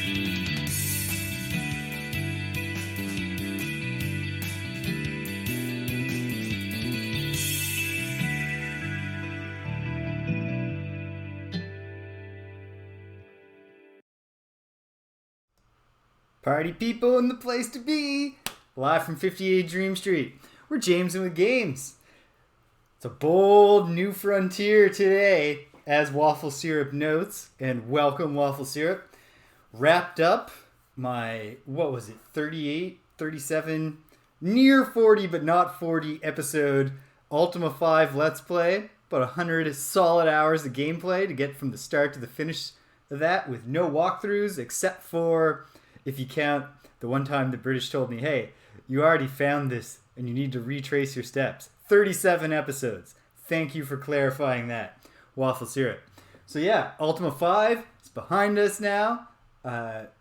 Party people in the place to be. Live from 58 Dream Street. We're James and with Games. It's a bold new frontier today, as Waffle Syrup notes. And welcome, Waffle Syrup. Wrapped up my, 38, 37, near 40 but not 40 episode Ultima 5 Let's Play. About 100 solid hours of gameplay to get from the start to the finish of that with no walkthroughs except for, if you count the one time the British told me, hey, you already found this and you need to retrace your steps. 37 episodes. Thank you for clarifying that, Waffle Syrup. So yeah, Ultima 5 is behind us now.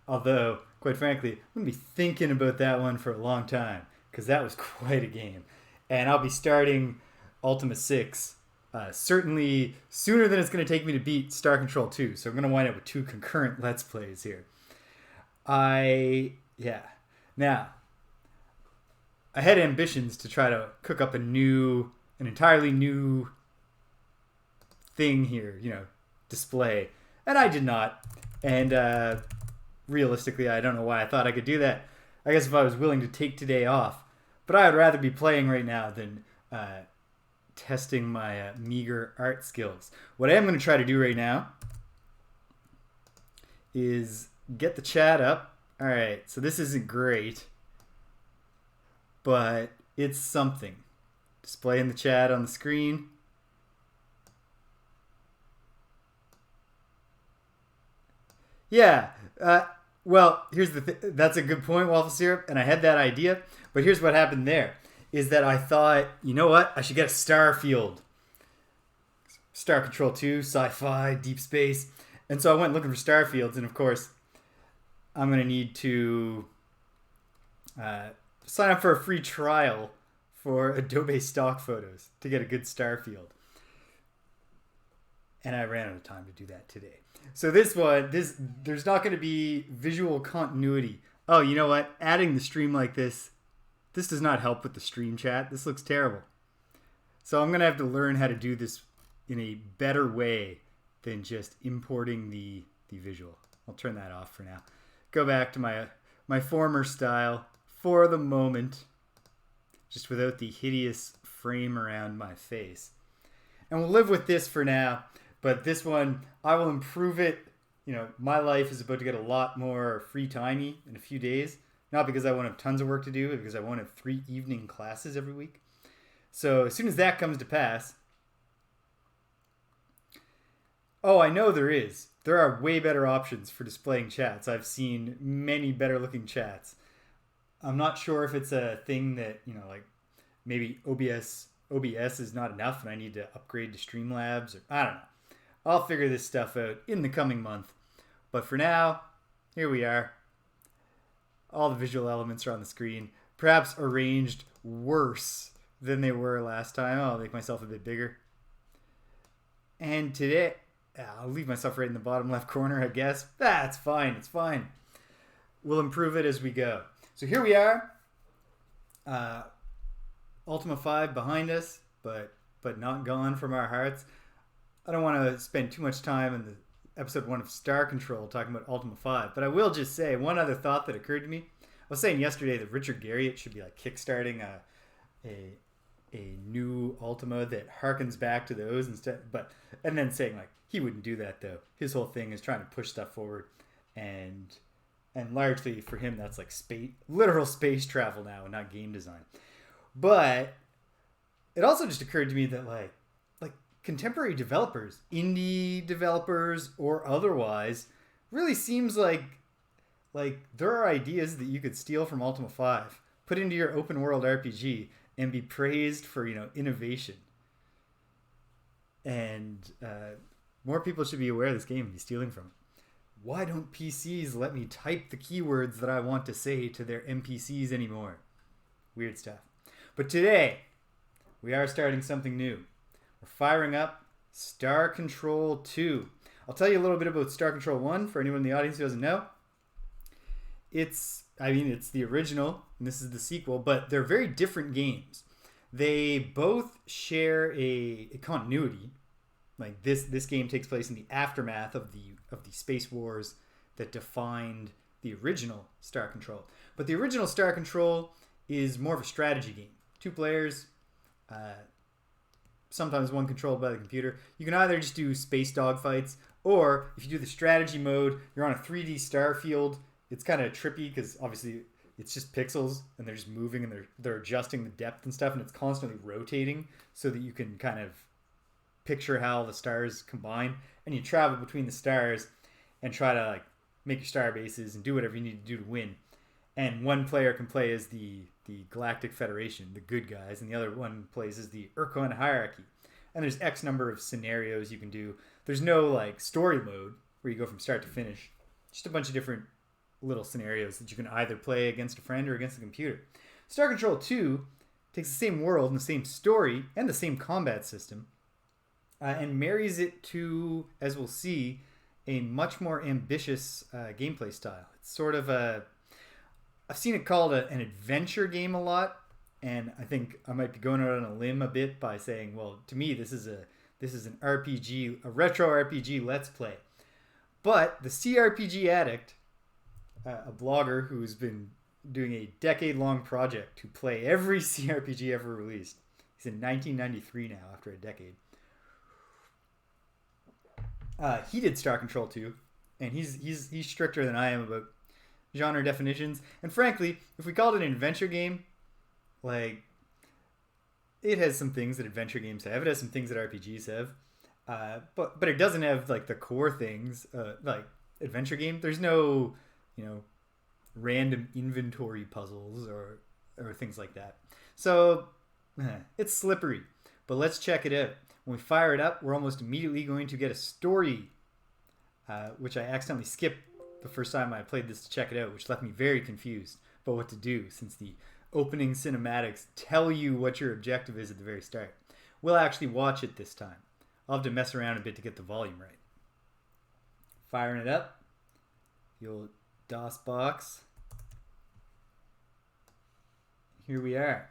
Although, quite frankly, I'm going to be thinking about that one for a long time because that was quite a game. And I'll be starting Ultima 6 certainly sooner than it's going to take me to beat Star Control 2. So I'm going to wind up with 2 concurrent Let's Plays here. Now, I had ambitions to try to cook up an entirely new thing here, display. And I did not. And realistically, I don't know why I thought I could do that. I guess if I was willing to take today off. But I would rather be playing right now than testing my meager art skills. What I am going to try to do right now is get the chat up. All right, so this isn't great, but it's something. Displaying the chat on the screen. Yeah, well, here's the that's a good point, Waffle Syrup, and I had that idea, but here's what happened there, is that I thought, you know what, I should get a star field. Star Control 2, sci-fi, deep space, and so I went looking for star fields, and of course, I'm going to need to sign up for a free trial for Adobe stock photos to get a good star field. And I ran out of time to do that today. So there's not going to be visual continuity. Oh, you know what? Adding the stream like this does not help with the stream chat. This looks terrible. So I'm going to have to learn how to do this in a better way than just importing the visual. I'll turn that off for now. Go back to my former style for the moment, just without the hideous frame around my face. And we'll live with this for now, but this one, I will improve it. My life is about to get a lot more free-timey in a few days, not because I won't have tons of work to do, but because I won't have 3 evening classes every week. So as soon as that comes to pass, I know there is. There are way better options for displaying chats. I've seen many better looking chats. I'm not sure if it's a thing that, maybe OBS is not enough and I need to upgrade to Streamlabs, or I don't know. I'll figure this stuff out in the coming month. But for now, here we are. All the visual elements are on the screen, perhaps arranged worse than they were last time. I'll make myself a bit bigger. And today, I'll leave myself right in the bottom left corner, I guess. That's fine. It's fine. We'll improve it as we go. So here we are. Ultima 5 behind us, but not gone from our hearts. I don't want to spend too much time in the episode 1 of Star Control talking about Ultima 5, but I will just say one other thought that occurred to me. I was saying yesterday that Richard Garriott should be kickstarting a new Ultima that harkens back to those instead, and then saying he wouldn't do that though. His whole thing is trying to push stuff forward, and largely for him that's literal space travel now and not game design. But it also just occurred to me that contemporary developers, indie developers or otherwise, really seems like there are ideas that you could steal from Ultima 5, put into your open world RPG, and be praised for innovation. And more people should be aware of this game and be stealing from it. Why don't PCs let me type the keywords that I want to say to their NPCs anymore? Weird stuff. But today, we are starting something new. We're firing up Star Control 2. I'll tell you a little bit about Star Control 1 for anyone in the audience who doesn't know. it's the original, and this is the sequel, but they're very different games. They both share a continuity. Like this game takes place in the aftermath of the space wars that defined the original Star Control. But the original Star Control is more of a strategy game. 2 players, sometimes one controlled by the computer. You can either just do space dogfights, or if you do the strategy mode, you're on a 3D star field. It's kind of trippy because obviously it's just pixels and they're just moving and they're adjusting the depth and stuff, and it's constantly rotating so that you can kind of picture how the stars combine, and you travel between the stars and try to like make your star bases and do whatever you need to do to win. And one player can play as the Galactic Federation, the good guys, and the other one plays as the Ur-Quan Hierarchy. And there's X number of scenarios you can do. There's no like story mode where you go from start to finish. Just a bunch of different little scenarios that you can either play against a friend or against the computer. Star Control 2 takes the same world and the same story and the same combat system, and marries it to, as we'll see, a much more ambitious gameplay style. It's sort of I've seen it called an adventure game a lot, and I think I might be going out on a limb a bit by saying, well, to me, this is an RPG, a retro RPG Let's Play. But the CRPG Addict, a blogger who's been doing a decade-long project to play every CRPG ever released. He's in 1993 now, after a decade. He did Star Control 2, and he's stricter than I am about genre definitions. And frankly, if we called it an adventure game, like, it has some things that adventure games have. It has some things that RPGs have. But it doesn't have like the core things like adventure game. There's no, random inventory puzzles or things like that. So it's slippery. But let's check it out. When we fire it up, we're almost immediately going to get a story, which I accidentally skipped the first time I played this to check it out, which left me very confused about what to do, since the opening cinematics tell you what your objective is at the very start. We'll actually watch it this time. I'll have to mess around a bit to get the volume right. Firing it up. The old DOS box. Here we are.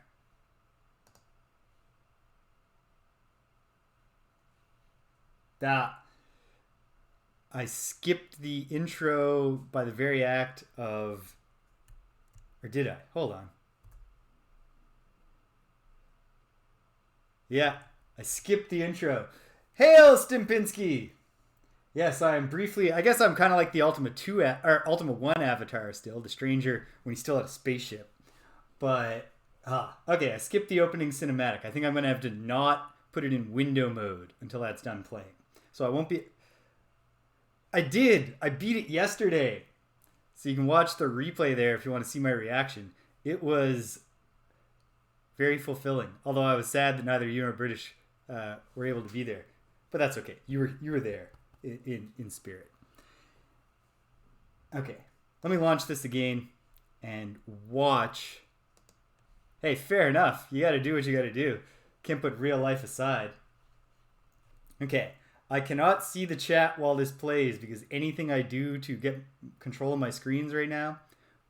I skipped the intro by the very act of... Or did I? Hold on. Yeah, I skipped the intro. Hail, Stimpinski! Yes, I'm briefly... I guess I'm kind of like the Ultima 1 avatar still, the stranger when he's still at a spaceship. But, okay, I skipped the opening cinematic. I think I'm going to have to not put it in window mode until that's done playing. So I won't be... I did! I beat it yesterday! So you can watch the replay there if you want to see my reaction. It was very fulfilling. Although I was sad that neither you nor British were able to be there. But that's okay. You were there in spirit. Okay. Let me launch this again and watch. Hey, fair enough. You got to do what you got to do. Can't put real life aside. Okay. I cannot see the chat while this plays because anything I do to get control of my screens right now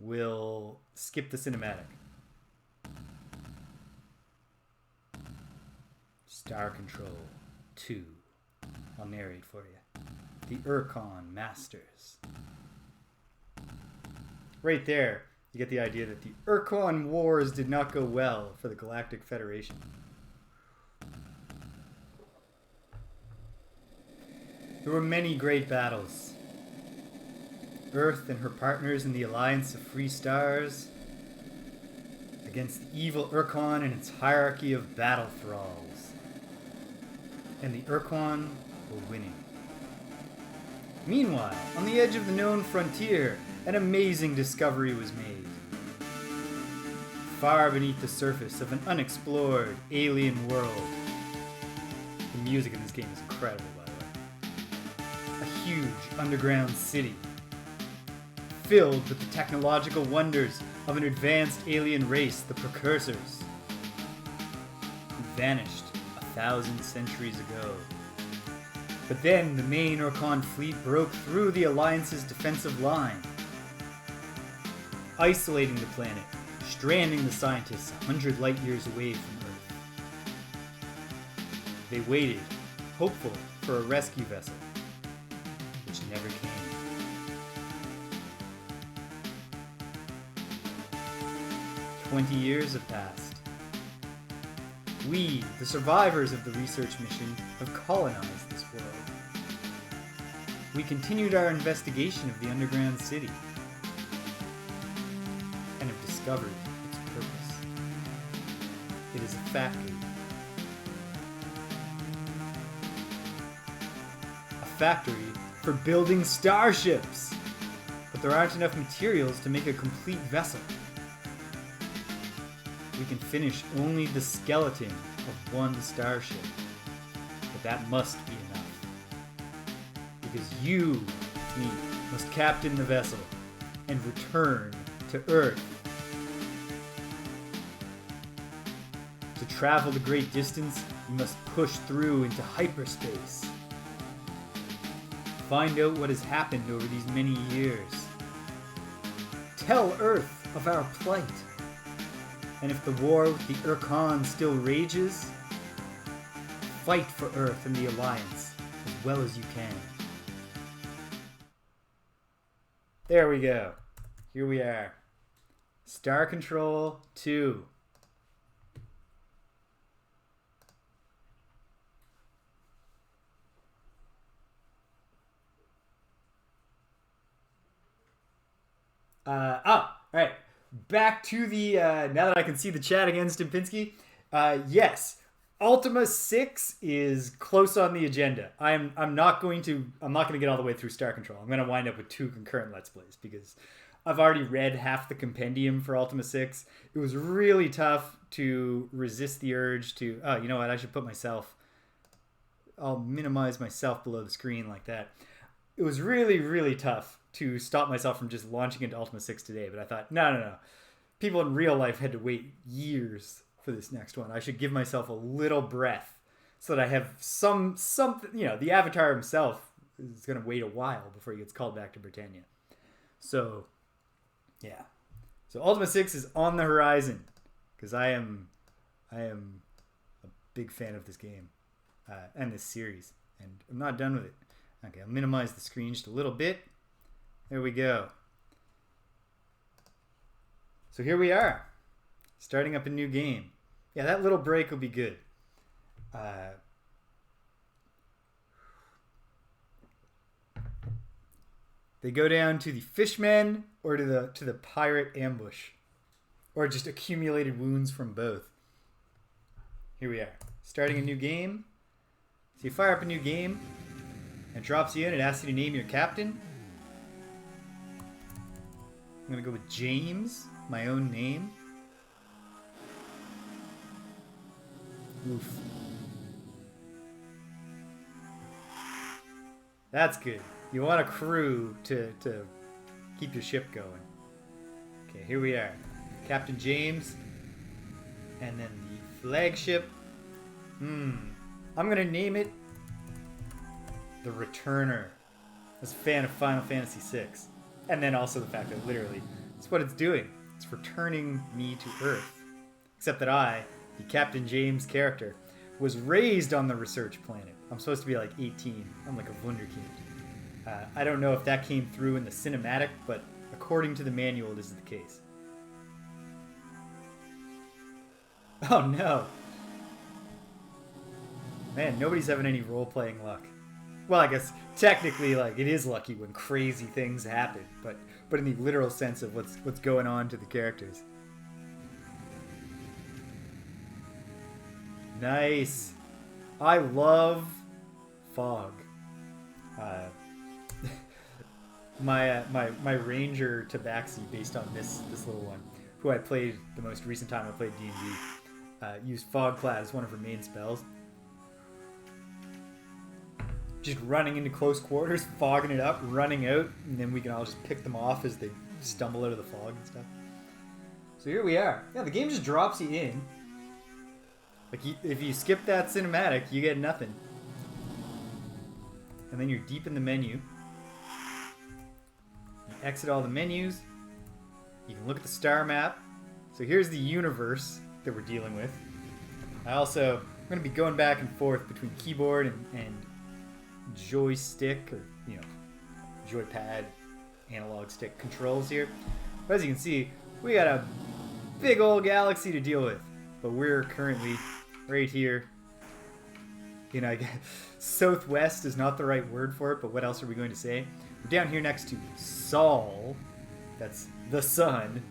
will skip the cinematic. Star Control 2. I'll narrate for you. The Ur-Quan Masters. Right there, you get the idea that the Ur-Quan Wars did not go well for the Galactic Federation. There were many great battles. Earth and her partners in the Alliance of Free Stars against the evil Ur-Quan and its hierarchy of battle thralls. And the Ur-Quan were winning. Meanwhile, on the edge of the known frontier, an amazing discovery was made. Far beneath the surface of an unexplored alien world. The music in this game is incredible, by the way. A huge underground city filled with the technological wonders of an advanced alien race, the Precursors, who vanished 1,000 centuries ago. But then the main Ur-Quan fleet broke through the Alliance's defensive line. isolating the planet, stranding the scientists 100 light years away from Earth. They waited, hopeful for a rescue vessel, which never came. 20 years have passed. We, the survivors of the research mission, have colonized this world. We continued our investigation of the underground city and have discovered its purpose. It is a factory. A factory for building starships! But there aren't enough materials to make a complete vessel. We can finish only the skeleton of one starship. But that must be enough. Because you, me, must captain the vessel and return to Earth. To travel the great distance, you must push through into hyperspace. Find out what has happened over these many years. Tell Earth of our plight. And if the war with the Ur-Quan still rages, fight for Earth and the Alliance as well as you can. There we go. Here we are. Star Control 2. All right. Back to the, now that I can see the chat again, Stimpinski. Yes, Ultima 6 is close on the agenda. I'm not going to get all the way through Star Control. I'm going to wind up with 2 concurrent Let's Plays because I've already read half the compendium for Ultima 6. It was really tough to resist the urge to, oh, you know what, I should put myself, I'll minimize myself below the screen like that. It was really, really tough to stop myself from just launching into Ultima 6 today, but I thought, no. People in real life had to wait years for this next one. I should give myself a little breath so that I have something, you know, the Avatar himself is going to wait a while before he gets called back to Britannia. So, yeah. So Ultima 6 is on the horizon because I am a big fan of this game and this series, and I'm not done with it. Okay, I'll minimize the screen just a little bit. There we go. So here we are, starting up a new game. Yeah, that little break will be good. They go down to the fishmen or to the pirate ambush, or just accumulated wounds from both. Here we are, starting a new game. So you fire up a new game, and it drops you in. It asks you to name your captain. I'm going to go with James, my own name. Oof. That's good. You want a crew to keep your ship going. Okay, here we are. Captain James. And then the flagship. I'm going to name it the Returner. I was a fan of Final Fantasy VI. And then also the fact that literally, it's what it's doing. It's returning me to Earth. Except that I, the Captain James character, was raised on the research planet. I'm supposed to be like 18. I'm like a wunderkind. I don't know if that came through in the cinematic, but according to the manual, this is the case. Oh no. Man, nobody's having any role-playing luck. Well, I guess technically, like, it is lucky when crazy things happen, but in the literal sense of what's going on to the characters. Nice. I love fog. My ranger Tabaxi, based on this little one, who I played the most recent time I played D&D, used fog cloud as one of her main spells. Just running into close quarters, fogging it up, running out, and then we can all just pick them off as they stumble out of the fog and stuff. So here we are. Yeah, the game just drops you in. Like, if you skip that cinematic, you get nothing. And then you're deep in the menu. You exit all the menus. You can look at the star map. So here's the universe that we're dealing with. I'm going to be going back and forth between keyboard and joystick, or, you know, joypad, analog stick controls here. But as you can see, we got a big old galaxy to deal with. But we're currently right here. You know, I guess southwest is not the right word for it, but what else are we going to say? We're down here next to Sol. That's the sun.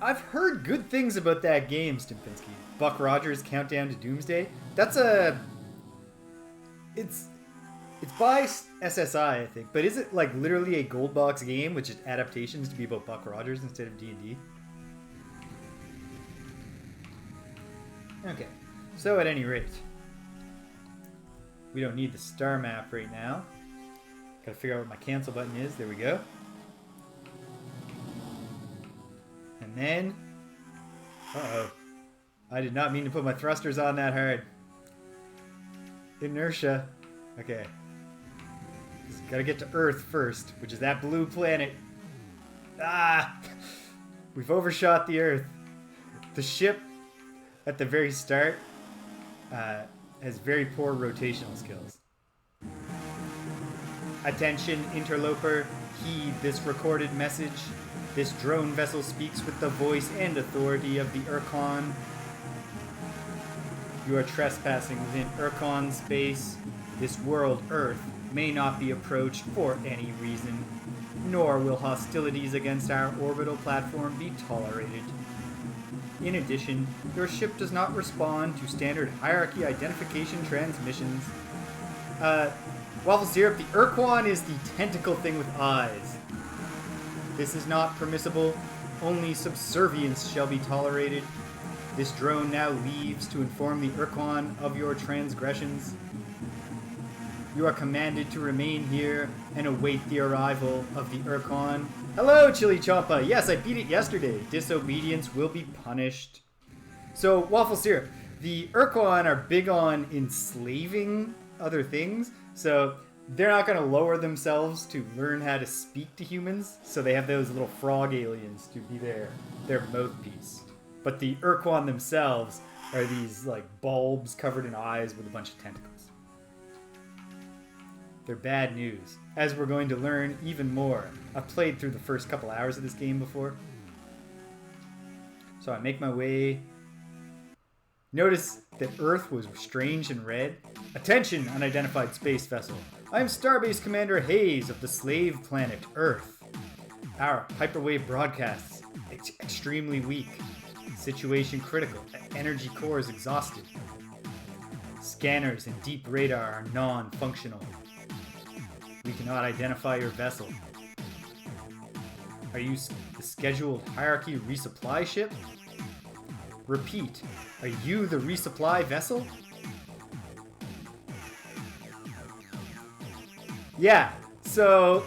I've heard good things about that game, Stimpinski. Buck Rogers' Countdown to Doomsday. That's a... It's by SSI, I think. But is it like literally a gold box game with just adaptations to be about Buck Rogers instead of D&D? Okay. So at any rate, we don't need the star map right now. Gotta figure out what my cancel button is. There we go. And then... Uh-oh. I did not mean to put my thrusters on that hard. Inertia. Okay. Just gotta get to Earth first, which is that blue planet. Ah! We've overshot the Earth. The ship, at the very start, has very poor rotational skills. Attention, interloper. Heed this recorded message. This drone vessel speaks with the voice and authority of the Ur-Quan. You are trespassing within Ur-Quan space. This world, Earth, may not be approached for any reason, nor will hostilities against our orbital platform be tolerated. In addition, your ship does not respond to standard hierarchy identification transmissions. Waffle Syrup, the Ur-Quan is the tentacle thing with eyes. This is not permissible. Only subservience shall be tolerated. This drone now leaves to inform the Ur-Quan of your transgressions. You are commanded to remain here and await the arrival of the Ur-Quan. Hello, Chili Champa. Yes, I beat it yesterday. Disobedience will be punished. So, Waffle Syrup, the Ur-Quan are big on enslaving other things. So, they're not going to lower themselves to learn how to speak to humans. So they have those little frog aliens to be their mouthpiece. But the Ur-Quan themselves are these like bulbs covered in eyes with a bunch of tentacles. They're bad news, as we're going to learn even more. I've played through the first couple hours of this game before. So I make my way. Notice that Earth was strange and red. Attention, unidentified space vessel. I am Starbase Commander Hayes of the slave planet Earth. Our hyperwave broadcasts extremely weak. Situation critical. Energy core is exhausted. Scanners and deep radar are non-functional. We cannot identify your vessel. Are you the scheduled hierarchy resupply ship? Repeat, are you the resupply vessel? Yeah, so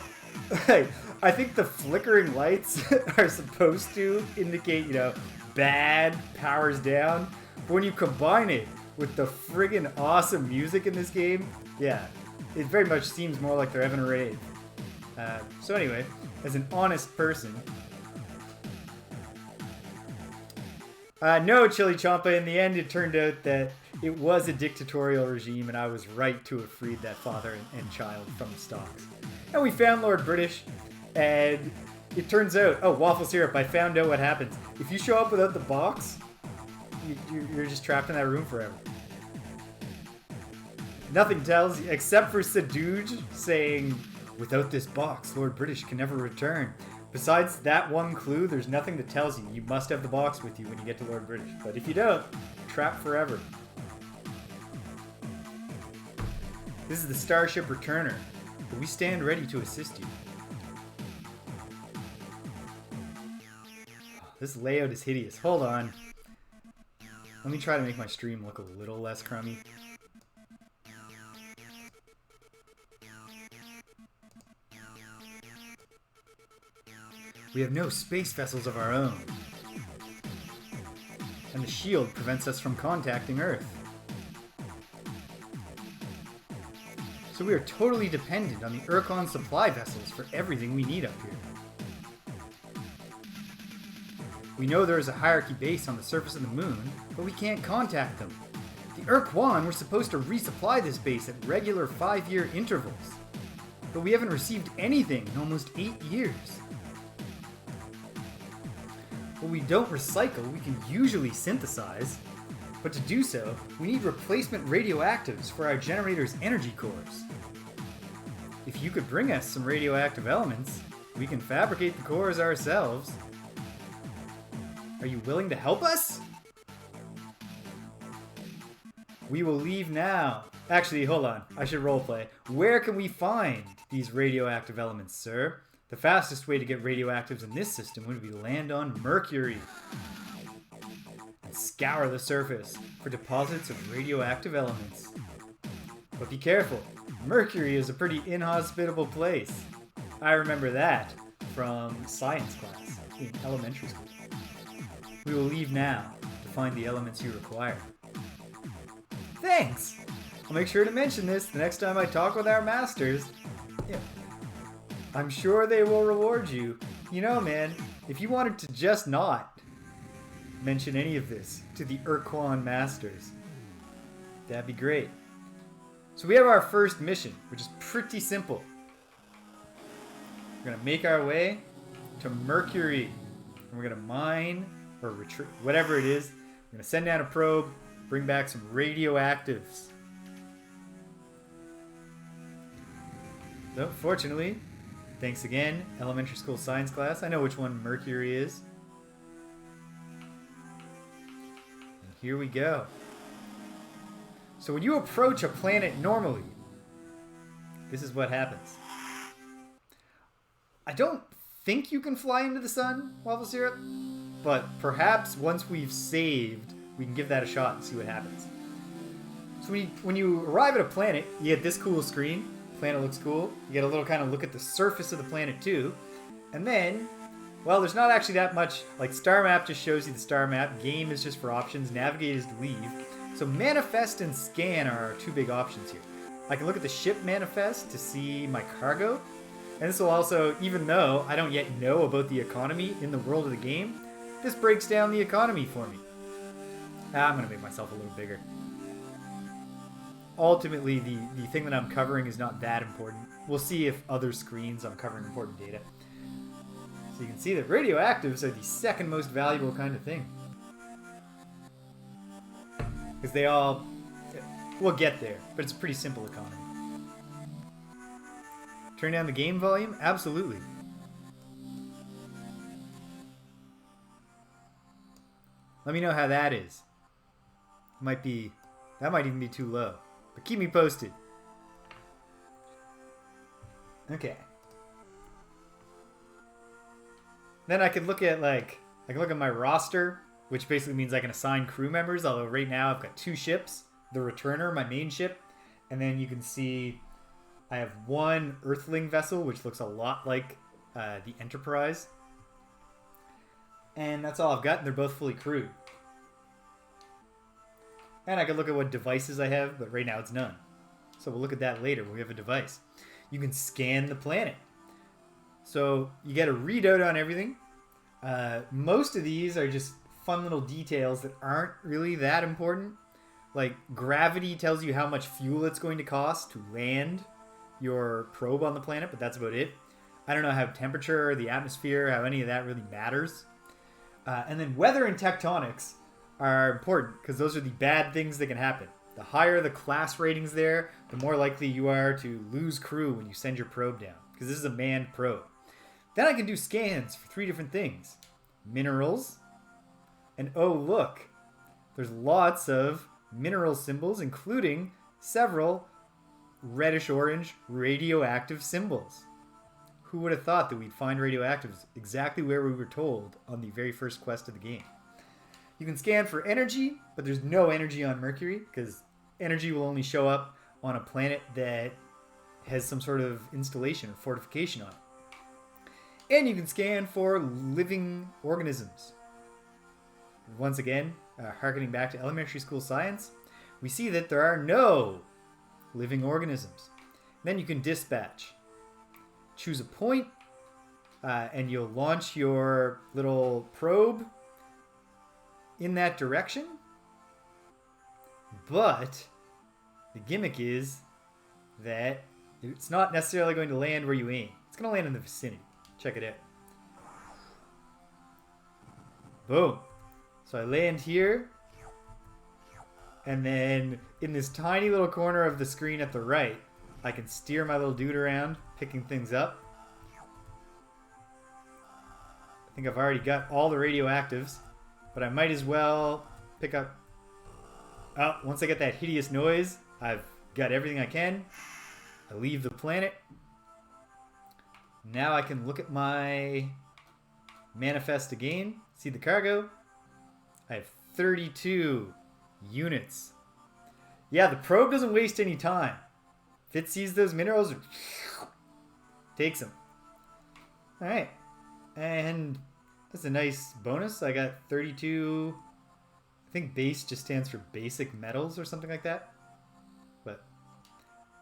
I think the flickering lights are supposed to indicate, you know, bad, powers down. But when you combine it with the friggin' awesome music in this game, yeah, it very much seems more like they're having a rave. So anyway, as an honest person... no, Chili Champa, in the end it turned out that it was a dictatorial regime and I was right to have freed that father and child from the stocks. And we found Lord British, and it turns out... Oh, Waffle Syrup, I found out what happens. If you show up without the box, you're just trapped in that room forever. Nothing tells you, except for Saduj saying, without this box, Lord British can never return. Besides that one clue, there's nothing that tells you must have the box with you when you get to Lord British. But if you don't, you're trapped forever. This is the Starship Returner, but we stand ready to assist you. This layout is hideous. Hold on. Let me try to make my stream look a little less crummy. We have no space vessels of our own. And the shield prevents us from contacting Earth. so we are totally dependent on the Ur-Quan supply vessels for everything we need up here. We know there is a hierarchy base on the surface of the moon, but we can't contact them. The Ur-Quan were supposed to resupply this base at regular 5-year intervals, but we haven't received anything in almost 8 years. What we don't recycle, we can usually synthesize, but to do so, we need replacement radioactives for our generator's energy cores. If you could bring us some radioactive elements, we can fabricate the cores ourselves. Are you willing to help us? We will leave now. Actually, hold on. I should roleplay. Where can we find these radioactive elements, sir? The fastest way to get radioactives in this system would be to land on Mercury and scour the surface for deposits of radioactive elements. But be careful. Mercury is a pretty inhospitable place. I remember that from science class in elementary school. We will leave now to find the elements you require. Thanks! I'll make sure to mention this the next time I talk with our masters. Yeah. I'm sure they will reward you. You know, man, if you wanted to just not mention any of this to the Ur-Quan masters, that'd be great. So we have our first mission, which is pretty simple. We're gonna make our way to Mercury, and we're gonna mine or retrieve whatever it is. We're gonna send down a probe, bring back some radioactives. So, fortunately, thanks again, elementary school science class. I know which one Mercury is. And here we go. So when you approach a planet normally, this is what happens. I don't think you can fly into the sun, Waffle Syrup, but perhaps once we've saved, we can give that a shot and see what happens. So when you arrive at a planet, you get this cool screen. Planet looks cool. You get a little kind of look at the surface of the planet too. And then, well, there's not actually that much. Like star map just shows you the star map. Game is just for options. Navigate is to leave. So manifest and scan are our two big options here. I can look at the ship manifest to see my cargo. And this will also, even though I don't yet know about the economy in the world of the game, this breaks down the economy for me. I'm going to make myself a little bigger. Ultimately, the thing that I'm covering is not that important. We'll see if other screens I'm covering important data. So you can see that radioactives are the second most valuable kind of thing. Because they all... We'll get there, but it's a pretty simple economy. Turn down the game volume? Absolutely. Let me know how that is. That might even be too low. But keep me posted. Okay. Then I could look at my roster, which basically means I can assign crew members, although right now I've got 2 ships. The Returner, my main ship, and then you can see I have 1 Earthling vessel, which looks a lot like the Enterprise. And that's all I've got, and they're both fully crewed. And I can look at what devices I have, but right now it's none. So we'll look at that later when we have a device. You can scan the planet. So you get a readout on everything. Most of these are just fun little details that aren't really that important. Like gravity tells you how much fuel it's going to cost to land your probe on the planet, but that's about it. I don't know how temperature, the atmosphere, how any of that really matters. And then weather and tectonics are important because those are the bad things that can happen. The higher the class ratings there, the more likely you are to lose crew when you send your probe down, because this is a manned probe. Then I can do scans for 3 different things. Minerals, and oh look, there's lots of mineral symbols, including several reddish-orange radioactive symbols. Who would have thought that we'd find radioactives exactly where we were told on the very first quest of the game? You can scan for energy, but there's no energy on Mercury, because energy will only show up on a planet that has some sort of installation or fortification on it. And you can scan for living organisms. Once again, harkening back to elementary school science, we see that there are no living organisms. Then you can dispatch. Choose a point, and you'll launch your little probe in that direction. But the gimmick is that it's not necessarily going to land where you aim. It's going to land in the vicinity. Check it out. Boom. So I land here. And then in this tiny little corner of the screen at the right, I can steer my little dude around, picking things up. I think I've already got all the radioactives, but I might as well pick up... Oh, once I get that hideous noise, I've got everything I can. I leave the planet. Now I can look at my manifest again, see the cargo. I have 32 units. Yeah, the probe doesn't waste any time. If it sees those minerals, it takes them. Alright. And that's a nice bonus. I got 32... I think base just stands for basic metals or something like that. But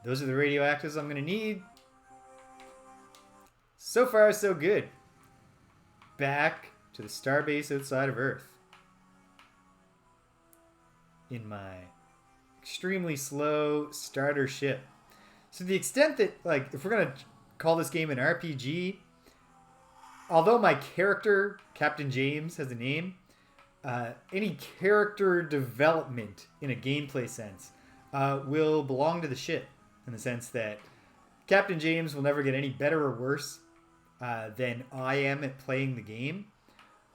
those are the radioactives I'm going to need. So far, so good. Back to the starbase outside of Earth. In my extremely slow starter ship. So to the extent that, like, if we're going to call this game an RPG, although my character, Captain James, has a name, any character development in a gameplay sense will belong to the ship, in the sense that Captain James will never get any better or worse than I am at playing the game.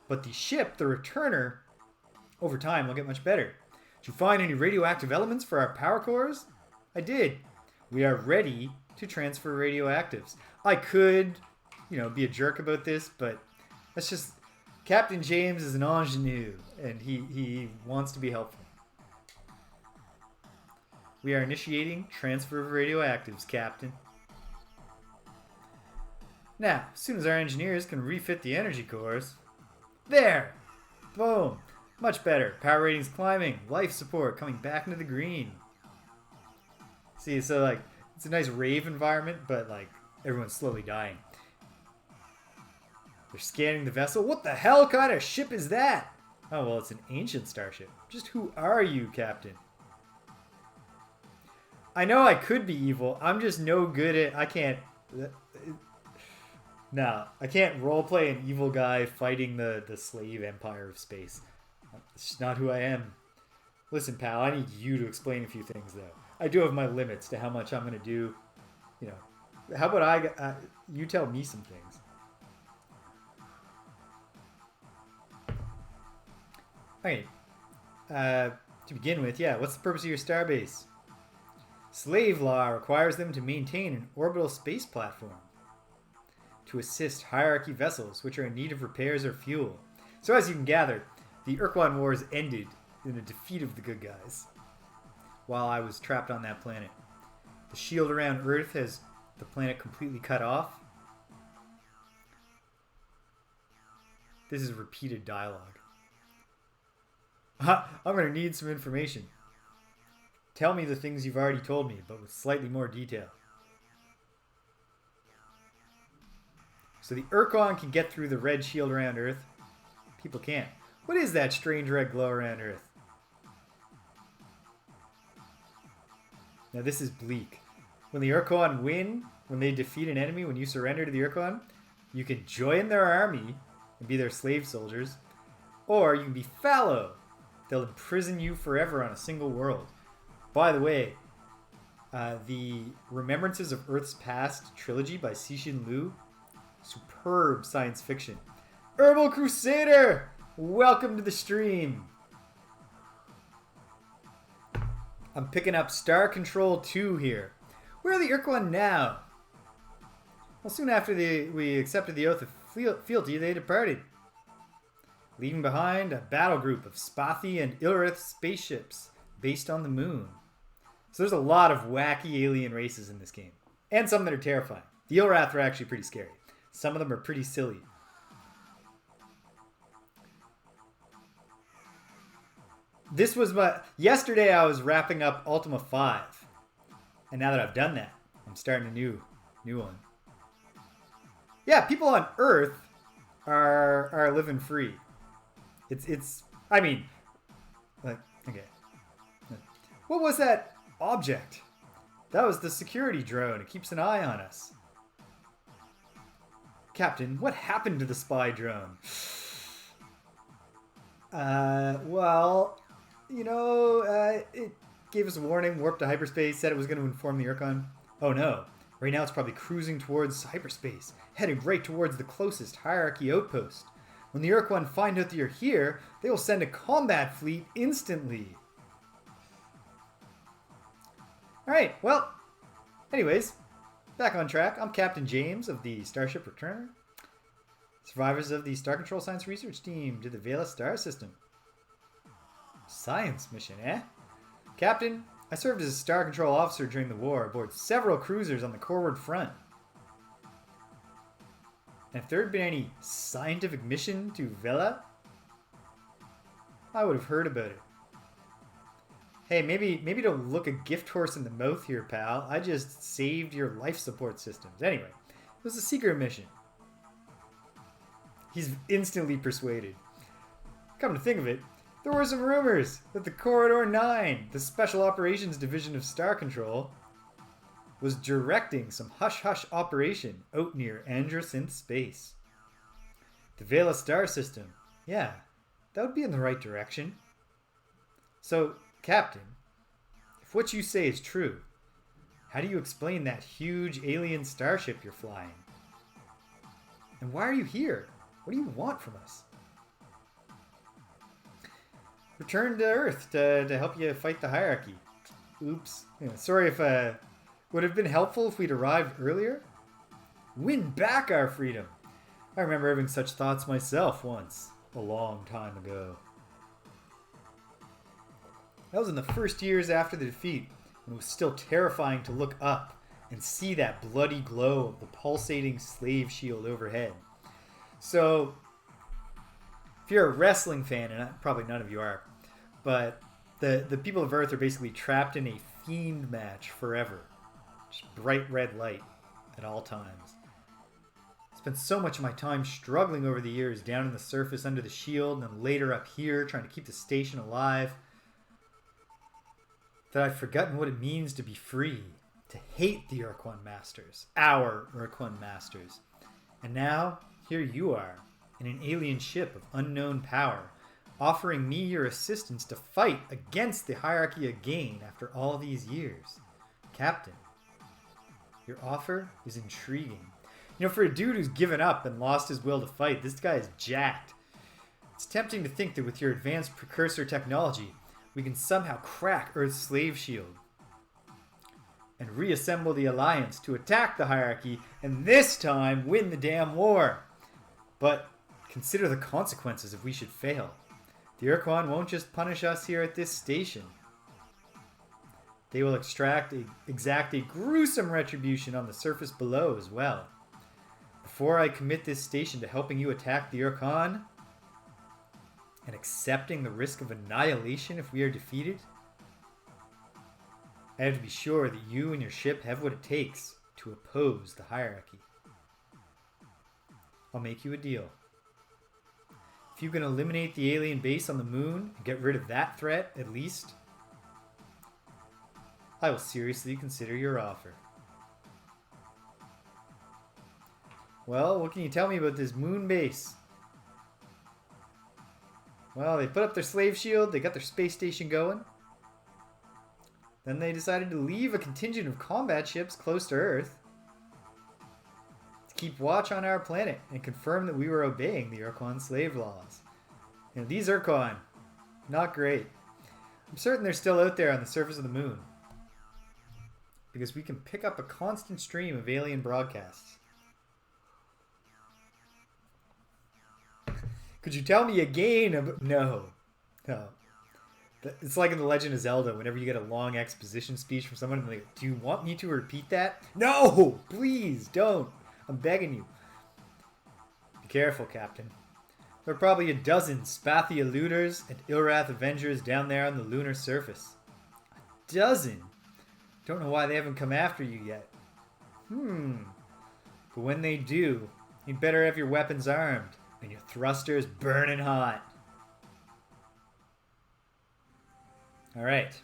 But the ship, the returner, over time will get much better. Did you find any radioactive elements for our power cores? I did. We are ready to transfer radioactives. I could, be a jerk about this, but that's just... Captain James is an ingenue, and he wants to be helpful. We are initiating transfer of radioactives, Captain. Now, as soon as our engineers can refit the energy cores... There! Boom! Much better. Power ratings climbing. Life support coming back into the green. See, so like, it's a nice rave environment, but like, everyone's slowly dying. They're scanning the vessel. What the hell kind of ship is that? Oh, well, it's an ancient starship. Just who are you, Captain? I know I could be evil. I'm just no good at... I can't... No, I can't roleplay an evil guy fighting the slave empire of space. It's just not who I am. Listen, pal, I need you to explain a few things, though. I do have my limits to how much I'm going to do. How about you tell me some things? Okay. To begin with, what's the purpose of your starbase? Slave law requires them to maintain an orbital space platform to assist hierarchy vessels which are in need of repairs or fuel. So as you can gather, the Ur-Quan Wars ended in a defeat of the good guys while I was trapped on that planet. The shield around Earth has the planet completely cut off. This is repeated dialogue. I'm going to need some information. Tell me the things you've already told me, but with slightly more detail. So the Ur-Quan can get through the red shield around Earth. People can't. What is that strange red glow around Earth? Now this is bleak. When the Ur-Quan win, when they defeat an enemy, when you surrender to the Ur-Quan, you can join their army and be their slave soldiers, or you can be fallow. They'll imprison you forever on a single world. By the way, the Remembrances of Earth's Past trilogy by Cixin Liu, superb science fiction. Herbal Crusader! Welcome to the stream. I'm picking up Star Control 2 here. Where are the Ur-Quan now? Well, soon after we accepted the oath of fealty, they departed, leaving behind a battle group of Spathi and Ilrith spaceships based on the moon. So there's a lot of wacky alien races in this game, and some that are terrifying. The Ilrath are actually pretty scary. Some of them are pretty silly. Yesterday I was wrapping up Ultima 5, and now that I've done that, I'm starting a new one. Yeah, people on Earth are living free. It's. I mean, like, okay. What was that object? That was the security drone. It keeps an eye on us. Captain, what happened to the spy drone? Well, it gave us a warning, warped to hyperspace, said it was going to inform the Ur-Quan. Oh no. Right now it's probably cruising towards hyperspace, heading right towards the closest hierarchy outpost. When the Ur-Quan find out that you're here, they will send a combat fleet instantly. Alright, well, anyways, back on track. I'm Captain James of the Starship Returner. Survivors of the Star Control Science Research Team to the Vela star system. Science mission, eh? Captain, I served as a Star Control officer during the war aboard several cruisers on the Corward Front. And if there had been any scientific mission to Vela, I would have heard about it. Hey, maybe don't look a gift horse in the mouth here, pal. I just saved your life support systems. Anyway, it was a secret mission. He's instantly persuaded. Come to think of it, there were some rumors that the Corridor 9, the Special Operations Division of Star Control, was directing some hush-hush operation out near Androsynth space. The Vela star system, yeah, that would be in the right direction. So, Captain, if what you say is true, how do you explain that huge alien starship you're flying? And why are you here? What do you want from us? Return to Earth to help you fight the hierarchy. Oops. Yeah, sorry if would have been helpful if we'd arrived earlier. Win back our freedom. I remember having such thoughts myself once, a long time ago. That was in the first years after the defeat, and it was still terrifying to look up and see that bloody glow of the pulsating slave shield overhead. So, if you're a wrestling fan, and probably none of you are, but the people of Earth are basically trapped in a fiend match forever. Just bright red light at all times. I spent so much of my time struggling over the years down in the surface under the shield and then later up here trying to keep the station alive that I've forgotten what it means to be free, to hate the Ur-Quan Masters, our Ur-Quan Masters. And now, here you are, in an alien ship of unknown power, offering me your assistance to fight against the hierarchy again after all these years. Captain, your offer is intriguing. For a dude who's given up and lost his will to fight, this guy is jacked. It's tempting to think that with your advanced precursor technology, we can somehow crack Earth's slave shield and reassemble the Alliance to attack the hierarchy and this time win the damn war. But consider the consequences if we should fail. The Ur-Quan won't just punish us here at this station. They will exact a gruesome retribution on the surface below as well. Before I commit this station to helping you attack the Ur-Quan and accepting the risk of annihilation if we are defeated, I have to be sure that you and your ship have what it takes to oppose the hierarchy. I'll make you a deal. If you can eliminate the alien base on the moon and get rid of that threat, at least, I will seriously consider your offer. Well, what can you tell me about this moon base? Well, they put up their slave shield, they got their space station going. Then they decided to leave a contingent of combat ships close to Earth to keep watch on our planet and confirm that we were obeying the Ur-Quan slave laws. These Ur-Quan, not great. I'm certain they're still out there on the surface of the moon, because we can pick up a constant stream of alien broadcasts. Could you tell me again about... No. It's like in The Legend of Zelda, whenever you get a long exposition speech from someone, and they go, do you want me to repeat that? No! Please, don't! I'm begging you. Be careful, Captain. There are probably a dozen Spathia looters and Ilrath Avengers down there on the lunar surface. A dozen? Don't know why they haven't come after you yet. But when they do, you better have your weapons armed and your thrusters burning hot. Alright.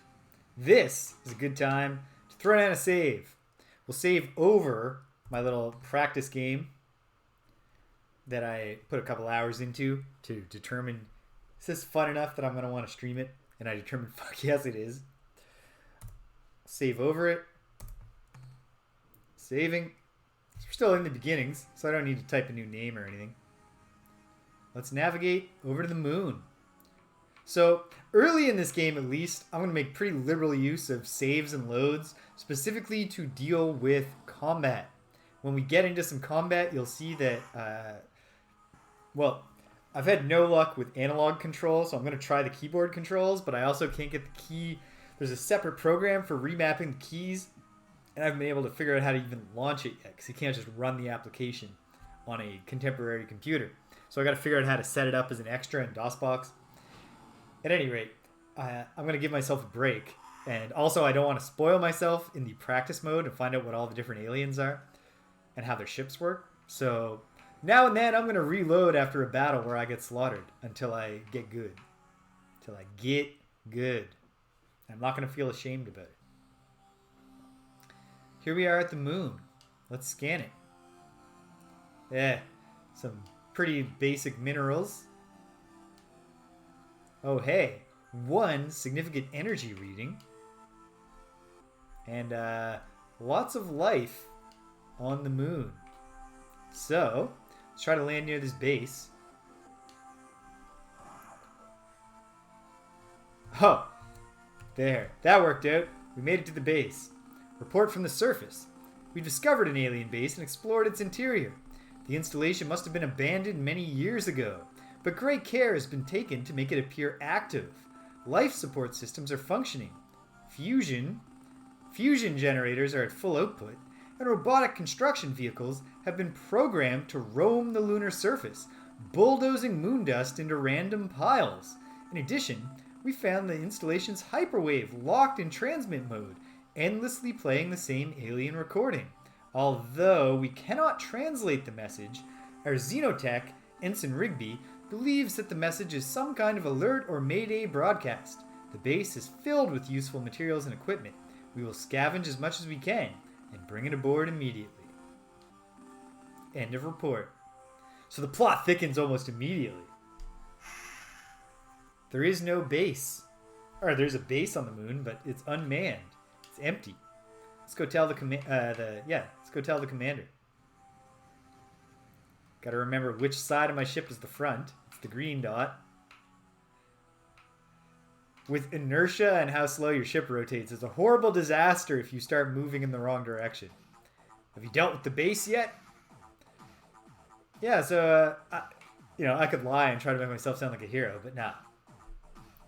This is a good time to throw down a save. We'll save over my little practice game that I put a couple hours into to determine, is this fun enough that I'm going to want to stream it? And I determined, fuck yes it is. Save over it. Saving. So we're still in the beginnings, so I don't need to type a new name or anything. Let's navigate over to the moon. So early in this game, at least, I'm going to make pretty liberal use of saves and loads, specifically to deal with combat. When we get into some combat, you'll see that, well, I've had no luck with analog control, so I'm going to try the keyboard controls, but I also can't get the key. There's a separate program for remapping the keys, and I haven't been able to figure out how to even launch it yet, because you can't just run the application on a contemporary computer. So I got to figure out how to set it up as an extra in DOSBox. At any rate, I'm going to give myself a break. And also, I don't want to spoil myself in the practice mode and find out what all the different aliens are and how their ships work. So now and then, I'm going to reload after a battle where I get slaughtered until I get good. Until I get good. I'm not going to feel ashamed about it. Here we are at the moon. Let's scan it. Yeah, some pretty basic minerals. Oh, hey, one significant energy reading. And lots of life on the moon. So, let's try to land near this base. Oh, there. That worked out. We made it to the base. Report from the surface. We discovered an alien base and explored its interior. The installation must have been abandoned many years ago, but great care has been taken to make it appear active. Life support systems are functioning. Fusion generators are at full output, and robotic construction vehicles have been programmed to roam the lunar surface, bulldozing moon dust into random piles. In addition, we found the installation's hyperwave locked in transmit mode, endlessly playing the same alien recording. Although we cannot translate the message, our Xenotech, Ensign Rigby, believes that the message is some kind of alert or mayday broadcast. The base is filled with useful materials and equipment. We will scavenge as much as we can and bring it aboard immediately. End of report. So the plot thickens almost immediately. There is no base. Or there's a base on the moon, but it's unmanned. It's empty. Let's go tell the let's go tell the commander. Got to remember which side of my ship is the front. It's the green dot. With inertia and how slow your ship rotates, it's a horrible disaster if you start moving in the wrong direction. Have you dealt with the base yet? Yeah, so I could lie and try to make myself sound like a hero, but nah.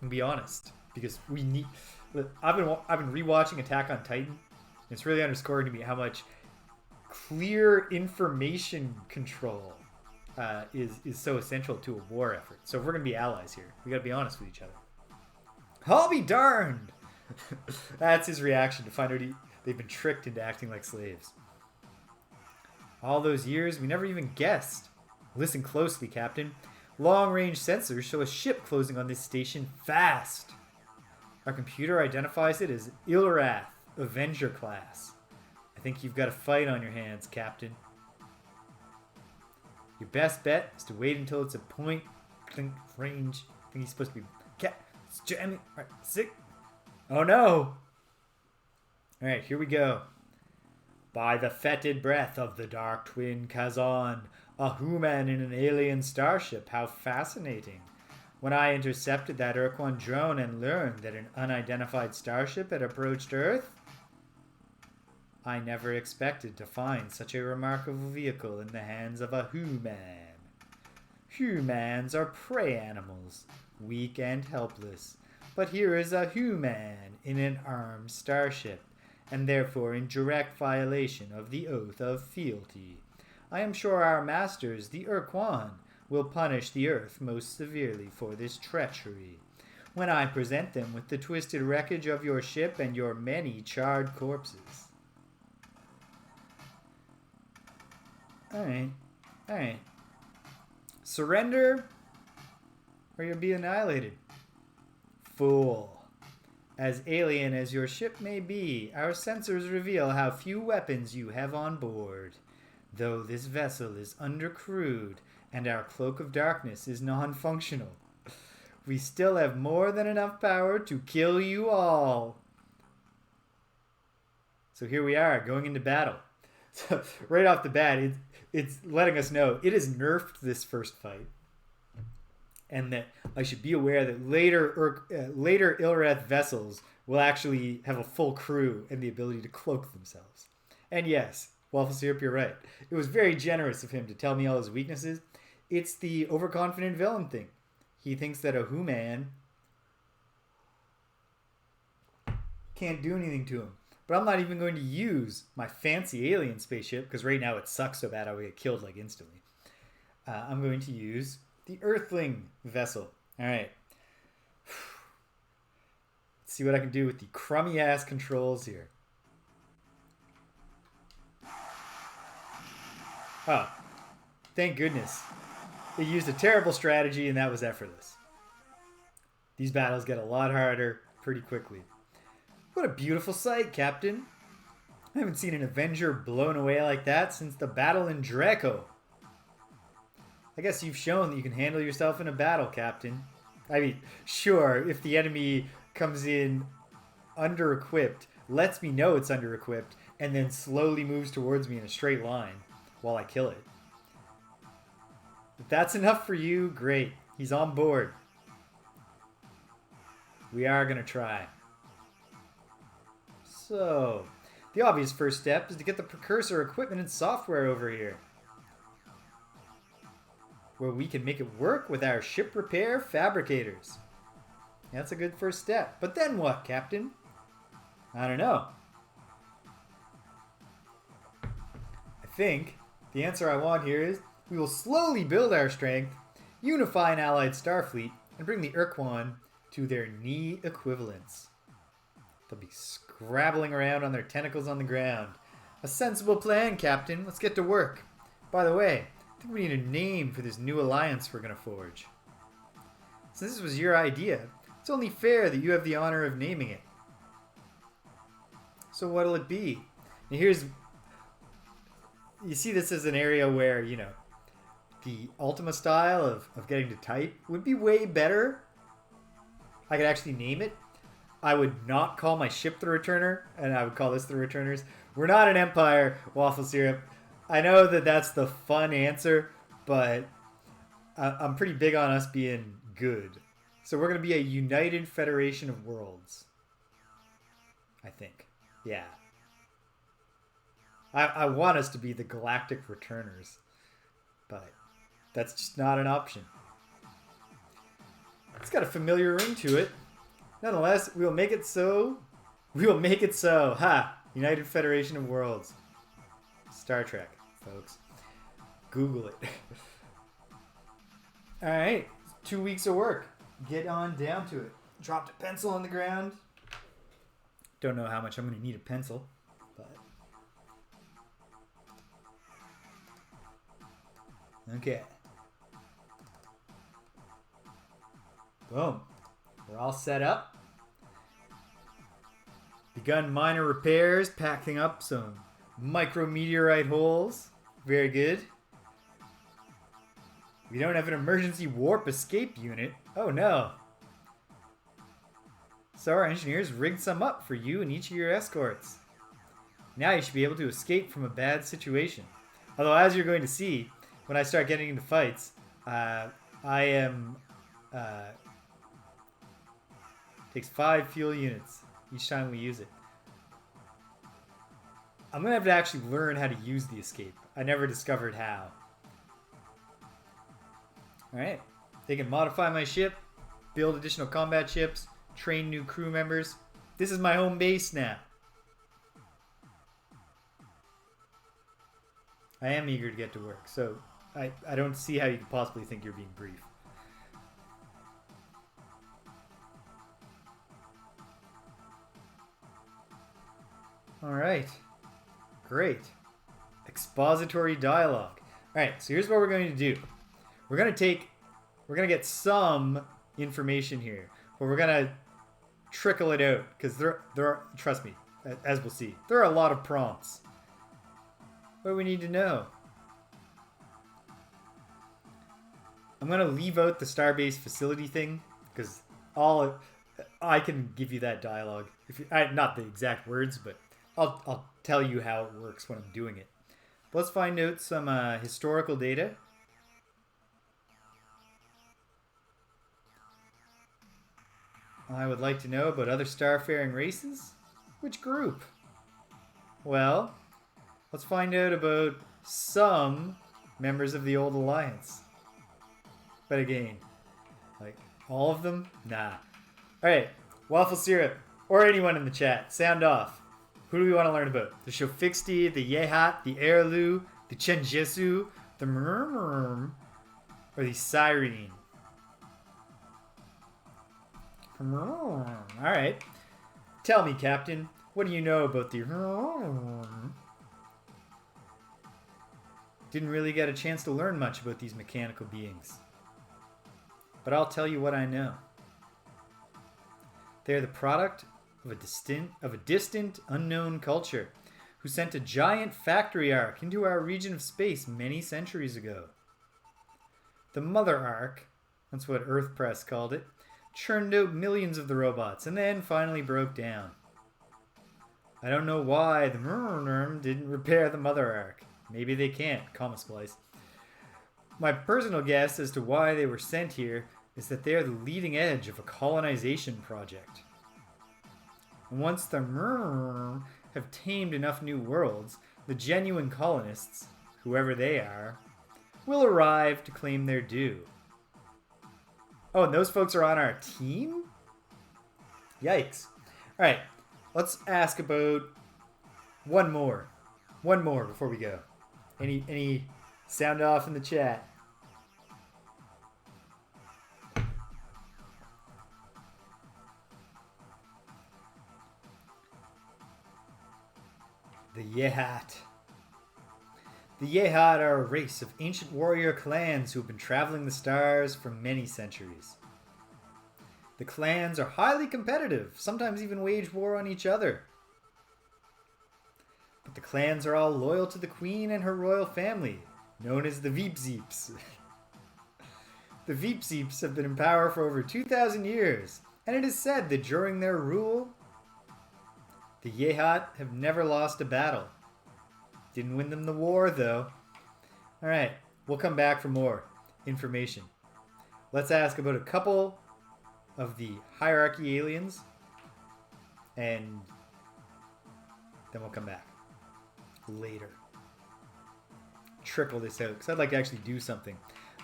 I'm gonna be honest, because we need. I've been rewatching Attack on Titan. It's really underscoring to me how much clear information control is so essential to a war effort. So if we're going to be allies here, we got to be honest with each other. I'll be darned! That's his reaction to find out they've been tricked into acting like slaves. All those years, we never even guessed. Listen closely, Captain. Long-range sensors show a ship closing on this station fast. Our computer identifies it as Ilrath, Avenger class. I think you've got a fight on your hands, Captain. Your best bet is to wait until it's a point range. I think he's supposed to be it's jamming. Alright, sick. Oh no! Alright, here we go. By the fetid breath of the dark twin Kazan, a human in an alien starship, how fascinating. When I intercepted that Ur-Quan drone and learned that an unidentified starship had approached Earth, I never expected to find such a remarkable vehicle in the hands of a human. Humans are prey animals, weak and helpless, but here is a human in an armed starship, and therefore in direct violation of the oath of fealty. I am sure our masters, the Ur-Quan, will punish the Earth most severely for this treachery. When I present them with the twisted wreckage of your ship and your many charred corpses. Alright. Alright. Surrender, or you'll be annihilated. Fool. As alien as your ship may be, our sensors reveal how few weapons you have on board. Though this vessel is undercrewed and our cloak of darkness is non-functional, we still have more than enough power to kill you all. So here we are, going into battle. So right off the bat, it's letting us know it has nerfed this first fight. And that I should be aware that later Ilrath vessels will actually have a full crew and the ability to cloak themselves. And yes, Waffle Syrup, you're right. It was very generous of him to tell me all his weaknesses. It's the overconfident villain thing. He thinks that a Who-Man can't do anything to him. But I'm not even going to use my fancy alien spaceship, because right now it sucks so bad I would get killed like instantly. I'm going to use the Earthling vessel. Alright. Let's see what I can do with the crummy ass controls here. Oh. Thank goodness. They used a terrible strategy and that was effortless. These battles get a lot harder pretty quickly. What a beautiful sight, Captain. I haven't seen an Avenger blown away like that since the battle in Draco. I guess you've shown that you can handle yourself in a battle, Captain. I mean, sure, if the enemy comes in under-equipped, lets me know it's under-equipped, and then slowly moves towards me in a straight line while I kill it. If that's enough for you, great. He's on board. We are going to try. So, the obvious first step is to get the precursor equipment and software over here, where we can make it work with our ship repair fabricators. That's a good first step. But then what, Captain? I don't know. I think the answer I want here is we will slowly build our strength, unify an allied starfleet, and bring the Ur-Quan to their knee equivalents. They'll be scrabbling around on their tentacles on the ground. A sensible plan, Captain. Let's get to work. By the way, I think we need a name for this new alliance we're going to forge. Since this was your idea, it's only fair that you have the honor of naming it. So what'll it be? Now here's... You see this as an area where, you know, the Ultima style of getting to type would be way better. I could actually name it. I would not call my ship the Returner, and I would call this the Returners. We're not an empire, Waffle Syrup. I know that that's the fun answer, but I'm pretty big on us being good. So we're going to be a united federation of worlds. I think. Yeah. I want us to be the Galactic Returners, but that's just not an option. It's got a familiar ring to it. Nonetheless, we will make it so. We will make it so. Ha! United Federation of Worlds. Star Trek, folks. Google it. Alright. 2 weeks of work. Get on down to it. Dropped a pencil on the ground. Don't know how much I'm going to need a pencil, but... Okay. Boom. We're all set up. Begun minor repairs, packing up some micrometeorite holes. Very good. We don't have an emergency warp escape unit. Oh no. So our engineers rigged some up for you and each of your escorts. Now you should be able to escape from a bad situation. Although as you're going to see, when I start getting into fights, I am... takes 5 fuel units each time we use it. I'm going to have to actually learn how to use the escape. I never discovered how. Alright. They can modify my ship, build additional combat ships, train new crew members. This is my home base now. I am eager to get to work, so I don't see how you could possibly think you're being brief. Alright. Great. Expository dialogue. Alright, so here's what we're going to do. We're going to get some information here, but we're going to trickle it out, because there are, trust me, as we'll see, there are a lot of prompts. What do we need to know? I'm going to leave out the Starbase facility thing, because I can give you that dialogue. Not the exact words, but I'll tell you how it works when I'm doing it. But let's find out some historical data. I would like to know about other starfaring races. Which group? Well, let's find out about some members of the Old Alliance. But again, like all of them? Nah. Alright, Waffle Syrup, or anyone in the chat, sound off. Who do we want to learn about? The Shofixti, the Yehat, the Erlu, the Chenjesu, the Melnorme, or the Cyrene? Alright. Tell me, Captain, what do you know about the... Didn't really get a chance to learn much about these mechanical beings. But I'll tell you what I know. They are the product of a distant, unknown culture who sent a giant factory ark into our region of space many centuries ago. The Mother Ark, that's what Earth Press called it, churned out millions of the robots and then finally broke down. I don't know why the Melnorme didn't repair the Mother Ark. Maybe they can't, comma splice. My personal guess as to why they were sent here is that they are the leading edge of a colonization project. And once the Melnorme have tamed enough new worlds, the genuine colonists, whoever they are, will arrive to claim their due. Oh, and those folks are on our team? Yikes. Alright, let's ask about one more. One more before we go. Any sound off in the chat? The Yehat. The Yehat are a race of ancient warrior clans who have been traveling the stars for many centuries. The clans are highly competitive, sometimes even wage war on each other. But the clans are all loyal to the queen and her royal family, known as the Veepzeeps. The Veepzeeps have been in power for over 2,000 years, and it is said that during their rule, the Yehat have never lost a battle. Didn't win them the war, though. Alright, we'll come back for more information. Let's ask about a couple of the hierarchy aliens, and then we'll come back later. Trickle this out, because I'd like to actually do something.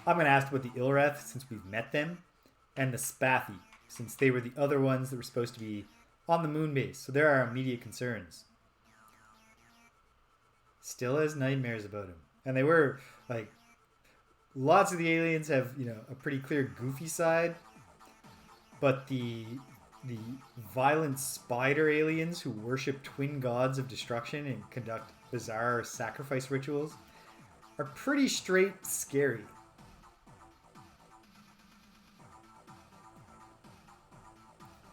I'm going to ask about the Ilrath, since we've met them, and the Spathi, since they were the other ones that were supposed to be on the moon base, so there are immediate concerns. Still has nightmares about him. And they were, like, lots of the aliens have, you know, a pretty clear goofy side, but the violent spider aliens who worship twin gods of destruction and conduct bizarre sacrifice rituals are pretty straight scary.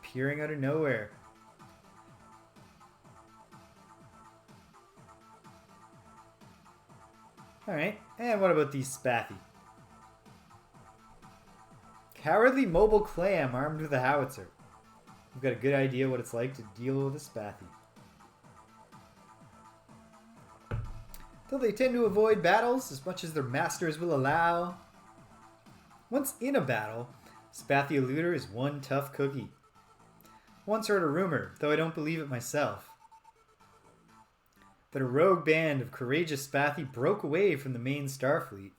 Appearing out of nowhere. Alright, and what about these Spathi? Cowardly mobile clam armed with a howitzer. We've got a good idea what it's like to deal with a Spathi. Though they tend to avoid battles as much as their masters will allow. Once in a battle, Spathi Eluder is one tough cookie. Once heard a rumor, though I don't believe it myself, that a rogue band of courageous Spathi broke away from the main Starfleet,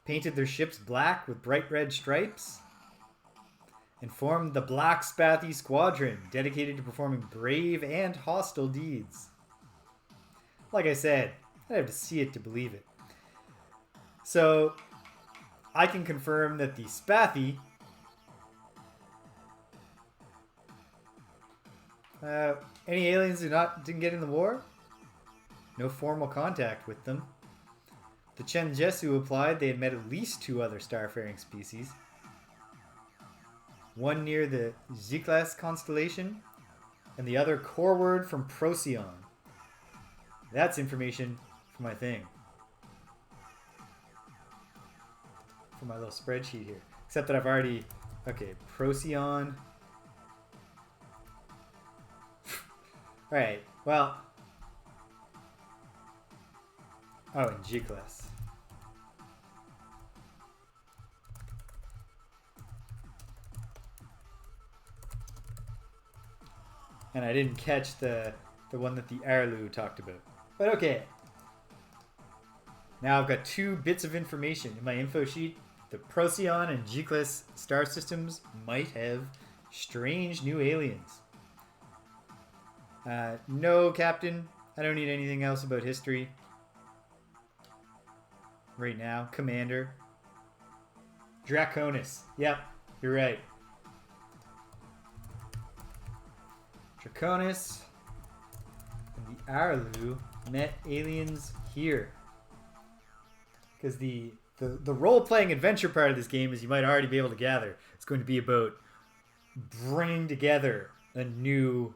painted their ships black with bright red stripes, and formed the Black Spathi Squadron, dedicated to performing brave and hostile deeds. Like I said, I'd have to see it to believe it. So, I can confirm that the Spathi any aliens didn't get in the war? No formal contact with them. the Chenjesu applied, they had met at least 2 other starfaring species. One near the Ziklas constellation, and the other coreward from Procyon. That's information for my thing. For my little spreadsheet here. Except that I've already... Okay, Procyon. Alright, well... Oh, and Ziklas. And I didn't catch the one that the Arlu talked about. But okay. Now I've got 2 bits of information in my info sheet. The Procyon and Ziklas star systems might have strange new aliens. No, Captain. I don't need anything else about history. Right now. Commander. Draconis. Yep, you're right. Draconis and the Arlu met aliens here. Because the role-playing adventure part of this game, as you might already be able to gather, is going to be about bringing together a new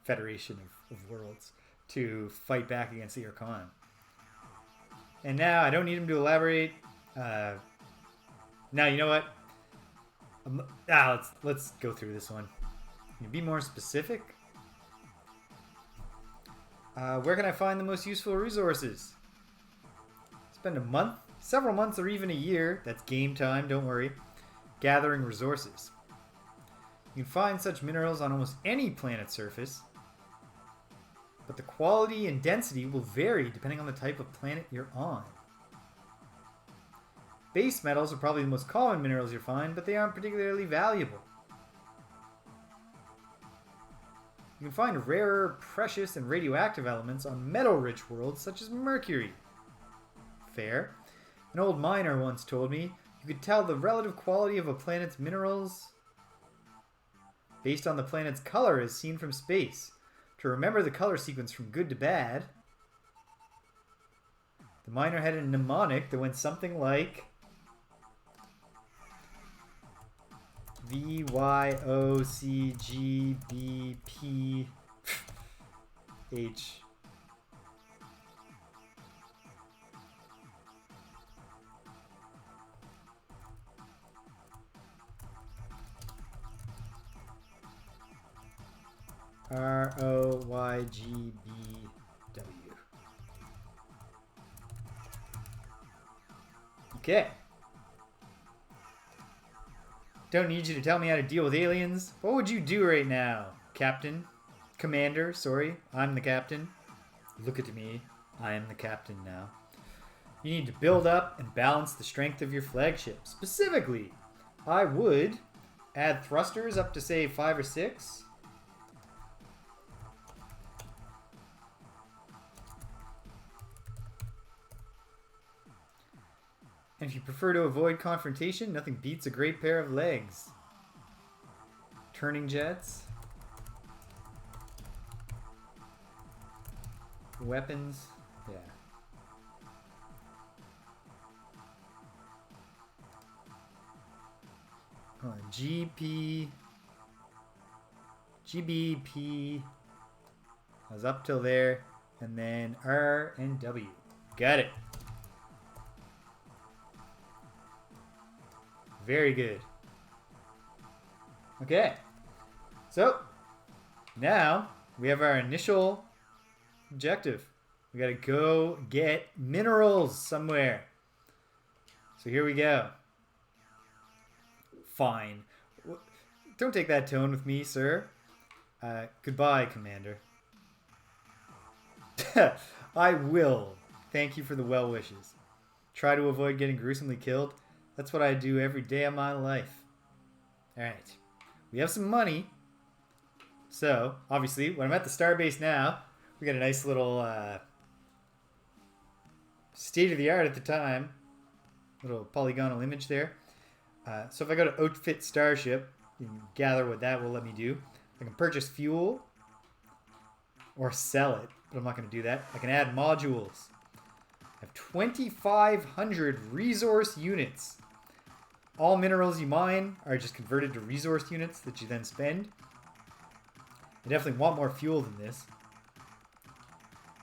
federation of worlds to fight back against the Ur-Quan. And now, I don't need him to elaborate. Now, you know what? Let's go through this one. Can you be more specific? Where can I find the most useful resources? Spend a month, several months, or even a year, that's game time, don't worry, gathering resources. You can find such minerals on almost any planet's surface, but the quality and density will vary depending on the type of planet you're on. Base metals are probably the most common minerals you'll find, but they aren't particularly valuable. You can find rarer, precious, and radioactive elements on metal-rich worlds such as Mercury. Fair. An old miner once told me you could tell the relative quality of a planet's minerals based on the planet's color as seen from space. To remember the color sequence from good to bad, the miner had a mnemonic that went something like VYOCGBPH. ROYGBW. Okay. Don't need you to tell me how to deal with aliens. What would you do right now, Captain? Commander, sorry. I'm the captain. Look at me. I am the captain now. You need to build up and balance the strength of your flagship. Specifically, I would add thrusters up to, say, 5 or 6. And if you prefer to avoid confrontation, nothing beats a great pair of legs. Turning jets. Weapons. Yeah. Hold on. GBP. I was up till there. And then R and W. Got it. Very good. Okay. So, now we have our initial objective. We gotta go get minerals somewhere. So here we go. Fine. Don't take that tone with me, sir. Goodbye, Commander. I will. Thank you for the well wishes. Try to avoid getting gruesomely killed. That's what I do every day of my life. Alright. We have some money. So, obviously, when I'm at the starbase now, we got a nice little state-of-the-art at the time. Little polygonal image there. So if I go to Outfit Starship, you can gather what that will let me do. I can purchase fuel or sell it, but I'm not going to do that. I can add modules. 2,500 resource units. All minerals you mine are just converted to resource units that you then spend. You definitely want more fuel than this.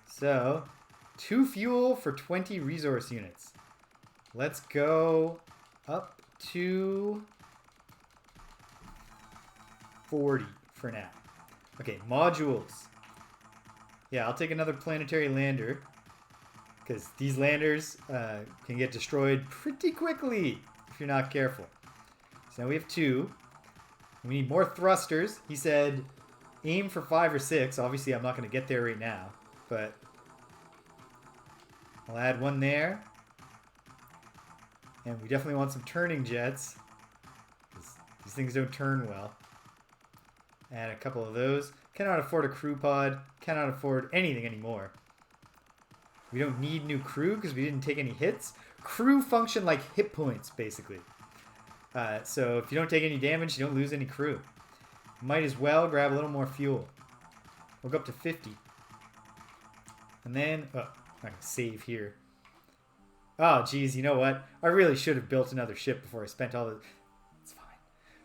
So, 2 fuel for 20 resource units. Let's go up to 40 for now. Okay, modules. Yeah, I'll take another planetary lander, because these landers can get destroyed pretty quickly if you're not careful. So now we have 2. We need more thrusters. He said aim for 5 or 6. Obviously, I'm not going to get there right now, but I'll add 1 there. And we definitely want some turning jets, because these things don't turn well. Add a couple of those. Cannot afford a crew pod. Cannot afford anything anymore. We don't need new crew because we didn't take any hits. Crew function like hit points, basically. So if you don't take any damage, you don't lose any crew. Might as well grab a little more fuel. We'll go up to 50. And then, oh, I'm going to save here. Oh, geez, you know what? I really should have built another ship before I spent all the... It's fine.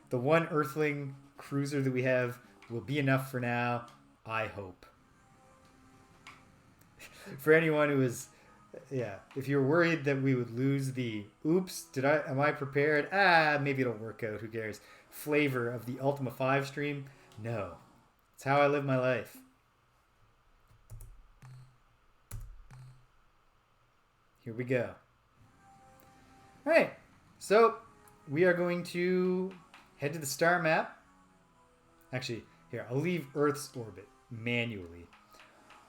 The one Earthling cruiser that we have will be enough for now, I hope. For anyone who is... Yeah, if you're worried that we would lose the... Oops, am I prepared? Maybe it'll work out, who cares? Flavor of the Ultima 5 stream? No. It's how I live my life. Here we go. Alright, so we are going to head to the star map. Actually, here, I'll leave Earth's orbit manually.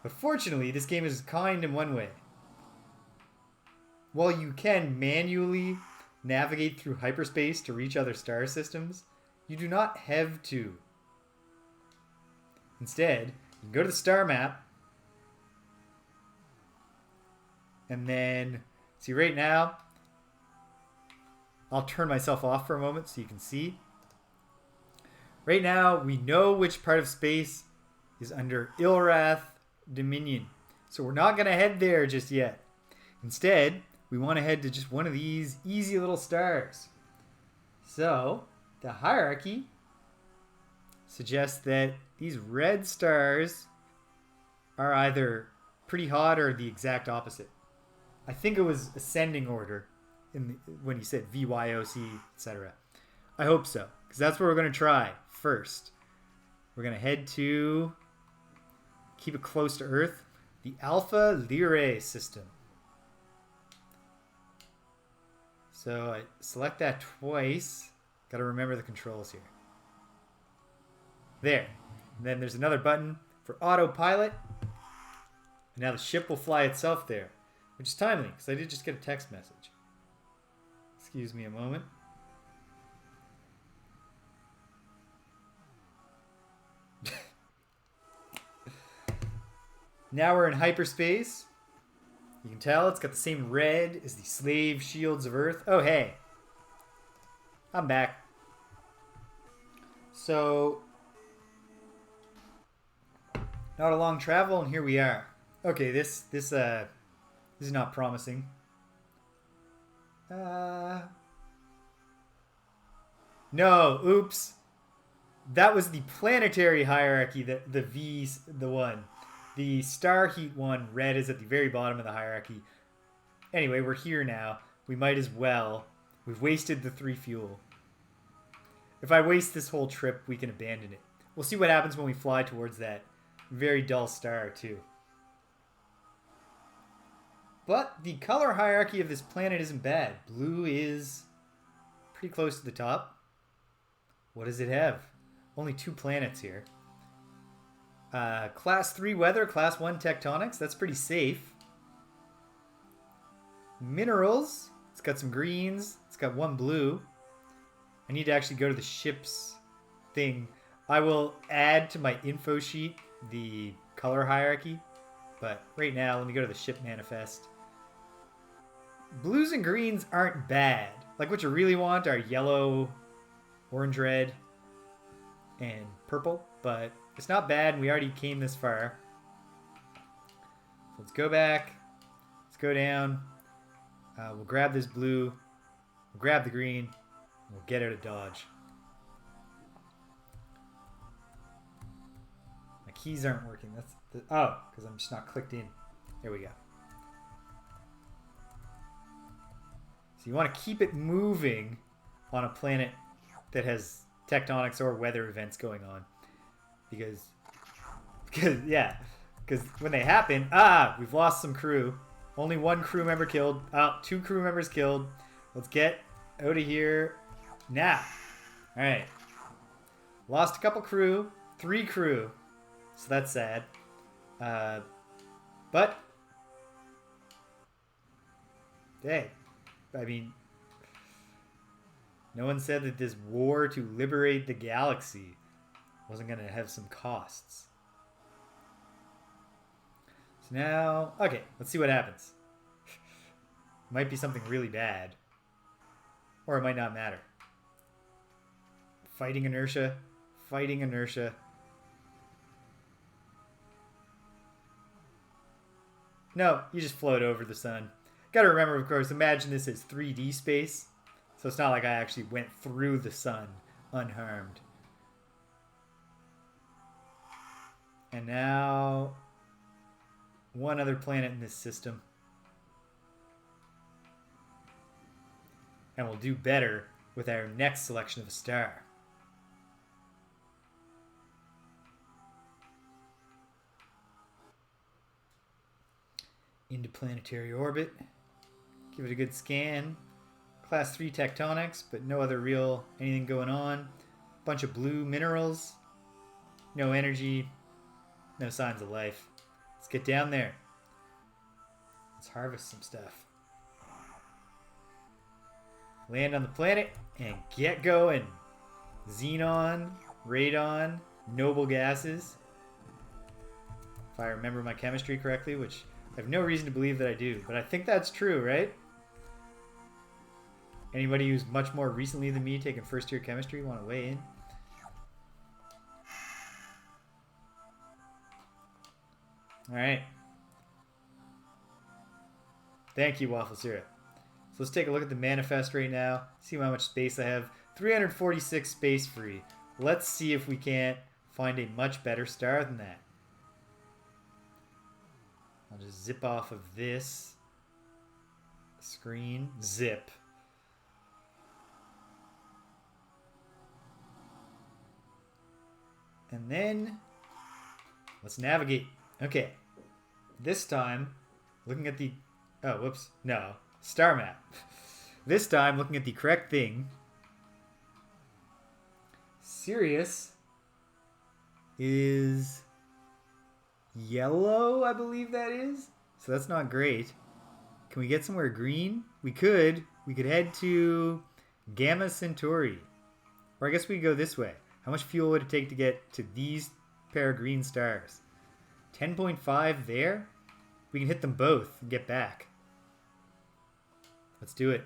But fortunately, this game is kind in one way. While you can manually navigate through hyperspace to reach other star systems, you do not have to. Instead, you can go to the star map, and then, see right now, I'll turn myself off for a moment so you can see. Right now, we know which part of space is under Ilrath Dominion. So we're not going to head there just yet. Instead, we want to head to just one of these easy little stars. So, the hierarchy suggests that these red stars are either pretty hot or the exact opposite. I think it was ascending order when he said VYOC, etc. I hope so, because that's what we're going to try first. We're going to head to, keep it close to Earth, the Alpha Lyrae system. So I select that twice. Got to remember the controls here. There. And then there's another button for autopilot. And now the ship will fly itself there, which is timely, because I did just get a text message. Excuse me a moment. Now we're in hyperspace. You can tell it's got the same red as the slave shields of Earth. Oh, hey. I'm back. So, not a long travel, and here we are. Okay, this is not promising. No, oops. That was the planetary hierarchy, the one. The star heat one, red, is at the very bottom of the hierarchy. Anyway, we're here now. We might as well. We've wasted the 3 fuel. If I waste this whole trip, we can abandon it. We'll see what happens when we fly towards that very dull star, too. But the color hierarchy of this planet isn't bad. Blue is pretty close to the top. What does it have? Only 2 planets here. Class 3 weather, Class 1 tectonics. That's pretty safe. Minerals. It's got some greens. It's got 1 blue. I need to actually go to the ship's thing. I will add to my info sheet the color hierarchy. But right now, let me go to the ship manifest. Blues and greens aren't bad. Like, what you really want are yellow, orange, red, and purple. But it's not bad, and we already came this far. So let's go back. Let's go down. We'll grab this blue. We'll grab the green. We'll get out of Dodge. My keys aren't working. Oh, because I'm just not clicked in. There we go. So you want to keep it moving on a planet that has tectonics or weather events going on. Because when they happen, we've lost some crew. Only one crew member killed. 2 crew members killed. Let's get out of here now. All right. Lost a couple crew. 3 crew. So that's sad. But hey, I mean, no one said that this war to liberate the galaxy wasn't going to have some costs. So now, okay, let's see what happens. Might be something really bad. Or it might not matter. Fighting inertia. Fighting inertia. No, you just float over the sun. Gotta remember, of course, imagine this as 3D space. So it's not like I actually went through the sun unharmed. And now, one other planet in this system. And we'll do better with our next selection of a star. Interplanetary orbit. Give it a good scan. Class 3 tectonics, but no other real anything going on. Bunch of blue minerals. No energy. No signs of life. Let's get down there. Let's harvest some stuff. Land on the planet and get going. Xenon, radon, noble gases. If I remember my chemistry correctly, which I have no reason to believe that I do, but I think that's true, right? Anybody who's much more recently than me taking first year chemistry want to weigh in? Alright. Thank you, Waffle Syrup. So let's take a look at the manifest right now. See how much space I have. 346 space free. Let's see if we can't find a much better star than that. I'll just zip off of this screen. Zip. And then let's navigate. Okay. This time, looking at the... Oh, whoops. No. Star map. This time, looking at the correct thing. Sirius is yellow, I believe that is. So that's not great. Can we get somewhere green? We could. We could head to Gamma Centauri. Or I guess we could go this way. How much fuel would it take to get to these pair of green stars? 10.5 there? We can hit them both and get back. Let's do it.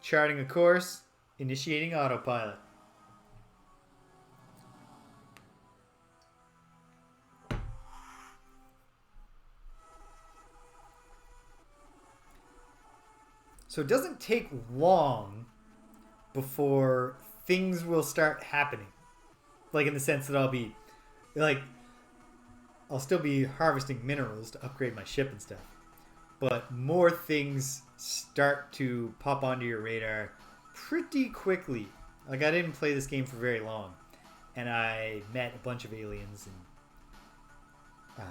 Charting a course. Initiating autopilot. So it doesn't take long before things will start happening. Like in the sense that I'll still be harvesting minerals to upgrade my ship and stuff. But more things start to pop onto your radar pretty quickly. Like I didn't play this game for very long. And I met a bunch of aliens and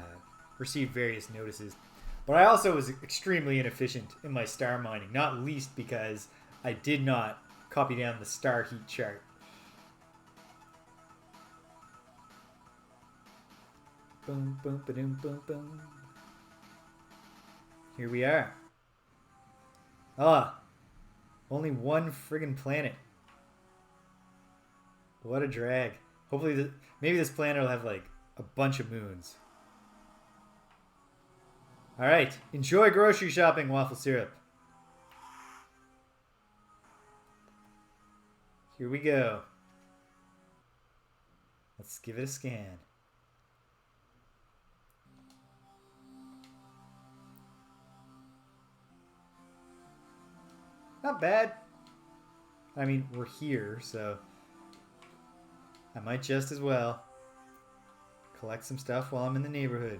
received various notices. But I also was extremely inefficient in my star mining, not least because I did not copy down the star heat chart. Boom, boom, ba-doom, boom, boom. Here we are. Only one friggin' planet. What a drag. Hopefully, maybe this planet will have like a bunch of moons. Alright, enjoy grocery shopping, Waffle Syrup. Here we go. Let's give it a scan. Not bad. I mean, we're here, so I might just as well collect some stuff while I'm in the neighborhood.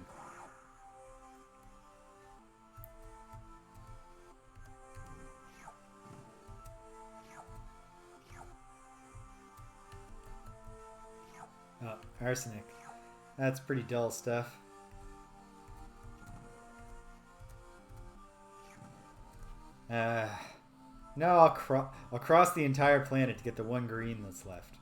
Oh, arsenic. That's pretty dull stuff. No, I'll cross the entire planet to get the one green that's left.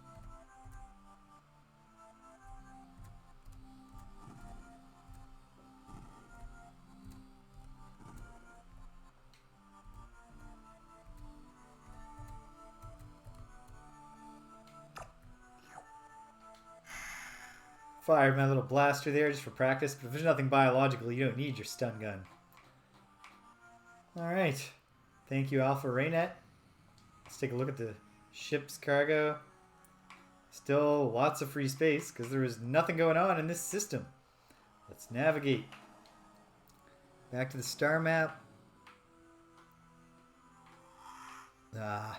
Fired my little blaster there just for practice, but if there's nothing biological, you don't need your stun gun. Alright. Thank you, Alpha Raynet. Let's take a look at the ship's cargo. Still lots of free space because there is nothing going on in this system. Let's navigate. Back to the star map. Not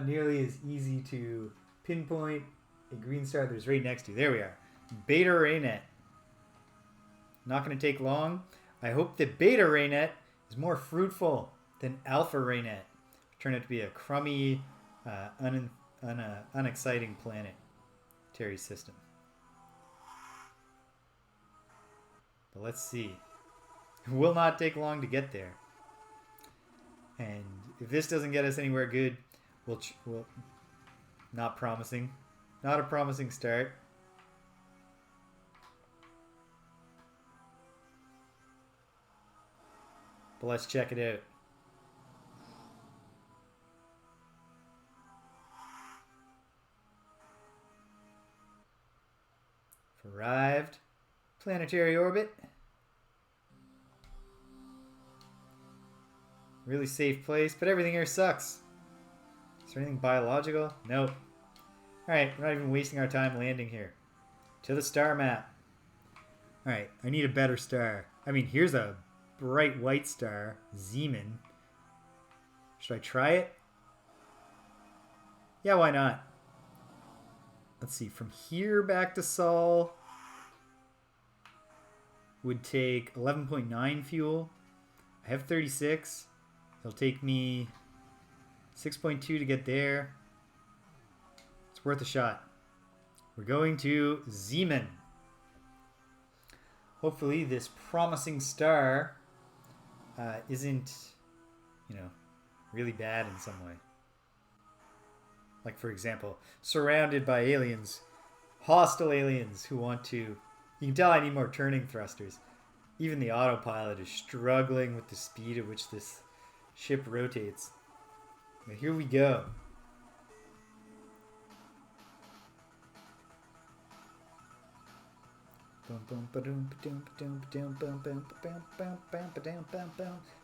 nearly as easy to pinpoint a green star that is right next to you. There we are. Beta Raynet. Not going to take long. I hope that Beta Raynet is more fruitful than Alpha Raynet. Turn out to be a crummy, unexciting planetary system. But let's see. It will not take long to get there. And if this doesn't get us anywhere good, we'll not promising. Not a promising start. But let's check it out. Arrived. Planetary orbit. Really safe place, but everything here sucks. Is there anything biological? Nope. Alright, we're not even wasting our time landing here. To the star map. Alright, I need a better star. I mean, here's a bright white star. Zeeman. Should I try it? Yeah, why not? Let's see, from here back to Sol would take 11.9 fuel. I have 36. It'll take me 6.2 to get there. It's worth a shot. We're going to Zeeman. Hopefully this promising star isn't, really bad in some way. Like, for example, surrounded by aliens. Hostile aliens who want to... You can tell I need more turning thrusters. Even the autopilot is struggling with the speed at which this ship rotates. But here we go.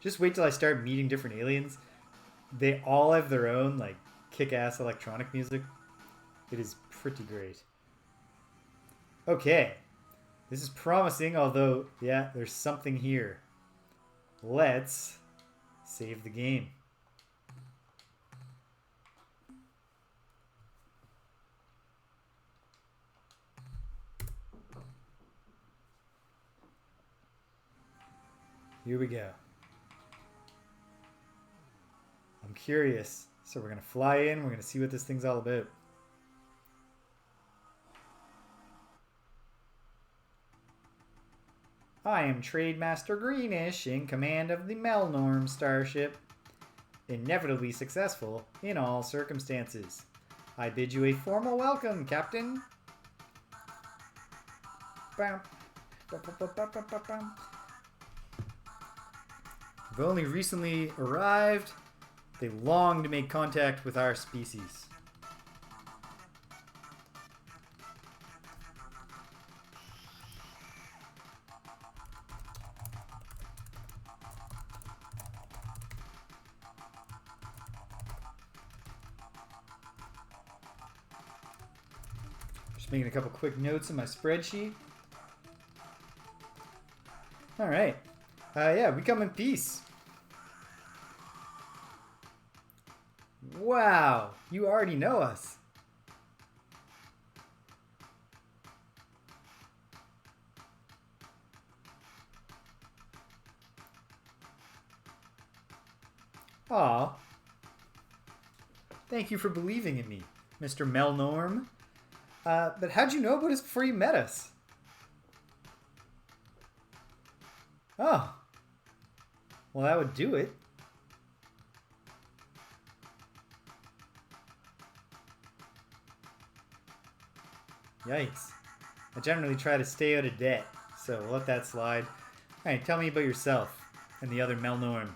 Just wait till I start meeting different aliens. They all have their own, like, kick-ass electronic music. It is pretty great. Okay. This is promising, although, yeah, there's something here. Let's save the game. Here we go. I'm curious. So we're going to fly in. We're going to see what this thing's all about. I am Trademaster Greenish in command of the Melnorme starship. Inevitably successful in all circumstances. I bid you a formal welcome, Captain. We've only recently arrived. They long to make contact with our species. Just making a couple quick notes in my spreadsheet. All right. Yeah, we come in peace. Wow, you already know us. Aw. Thank you for believing in me, Mr. Melnorme. But how'd you know about us before you met us? Oh. Well, that would do it. Yikes. I generally try to stay out of debt, so we'll let that slide. Alright, tell me about yourself and the other Melnorme.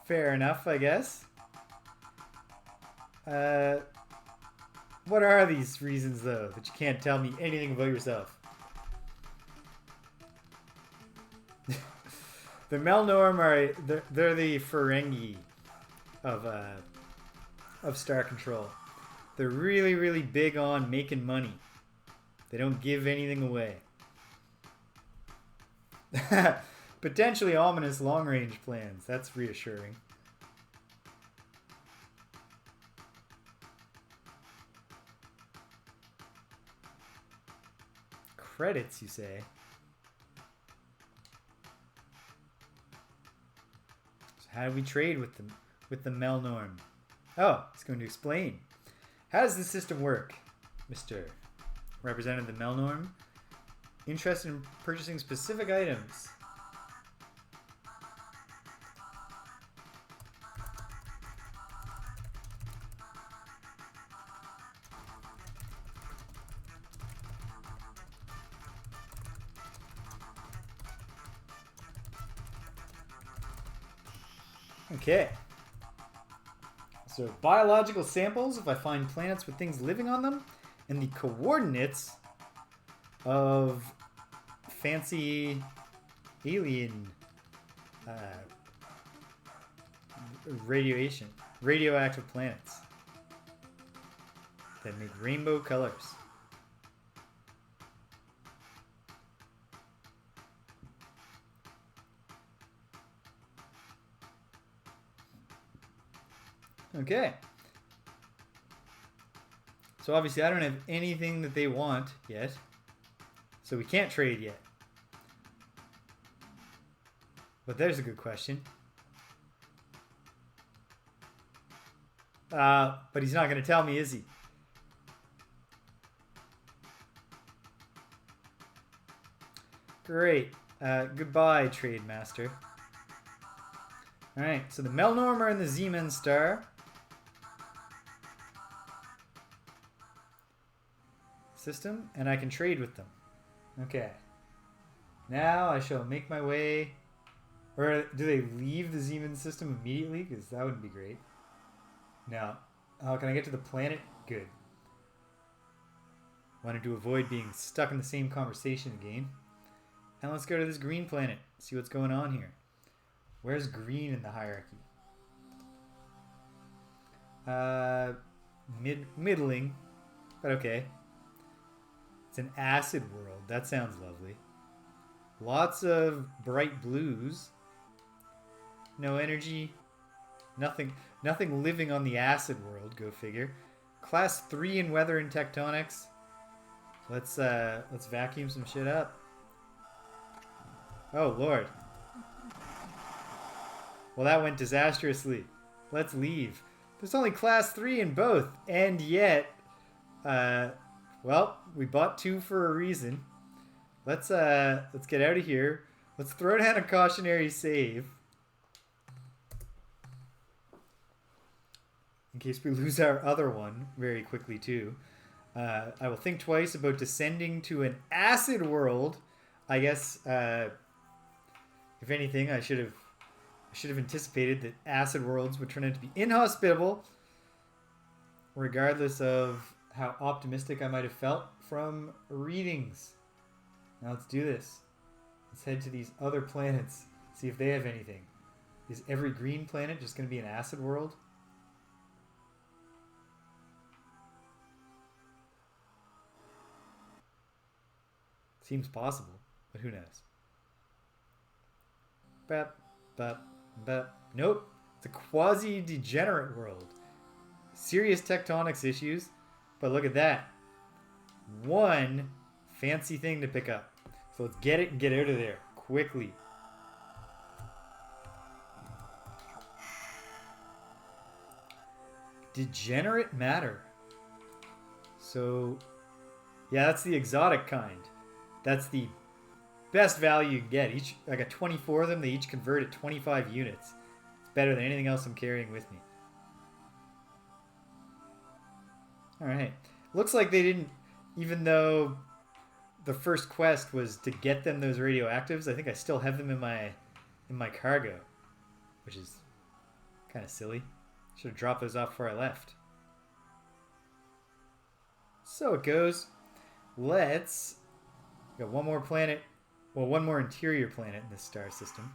Fair enough, I guess. What are these reasons, though, that you can't tell me anything about yourself? The Melnorme are they're the Ferengi of Star Control. They're really, really big on making money. They don't give anything away. Potentially ominous long-range plans. That's reassuring. Credits, you say? So how do we trade with the Melnorme? Oh, it's going to explain. How does the system work, Mr. Representative Melnorme? Interested in purchasing specific items. Okay. So biological samples, if I find planets with things living on them, and the coordinates of fancy alien radioactive planets that make rainbow colors. Okay. So obviously I don't have anything that they want yet. So we can't trade yet. But there's a good question. But he's not going to tell me, is he? Great. Goodbye, Trade Master. Alright, so the Melnorme are in the Z-Men star. System, and I can trade with them. Okay. Now I shall make my way... Or do they leave the Z-Men system immediately? Because that wouldn't be great. No. Oh, can I get to the planet? Good. Wanted to avoid being stuck in the same conversation again. And let's go to this green planet. See what's going on here. Where's green in the hierarchy? Middling. But okay. It's an acid world. That sounds lovely. Lots of bright blues. No energy. Nothing living on the acid world, go figure. Class 3 in weather and tectonics. Let's vacuum some shit up. Oh lord. Well, that went disastrously. Let's leave. There's only class 3 in both, and yet well, we bought 2 for a reason. Let's get out of here. Let's throw down a cautionary save. In case we lose our other one very quickly too. I will think twice about descending to an acid world. I guess if anything, I should have anticipated that acid worlds would turn out to be inhospitable, regardless of how optimistic I might have felt from readings. Now let's do this. Let's head to these other planets, see if they have anything. Is every green planet just going to be an acid world? Seems possible, but who knows? Bap, bap, bap. Nope. It's a quasi-degenerate world. Serious tectonics issues, but look at that. One fancy thing to pick up. So let's get it and get out of there quickly. Degenerate matter. So, yeah, that's the exotic kind. That's the best value you can get. Each, I got 24 of them. They each convert at 25 units. It's better than anything else I'm carrying with me. Alright. Looks like they didn't, even though the first quest was to get them those radioactives, I think I still have them in my cargo, which is kind of silly. Should have dropped those off before I left. So it goes. Let's... Got one more planet. Well, one more interior planet in this star system.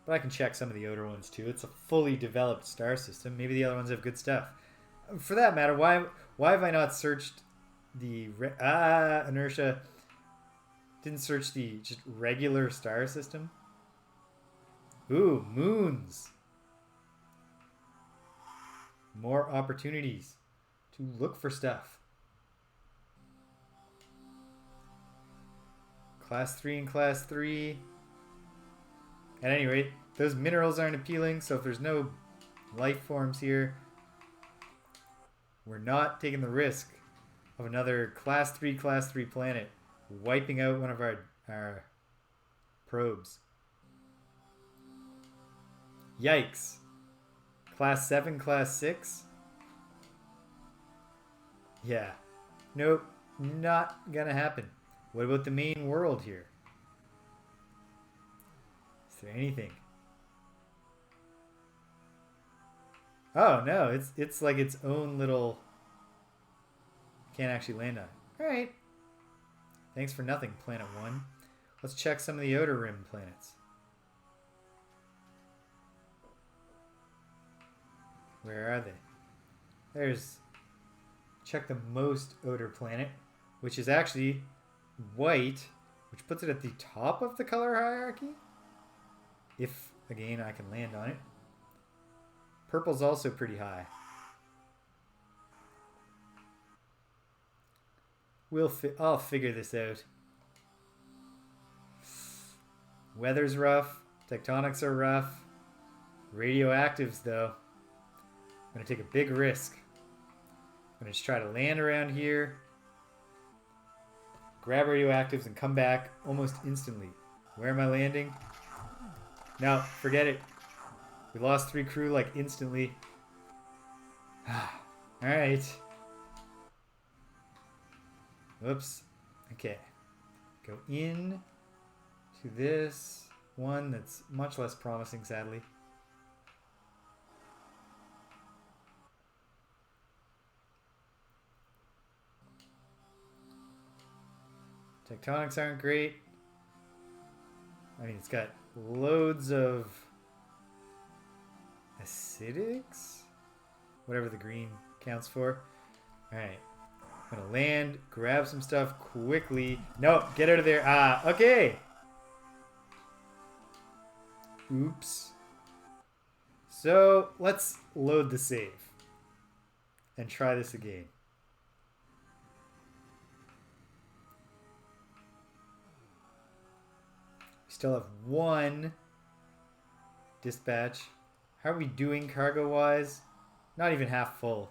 But I can check some of the outer ones too. It's a fully developed star system. Maybe the other ones have good stuff. For that matter, why have I not searched the... inertia. Didn't search the just regular star system. Ooh, moons. More opportunities to look for stuff. Class 3 and Class 3. At any rate, those minerals aren't appealing, so if there's no life forms here, we're not taking the risk of another Class 3 planet wiping out one of our probes. Yikes. Class 7, Class 6? Yeah. Nope. Not gonna happen. What about the main world here? Is there anything? Oh, no. It's like its own little... Can't actually land on it. Alright. Thanks for nothing, Planet 1. Let's check some of the Outer Rim planets. Where are they? There's... Check the most outer planet, which is actually white, which puts it at the top of the color hierarchy. If, again, I can land on it. Purple's also pretty high. I'll figure this out. Weather's rough. Tectonics are rough. Radioactives, though. I'm going to take a big risk. I'm going to just try to land around here. Grab radioactives and come back almost instantly. Where am I landing? No, forget it. We lost 3 crew like instantly. Alright. Whoops. Okay. Go in to this one that's much less promising, sadly. Tectonics aren't great. I mean, it's got loads of acidics? Whatever the green counts for. Alright. I'm gonna land, grab some stuff quickly. No, get out of there. Ah, okay. Oops. So, let's load the save. And try this again. We still have one dispatch. How are we doing cargo-wise? Not even half full.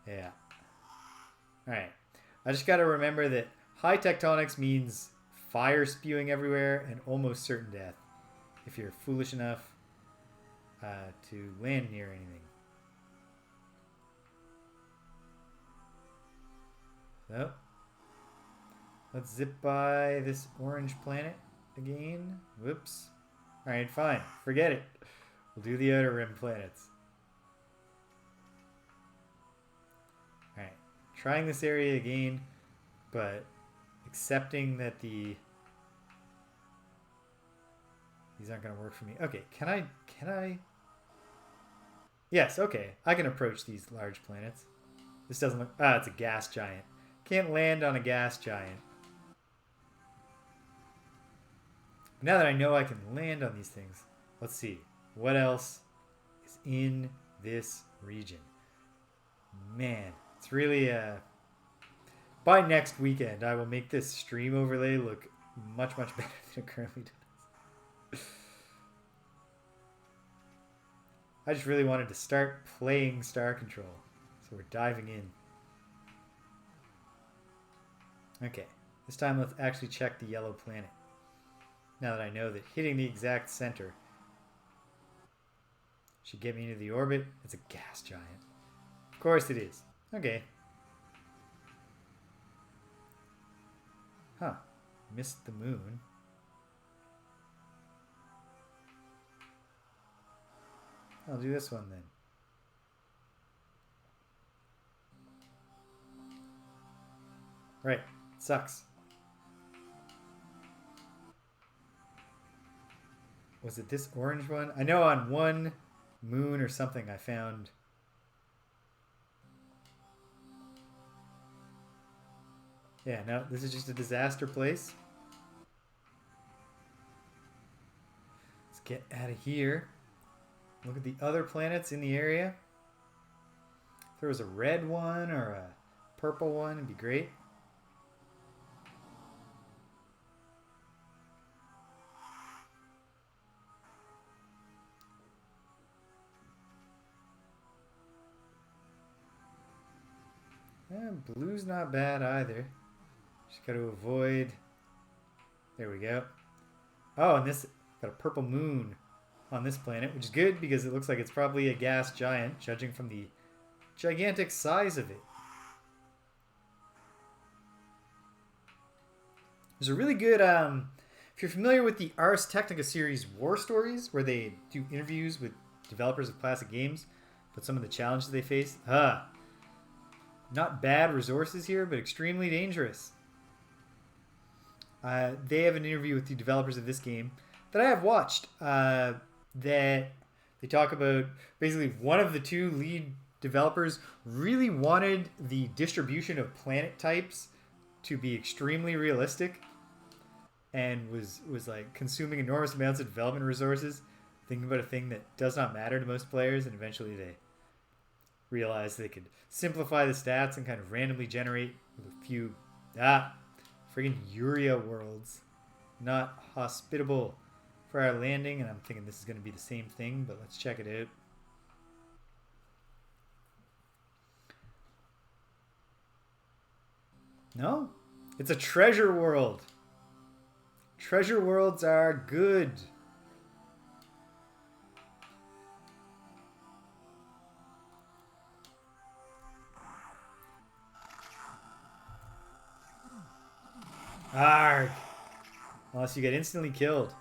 Yeah. Alright. I just gotta remember that high tectonics means fire spewing everywhere and almost certain death. If you're foolish enough to land near anything. So, let's zip by this orange planet again. Whoops. Alright, fine. Forget it. We'll do the Outer Rim planets. Alright. Trying this area again, but accepting that these aren't going to work for me. Okay, can I? Yes, okay. I can approach these large planets. This doesn't look... Ah, it's a gas giant. Can't land on a gas giant. Now that I know I can land on these things, let's see. What else is in this region? Man, it's really... By next weekend, I will make this stream overlay look much, much better than it currently does. I just really wanted to start playing Star Control. So we're diving in. Okay, this time let's actually check the yellow planet. Now that I know that hitting the exact center should get me into the orbit. It's a gas giant. Of course it is. Okay. Huh. Missed the moon. I'll do this one then. Right. Sucks. Was it this orange one? I know on one moon or something I found... Yeah, no, this is just a disaster place. Let's get out of here. Look at the other planets in the area. If there was a red one or a purple one, it'd be great. Blue's not bad either. Just got to avoid... There we go. Oh, and this got a purple moon on this planet, which is good because it looks like it's probably a gas giant, judging from the gigantic size of it. There's a really good... if you're familiar with the Ars Technica series War Stories, where they do interviews with developers of classic games, but some of the challenges they face... Not bad resources here, but extremely dangerous. They have an interview with the developers of this game that I have watched. That they talk about basically one of the two lead developers really wanted the distribution of planet types to be extremely realistic, and was like consuming enormous amounts of development resources, thinking about a thing that does not matter to most players, and eventually they realized they could simplify the stats and kind of randomly generate with a few friggin' Uria worlds. Not hospitable for our landing, and I'm thinking this is going to be the same thing, but let's check it out. No? It's a treasure world. Treasure worlds are good. Arg! Unless you get instantly killed.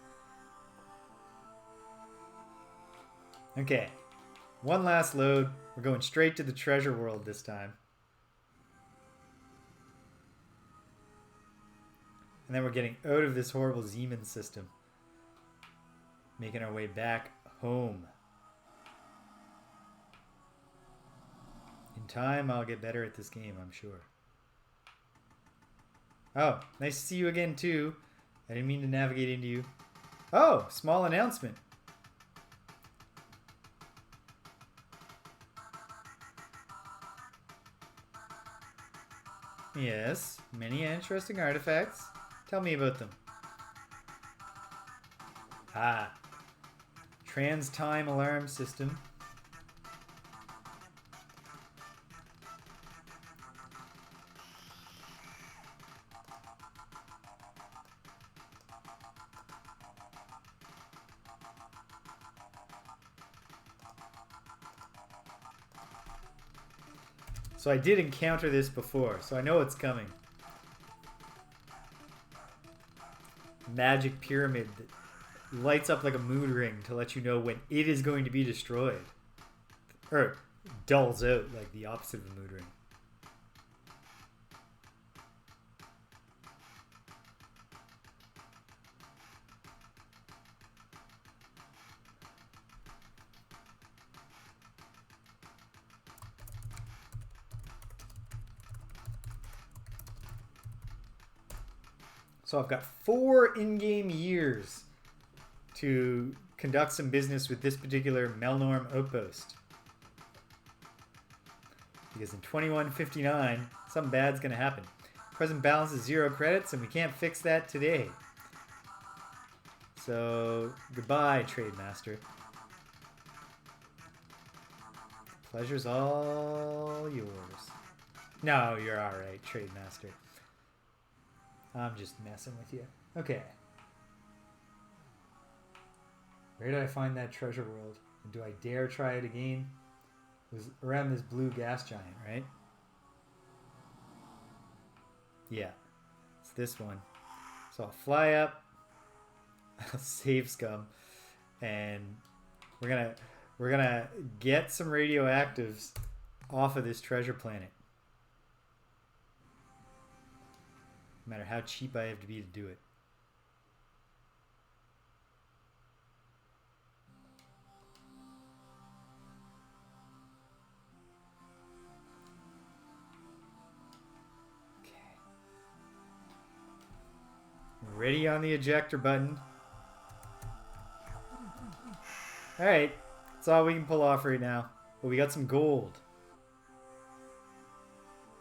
Okay. One last load. We're going straight to the treasure world this time. And then we're getting out of this horrible Zeman system. Making our way back home. In time, I'll get better at this game, I'm sure. Oh, nice to see you again, too. I didn't mean to navigate into you. Oh, small announcement. Yes, many interesting artifacts. Tell me about them. Trans-time alarm system. So I did encounter this before, so I know it's coming. Magic pyramid that lights up like a mood ring to let you know when it is going to be destroyed. Or dulls out like the opposite of a mood ring. So I've got 4 in-game years to conduct some business with this particular Melnorme outpost. Because in 2159, something bad's going to happen. Present balance is 0 credits, and we can't fix that today. So, goodbye, Trade Master. Pleasure's all yours. No, you're alright, Trade Master. I'm just messing with you. Okay. Where did I find that treasure world? And do I dare try it again? It was around this blue gas giant, right? Yeah. It's this one. So I'll fly up. I'll save scum. And we're gonna get some radioactives off of this treasure planet. No matter how cheap I have to be to do it. Okay. Ready on the ejector button. Alright. That's all we can pull off right now. But we got some gold.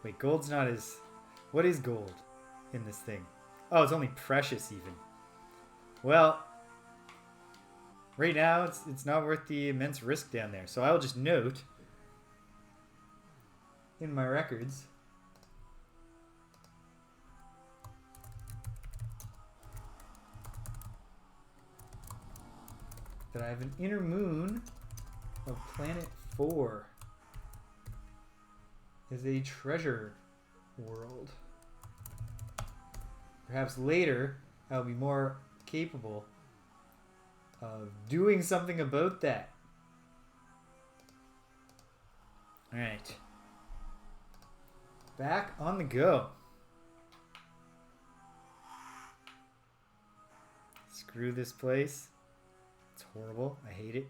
Wait, gold's not as... What is gold in this thing? Oh, it's only precious even. Well, right now it's not worth the immense risk down there. So I'll just note in my records that I have an inner moon of planet 4 is a treasure world. Perhaps later I'll be more capable of doing something about that. Alright. Back on the go. Screw this place. It's horrible. I hate it.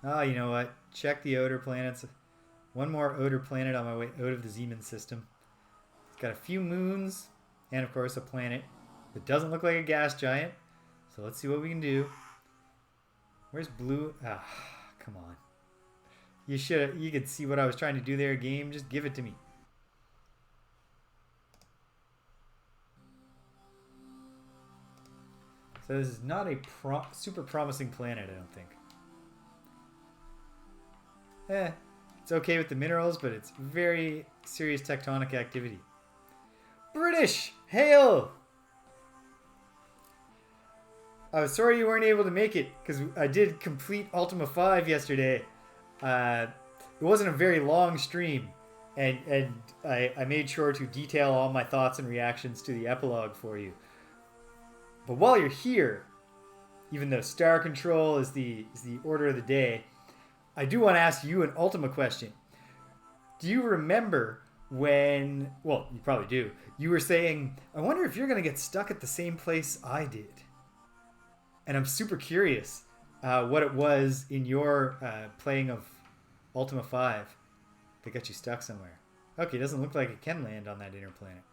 Oh, you know what? Check the outer planets. One more outer planet on my way out of the Zeeman system. It's got a few moons and, of course, a planet that doesn't look like a gas giant. So let's see what we can do. Where's blue? Ah, come on. You could see what I was trying to do there, game. Just give it to me. So this is not a super promising planet, I don't think. It's okay with the minerals, but it's very serious tectonic activity. British, hail! I was sorry you weren't able to make it, because I did complete Ultima 5 yesterday. It wasn't a very long stream, and I made sure to detail all my thoughts and reactions to the epilogue for you. But while you're here, even though Star Control is the order of the day, I do want to ask you an Ultima question. Do you remember when, well, you probably do, you were saying, I wonder if you're going to get stuck at the same place I did. And I'm super curious what it was in your playing of Ultima 5 that got you stuck somewhere. Okay, it doesn't look like it can land on that inner planet.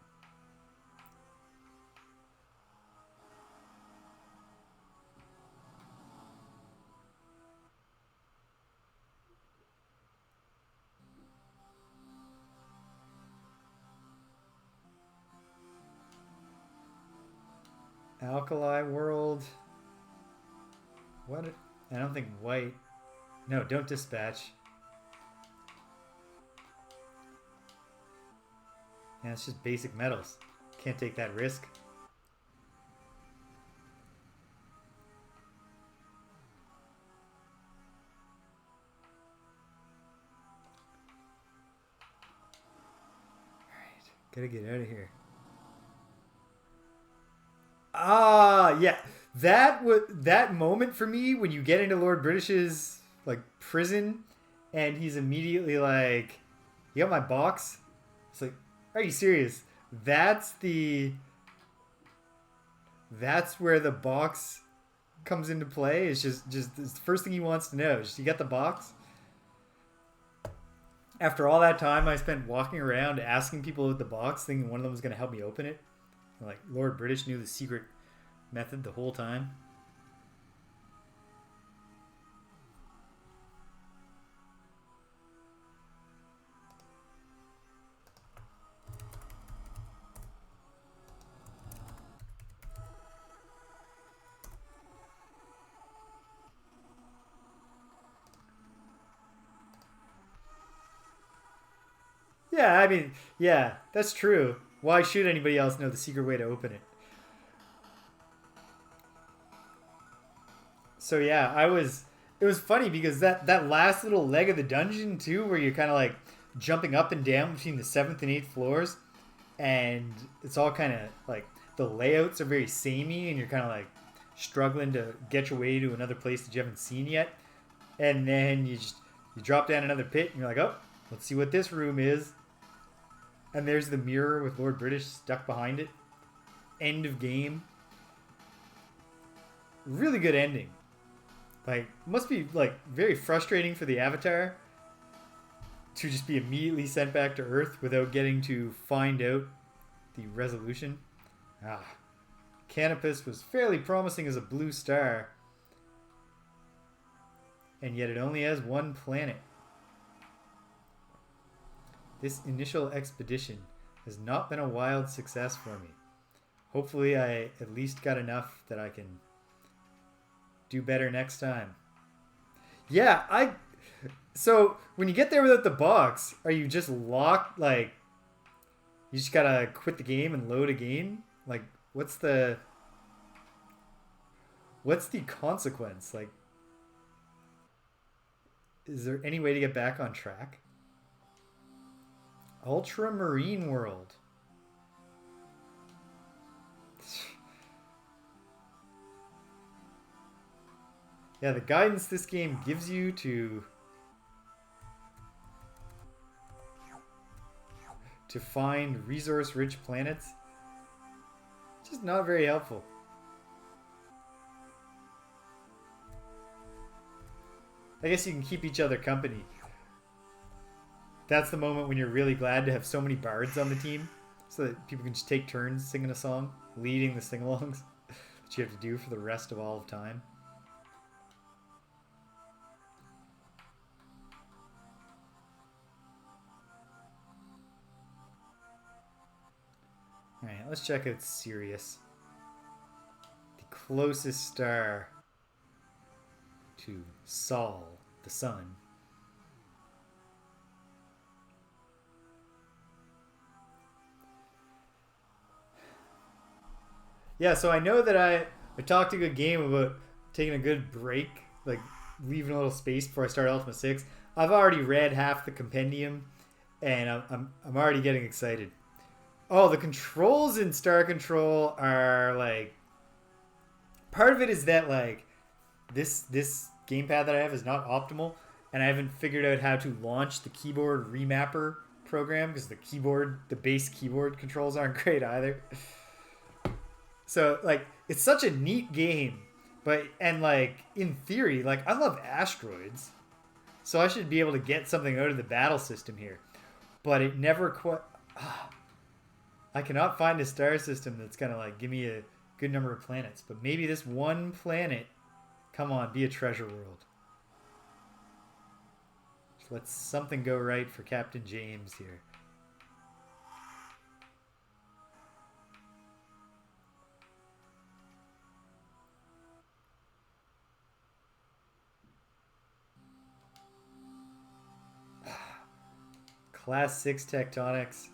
Alkali world. What? I don't think white. No, don't dispatch. Yeah, it's just basic metals. Can't take that risk. Alright, gotta get out of here. Ah, yeah. That moment for me when you get into Lord British's like prison and he's immediately like, "You got my box?" It's like, "Are you serious?" That's where the box comes into play. It's just it's the first thing he wants to know. Just, you got the box? After all that time I spent walking around asking people at the box, thinking one of them was going to help me open it. Like, Lord British knew the secret method the whole time. Yeah, I mean, yeah, that's true. Why should anybody else know the secret way to open it? So yeah, I was. It was funny because that last little leg of the dungeon too, where you're kind of like jumping up and down between the seventh and eighth floors, and it's all kind of like the layouts are very samey, and you're kind of like struggling to get your way to another place that you haven't seen yet, and then you drop down another pit, and you're like, oh, let's see what this room is, and there's the mirror with Lord British stuck behind it. End of game. Really good ending. Like, must be like very frustrating for the Avatar to just be immediately sent back to Earth without getting to find out the resolution. Canopus was fairly promising as a blue star, and yet it only has one planet. This initial expedition has not been a wild success for me. Hopefully I at least got enough that I can do better next time. Yeah, so when you get there without the box, are you just locked? Like, you just gotta quit the game and load again? Like, what's the consequence? Like, is there any way to get back on track? Ultramarine World. Yeah, the guidance this game gives you to find resource-rich planets, just not very helpful. I guess you can keep each other company. That's the moment when you're really glad to have so many bards on the team, so that people can just take turns singing a song, leading the sing-alongs that you have to do for the rest of all of time. Alright, let's check out Sirius. The closest star to Sol, the sun. Yeah, so I know that I talked a good game about taking a good break, like leaving a little space before I start Ultima 6. I've already read half the compendium, and I'm already getting excited. Oh, the controls in Star Control are like... Part of it is that like this gamepad that I have is not optimal, and I haven't figured out how to launch the keyboard remapper program because the base keyboard controls aren't great either. So like it's such a neat game, and like in theory, like I love asteroids, so I should be able to get something out of the battle system here, but it never quite. I cannot find a star system that's gonna like give me a good number of planets, but maybe this one planet. Come on, be a treasure world. Just let something go right for Captain James here. Class 6 tectonics.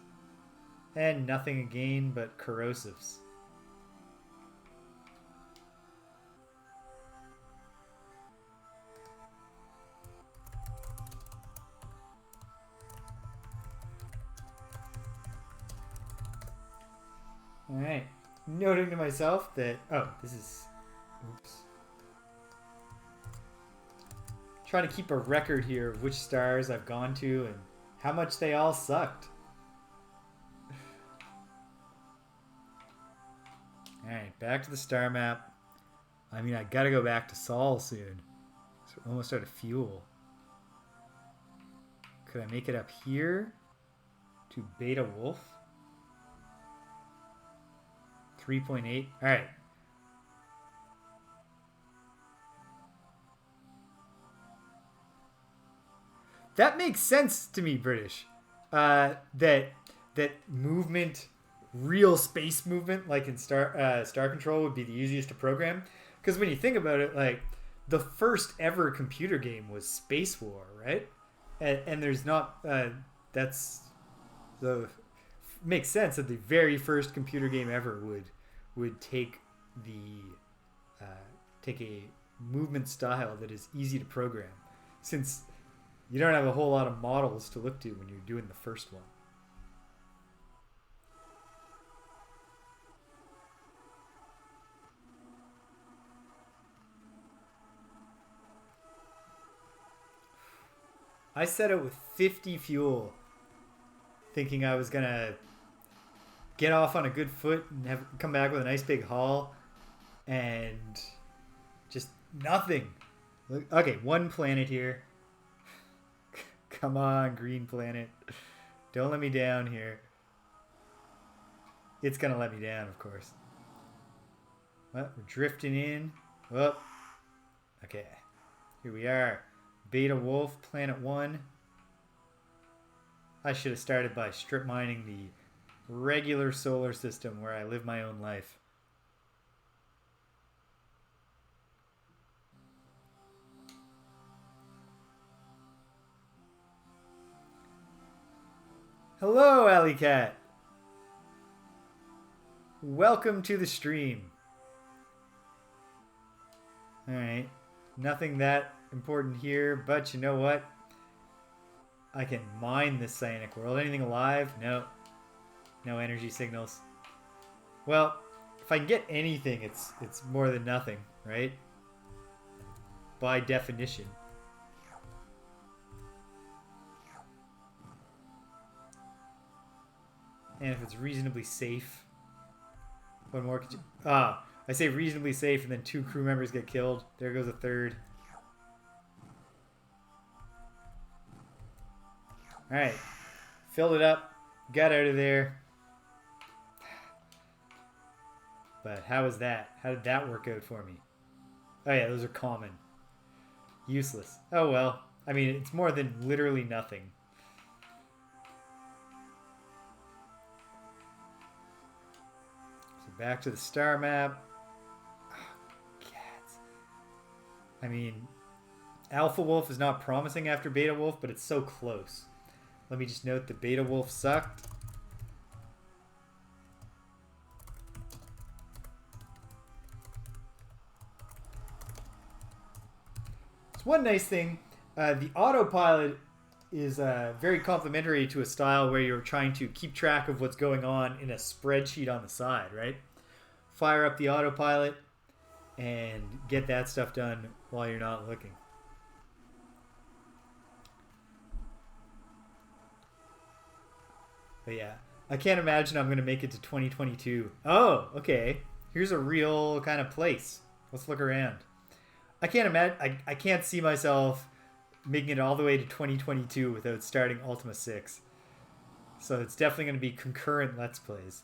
And nothing again but corrosives. Alright. Noting to myself that... Oh, this is... Oops. Trying to keep a record here of which stars I've gone to and how much they all sucked. Alright, back to the star map. I mean, I gotta go back to Sol soon. So we're almost out of fuel. Could I make it up here to Beta Wolf? 3.8. All right. That makes sense to me, British. That movement, real space movement, like in Star Control, would be the easiest to program. Because when you think about it, like the first ever computer game was Space War, right? And there's not that's the makes sense that the very first computer game ever would take a movement style that is easy to program, since you don't have a whole lot of models to look to when you're doing the first one. I set it with 50 fuel, thinking I was gonna get off on a good foot and come back with a nice big haul, and just nothing. Okay, one planet here. Come on, green planet. Don't let me down here. It's gonna let me down, of course. Well, we're drifting in. Well, okay. Here we are. Beta Wolf, Planet 1. I should have started by strip mining the regular solar system where I live my own life. Hello, Alley Cat. Welcome to the stream. Alright. Nothing that important here, but you know what? I can mine this cyanic world. Anything alive? No. No energy signals. Well, if I can get anything, it's more than nothing, right? By definition. And if it's reasonably safe. What more could you... Ah, I say reasonably safe and then 2 crew members get killed. There goes a third. Alright. Filled it up. Got out of there. But how was that? How did that work out for me? Oh yeah, those are common. Useless. Oh well. I mean, it's more than literally nothing. So back to the star map. Oh, cats. I mean, Alpha Wolf is not promising after Beta Wolf, but it's so close. Let me just note that Beta Wolf sucked. So one nice thing, the autopilot is very complementary to a style where you're trying to keep track of what's going on in a spreadsheet on the side, right? Fire up the autopilot and get that stuff done while you're not looking. But yeah, I can't imagine I'm going to make it to 2022. Oh, okay. Here's a real kind of place. Let's look around. I can't imagine. I can't see myself making it all the way to 2022 without starting Ultima 6. So it's definitely going to be concurrent Let's Plays.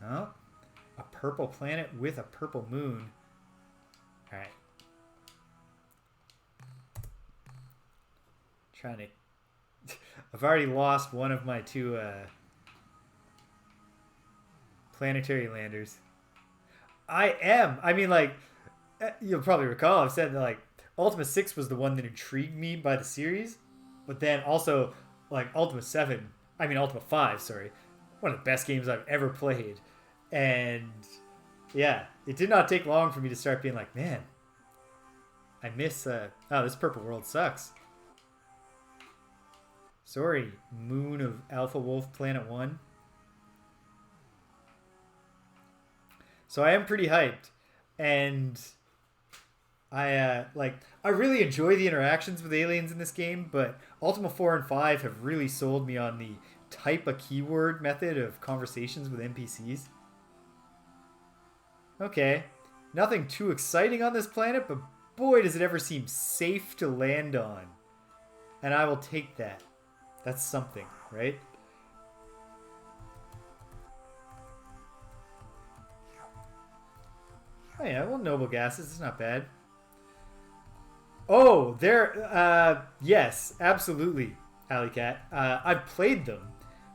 Oh, a purple planet with a purple moon. All right. Trying to... I've already lost one of my 2 planetary landers. I mean, like, you'll probably recall I've said that, like, Ultima 6 was the one that intrigued me by the series, but then also, like, Ultima 5, sorry, one of the best games I've ever played. And yeah, it did not take long for me to start being like, man, I miss oh, this purple world sucks. Sorry, moon of Alpha Wolf Planet 1. So I am pretty hyped, and I really enjoy the interactions with aliens in this game, but Ultima 4 and 5 have really sold me on the type a keyword method of conversations with NPCs. Okay. Nothing too exciting on this planet, but boy does it ever seem safe to land on. And I will take that. That's something, right? Oh yeah, well, noble gases, it's not bad. Oh, there, yes, absolutely, Alley Cat. I've played them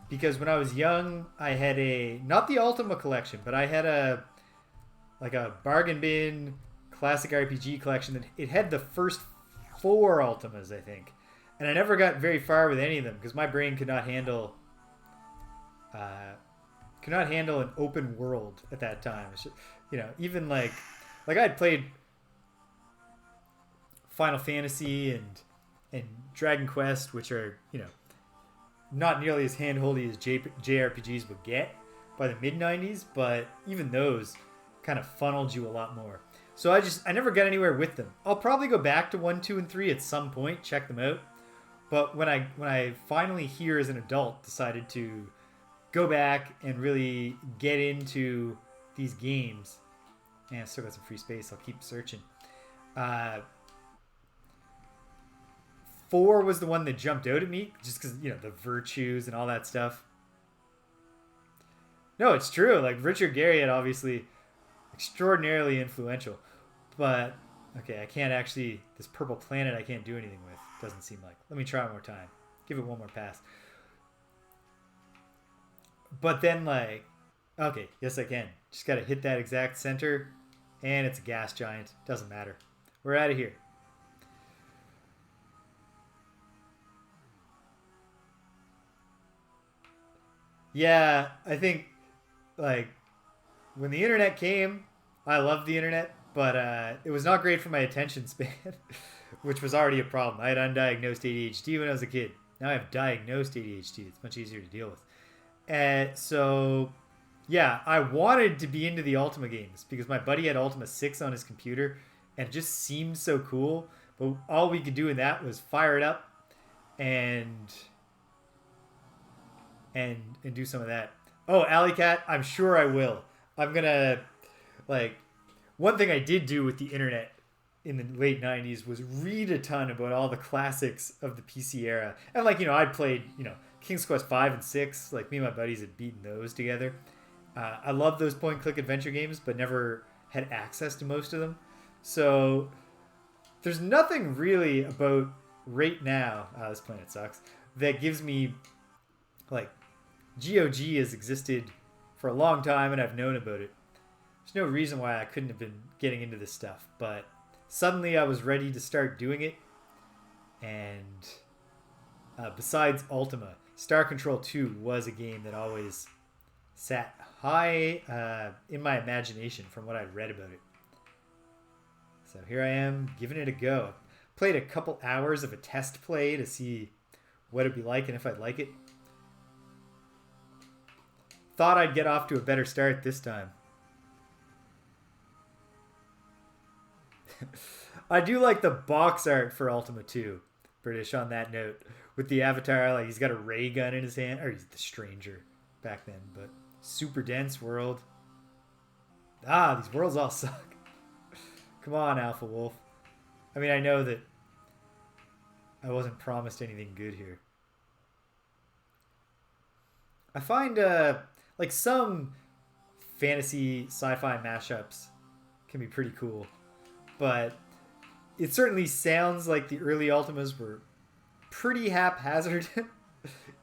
because when I was young, I had not the Ultima collection, but I had a bargain bin classic RPG collection that it had the first 4 Ultimas, I think. And I never got very far with any of them because my brain could not handle an open world at that time. Just, even like I'd played Final Fantasy and Dragon Quest, which are not nearly as handholdy as JRPGs would get by the mid '90s, but even those kind of funneled you a lot more. So I never got anywhere with them. I'll probably go back to 1, 2, and 3 at some point, check them out. But when I finally here as an adult decided to go back and really get into these games, and I still got some free space, I'll keep searching. 4 was the one that jumped out at me, just because, the virtues and all that stuff. No, it's true. Like, Richard Garriott, obviously extraordinarily influential. But, okay, I can't actually, this purple planet I can't do anything with, doesn't seem like. Let me try one more time. Give it one more pass. But then, okay, yes I can. Just got to hit that exact center, and it's a gas giant. Doesn't matter. We're out of here. Yeah, I think, when the internet came, I loved the internet, but it was not great for my attention span, which was already a problem. I had undiagnosed ADHD when I was a kid. Now I have diagnosed ADHD. It's much easier to deal with. So, yeah, I wanted to be into the Ultima games because my buddy had Ultima 6 on his computer and it just seemed so cool. But all we could do in that was fire it up and do some of that. Oh, Alley Cat, I'm sure I will. I'm going to, one thing I did do with the internet in the late 90s was read a ton about all the classics of the PC era. And I'd played, King's Quest 5 and 6, me and my buddies had beaten those together. I love those point-and-click adventure games, but never had access to most of them. So there's nothing really about right now, this planet sucks, that gives me, GOG has existed for a long time and I've known about it. There's no reason why I couldn't have been getting into this stuff, but suddenly I was ready to start doing it. And besides Ultima, Star Control 2 was a game that always sat high in my imagination from what I'd read about it. So here I am giving it a go. Played a couple hours of a test play to see what it'd be like and if I'd like it. Thought I'd get off to a better start this time. I do like the box art for Ultima 2, British on that note. With the avatar, he's got a ray gun in his hand. Or he's the stranger back then, but super dense world. These worlds all suck. Come on, Alpha Wolf. I mean, I know that I wasn't promised anything good here. I find, some fantasy sci-fi mashups can be pretty cool. But it certainly sounds like the early Ultimas were pretty haphazard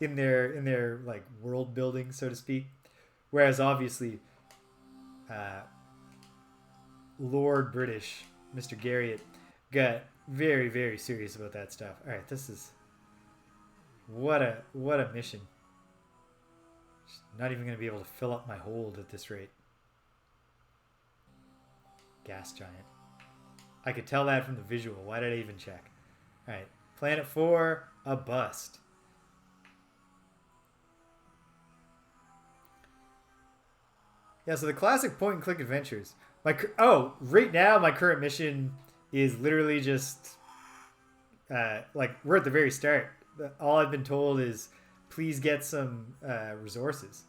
in their world building, so to speak. Whereas obviously, Lord British, Mr. Garriott, got very, very serious about that stuff. All right, this is what a mission. Just not even going to be able to fill up my hold at this rate. Gas giant. I could tell that from the visual. Why did I even check? All right, Planet 4, a bust. Yeah, so the classic point-and-click adventures. Right now my current mission is literally just, we're at the very start. All I've been told is, please get some resources.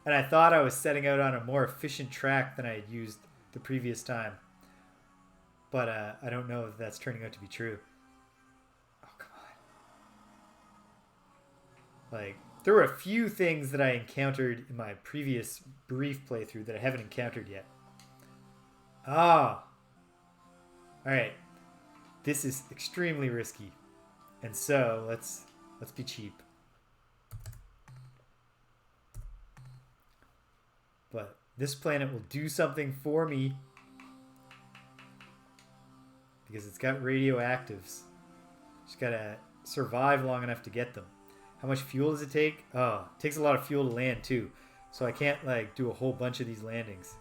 And I thought I was setting out on a more efficient track than I had used the previous time. But I don't know if that's turning out to be true. Oh, come on. Like, there were a few things that I encountered in my previous brief playthrough that I haven't encountered yet. Ah. Alright. This is extremely risky. And so, let's be cheap. But this planet will do something for me. Because it's got radioactives. Just gotta survive long enough to get them. How much fuel does it take? Oh, it takes a lot of fuel to land too. So I can't like do a whole bunch of these landings.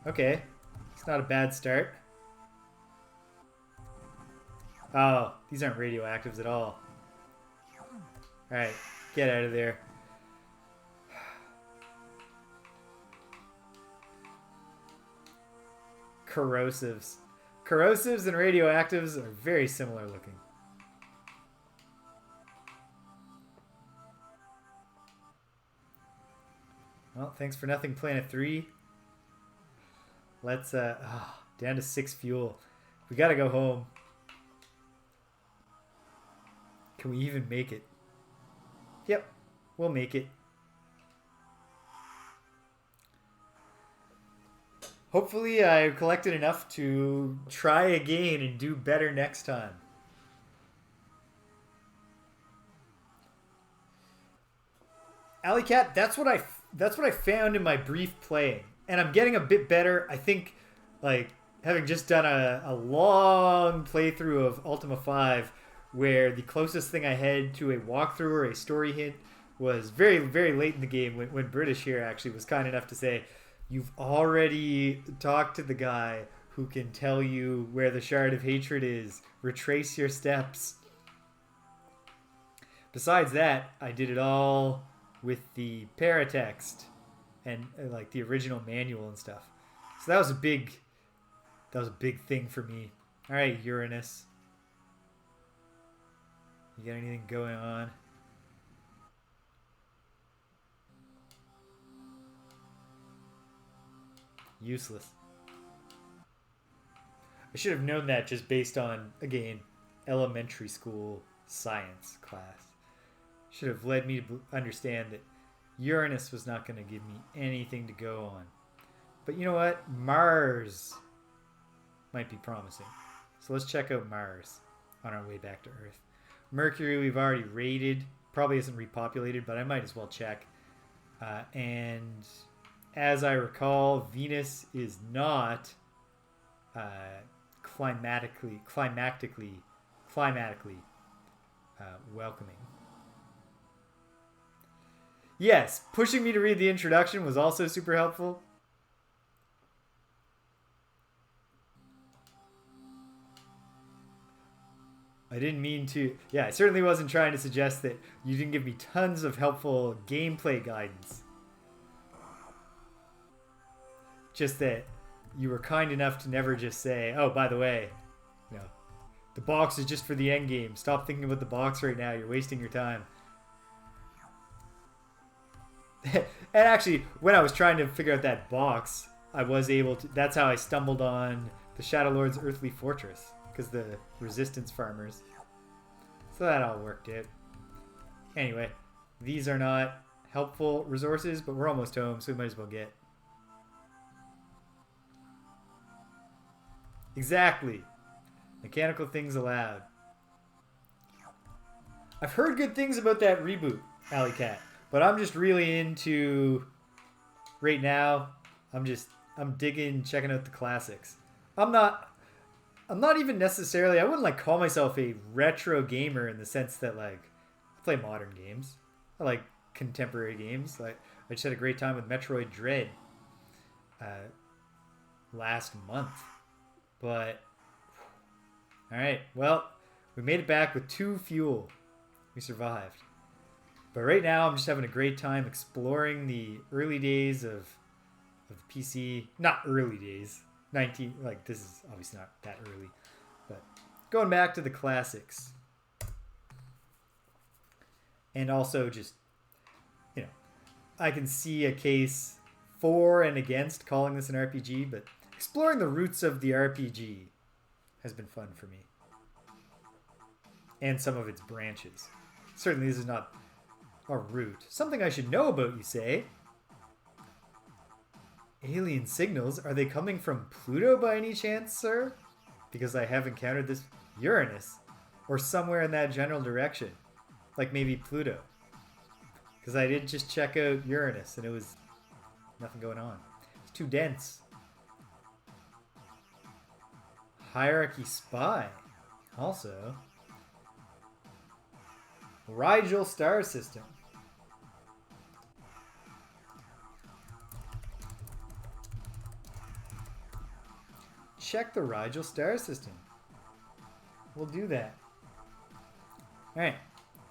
Okay. It's not a bad start. Oh, these aren't radioactives at all. Alright, get out of there. Corrosives. Corrosives and radioactives are very similar looking. Well, thanks for nothing, Planet 3. Let's, down to 6 fuel. We gotta go home. Can we even make it? Yep, we'll make it. Hopefully I collected enough to try again and do better next time. Alley Cat, that's what I found in my brief playing. And I'm getting a bit better. I think, like, having just done a long playthrough of Ultima 5, where the closest thing I had to a walkthrough or a story hint was very, very late in the game when British here actually was kind enough to say, you've already talked to the guy who can tell you where the Shard of Hatred is. Retrace your steps. Besides that, I did it all with the paratext and like the original manual and stuff. So that was a big thing for me. All right, Uranus. You got anything going on? Useless. I should have known that just based on, again, elementary school science class. Should have led me to understand that Uranus was not going to give me anything to go on. But you know what? Mars might be promising. So let's check out Mars on our way back to Earth. Mercury we've already raided. Probably isn't repopulated, but I might as well check. And as I recall, Venus is not climatically welcoming. Yes, pushing me to read the introduction was also super helpful. I didn't mean to... Yeah, I certainly wasn't trying to suggest that you didn't give me tons of helpful gameplay guidance. Just that you were kind enough to never just say, oh, by the way, you know, the box is just for the end game. Stop thinking about the box right now. You're wasting your time. And actually, when I was trying to figure out that box, I was able to... That's how I stumbled on the Shadow Lord's Earthly Fortress. Because the resistance farmers. So that all worked out. Anyway, these are not helpful resources, but we're almost home, so we might as well get. Exactly. Mechanical things allowed. I've heard good things about that reboot, Alley Cat, but I'm just really into... Right now, I'm digging, checking out the classics. I'm not even necessarily, I wouldn't like call myself a retro gamer in the sense that like I play modern games. I like contemporary games. Like I just had a great time with Metroid Dread last month. But all right, well, we made it back with 2 fuel. We survived. But right now I'm just having a great time exploring the early days of the PC. Not early days. 19, like this is obviously not that early, but going back to the classics. And also just, you know, I can see a case for and against calling this an RPG, but exploring the roots of the RPG has been fun for me. And some of its branches. Certainly this is not a root. Something I should know about, you say? Alien signals? Are they coming from Pluto by any chance, sir? Because I have encountered this Uranus. Or somewhere in that general direction. Like maybe Pluto. Because I did just check out Uranus and it was nothing going on. It's too dense. Hierarchy spy. Also. Rigel star system. Check the Rigel star system. We'll do that. Alright.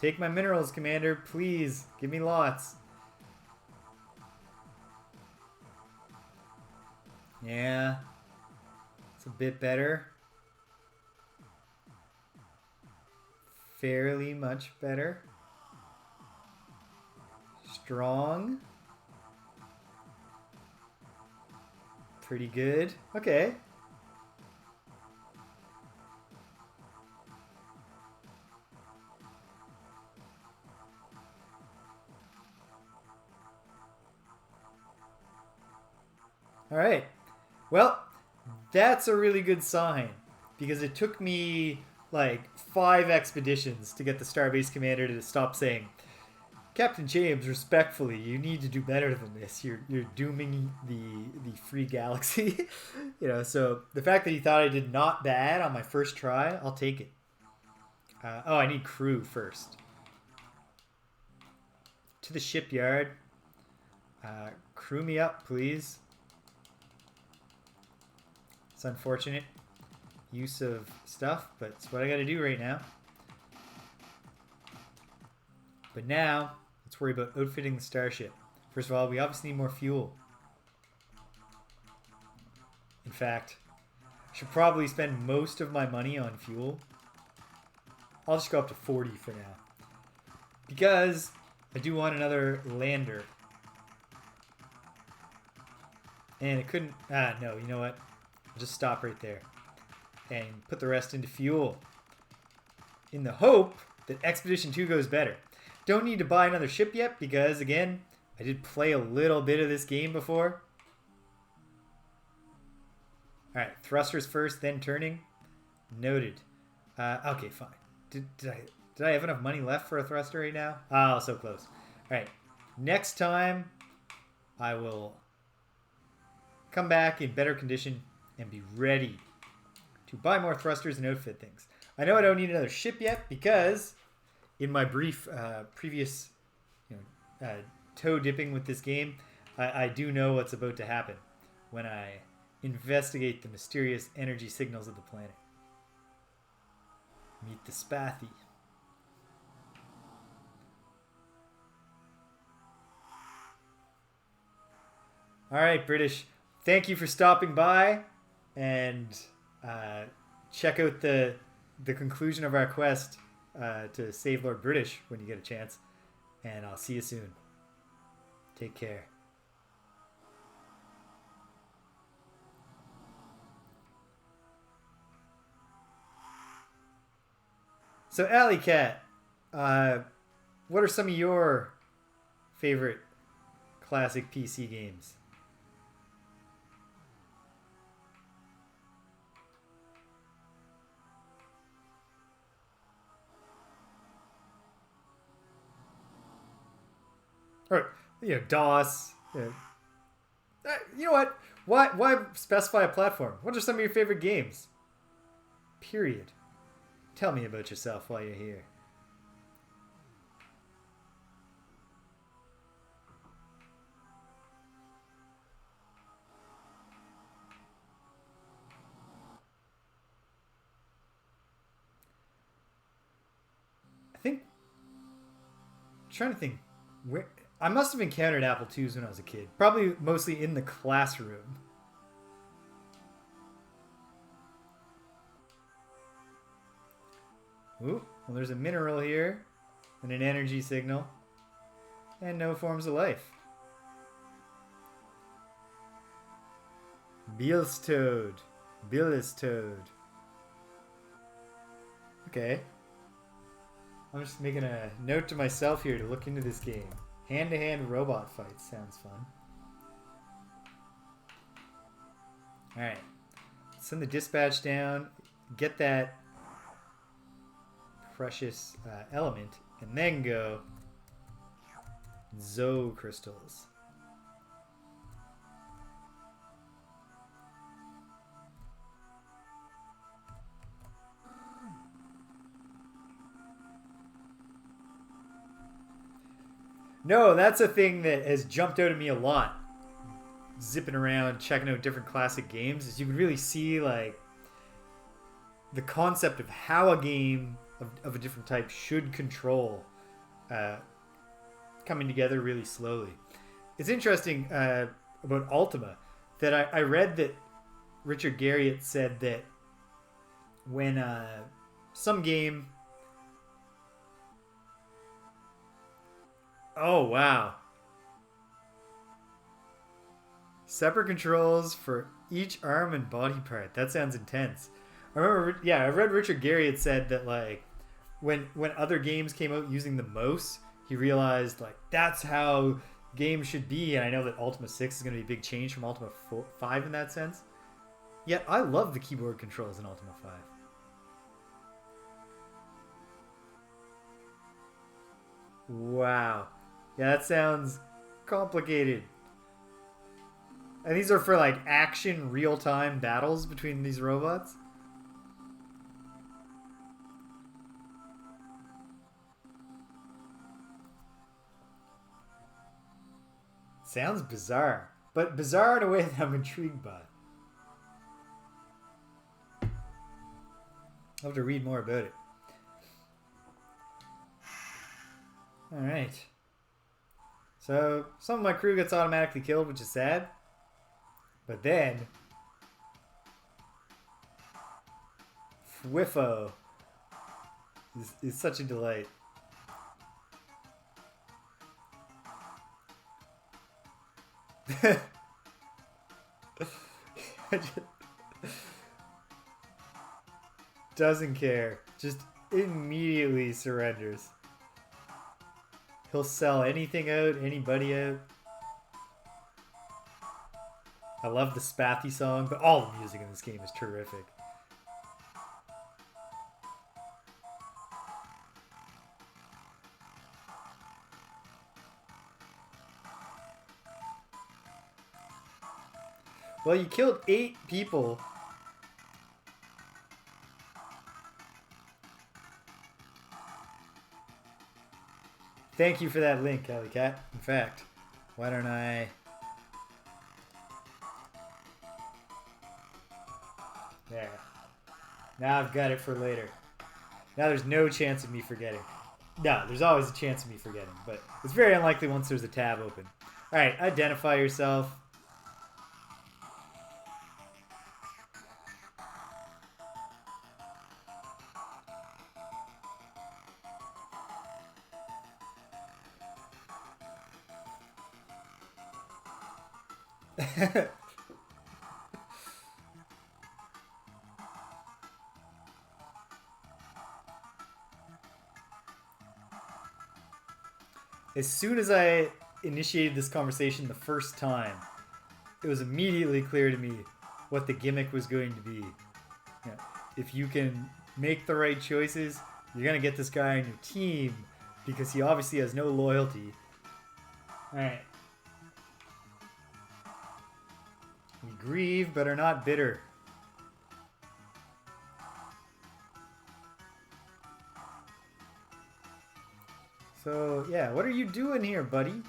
Take my minerals, Commander. Please. Give me lots. Yeah. It's a bit better. Fairly much better. Strong. Pretty good. Okay. All right. Well, that's a really good sign because it took me like 5 expeditions to get the Starbase Commander to stop saying, Captain James, respectfully, you need to do better than this. You're dooming the free galaxy. You know, so the fact that he thought I did not bad on my first try, I'll take it. Oh, I need crew first. To the shipyard. Crew me up, please. It's unfortunate use of stuff, but it's what I gotta do right now. But now, let's worry about outfitting the starship. First of all, we obviously need more fuel. In fact, I should probably spend most of my money on fuel. I'll just go up to 40 for now. Because I do want another lander. And it couldn't... no, you know what? I'll just stop right there. And put the rest into fuel. In the hope that Expedition 2 goes better. Don't need to buy another ship yet because, again, I did play a little bit of this game before. Alright, thrusters first, then turning. Noted. Okay, fine. Did I have enough money left for a thruster right now? Oh, so close. Alright, next time I will come back in better condition and be ready to buy more thrusters and outfit things. I know I don't need another ship yet because in my brief previous toe dipping with this game, I do know what's about to happen when I investigate the mysterious energy signals of the planet. Meet the Spathy. Alright, British. Thank you for stopping by and check out the conclusion of our quest to save Lord British when you get a chance. And I'll see you soon. Take care. So, Alley Cat, what are some of your favorite classic PC games? Or, DOS. You know what? Why specify a platform? What are some of your favorite games? Period. Tell me about yourself while you're here. I'm trying to think. I must have encountered Apple IIs when I was a kid. Probably mostly in the classroom. Ooh, well there's a mineral here. And an energy signal. And no forms of life. Beelstoad. Beelistoad. Okay. I'm just making a note to myself here to look into this game. Hand-to-hand robot fights sounds fun. Alright. Send the dispatch down. Get that precious element. And then go Zo crystals. No, that's a thing that has jumped out at me a lot. Zipping around, checking out different classic games, is you can really see like the concept of how a game of a different type should control coming together really slowly. It's interesting about Ultima that I read that Richard Garriott said that when some game... Oh, wow. Separate controls for each arm and body part. That sounds intense. I remember, I read Richard Garriott said that like when other games came out using the mouse, he realized like that's how games should be. And I know that Ultima 6 is going to be a big change from Ultima 5 in that sense. Yet I love the keyboard controls in Ultima 5. Wow. Yeah, that sounds complicated. And these are for like action real-time battles between these robots? Sounds bizarre. But bizarre in a way that I'm intrigued by. I'll have to read more about it. Alright. So, some of my crew gets automatically killed, which is sad. But then... Fwiffo is such a delight. Doesn't care. Just immediately surrenders. He'll sell anything out, anybody out. I love the Spathy song, but all the music in this game is terrific. Well, you killed 8 people. Thank you for that link, Alley Cat. In fact, why don't I... There. Now I've got it for later. Now there's no chance of me forgetting. No, there's always a chance of me forgetting, but it's very unlikely once there's a tab open. Alright, identify yourself. As soon as I initiated this conversation the first time, it was immediately clear to me what the gimmick was going to be. You know, if you can make the right choices, you're going to get this guy on your team because he obviously has no loyalty. Alright. We grieve but are not bitter. So, yeah, what are you doing here, buddy?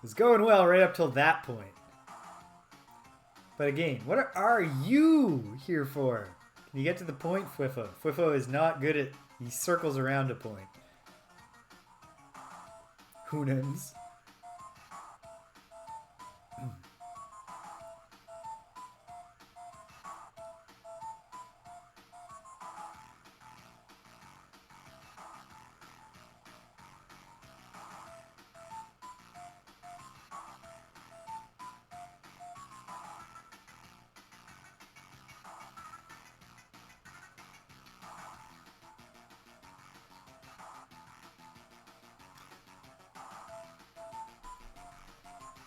It was going well right up till that point. But again, what are you here for? Can you get to the point, Fwiffo? Fwiffo is not good at... He circles around a point. Who knows?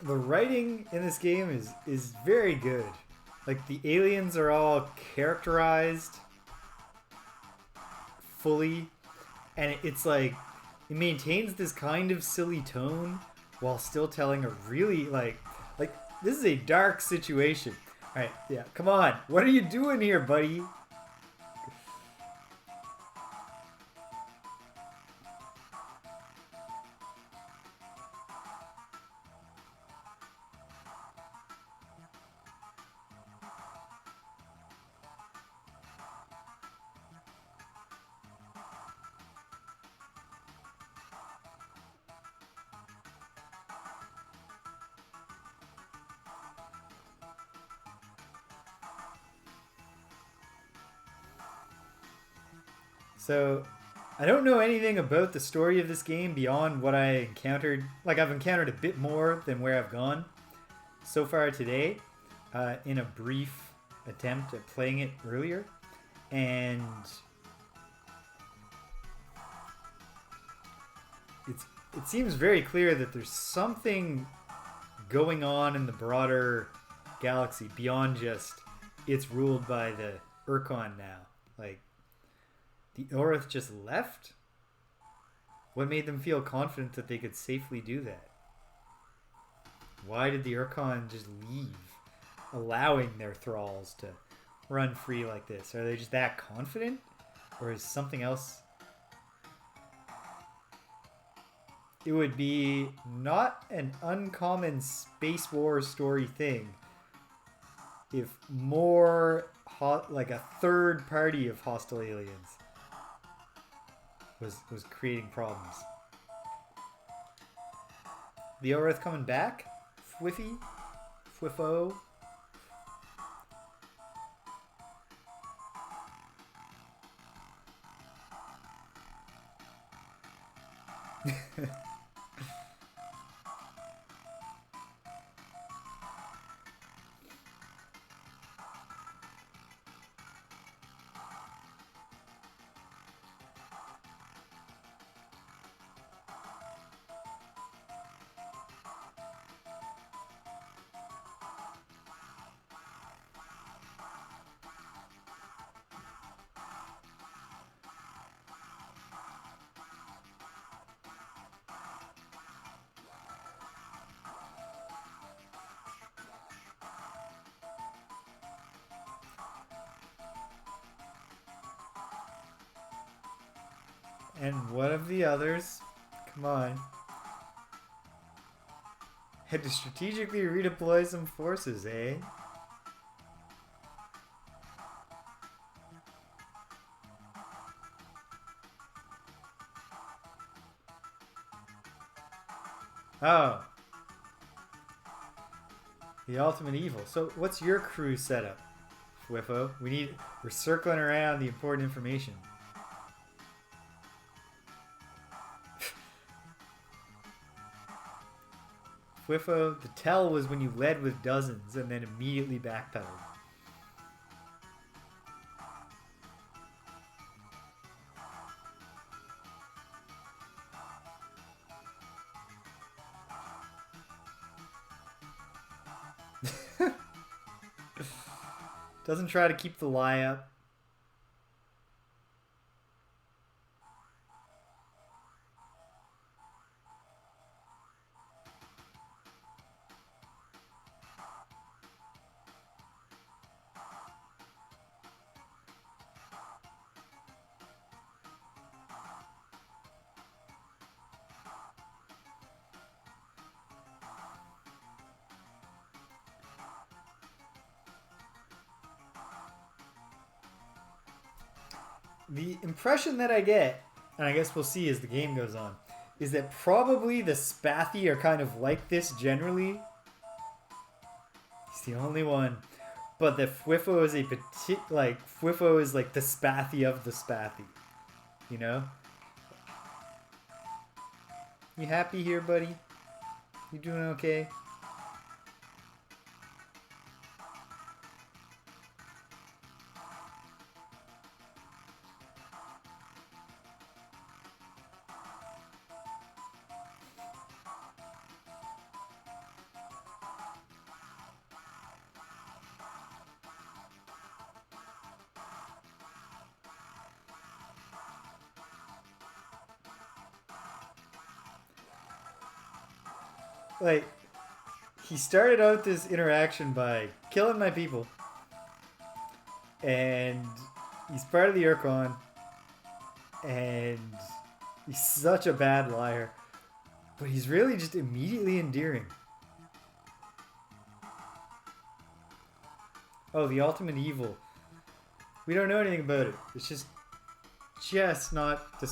The writing in this game is very good. Like, the aliens are all characterized fully, and it's like, it maintains this kind of silly tone while still telling a really, like, this is a dark situation. Alright, yeah, come on. What are you doing here, buddy? So, I don't know anything about the story of this game beyond what I encountered. Like, I've encountered a bit more than where I've gone so far today in a brief attempt at playing it earlier. And it seems very clear that there's something going on in the broader galaxy beyond just it's ruled by the Ur-Quan now. Like, the Orith just left? What made them feel confident that they could safely do that? Why did the Ur-Quan just leave, allowing their thralls to run free like this? Are they just that confident? Or is something else? It would be not an uncommon Space Wars story thing if more, like a third party of hostile aliens was creating problems. The Orith coming back? Fwiffy? Fwiffo? And what of the others? Come on. Had to strategically redeploy some forces, eh? Oh. The ultimate evil. So what's your crew setup, Fwiffo? We're circling around the important information. Fwiffo, the tell was when you led with dozens and then immediately backpedaled. Doesn't try to keep the lie up. the impression that I get, and I guess we'll see as the game goes on, is that probably the Spathi are kind of like this generally. He's the only one. But that Fwiffo is Fwiffo is like the Spathi of the Spathi. You know? You happy here, buddy? You doing okay? Like, he started out this interaction by killing my people. And he's part of the Ur-Quan. And he's such a bad liar. But he's really just immediately endearing. Oh, the ultimate evil. We don't know anything about it. It's just not... The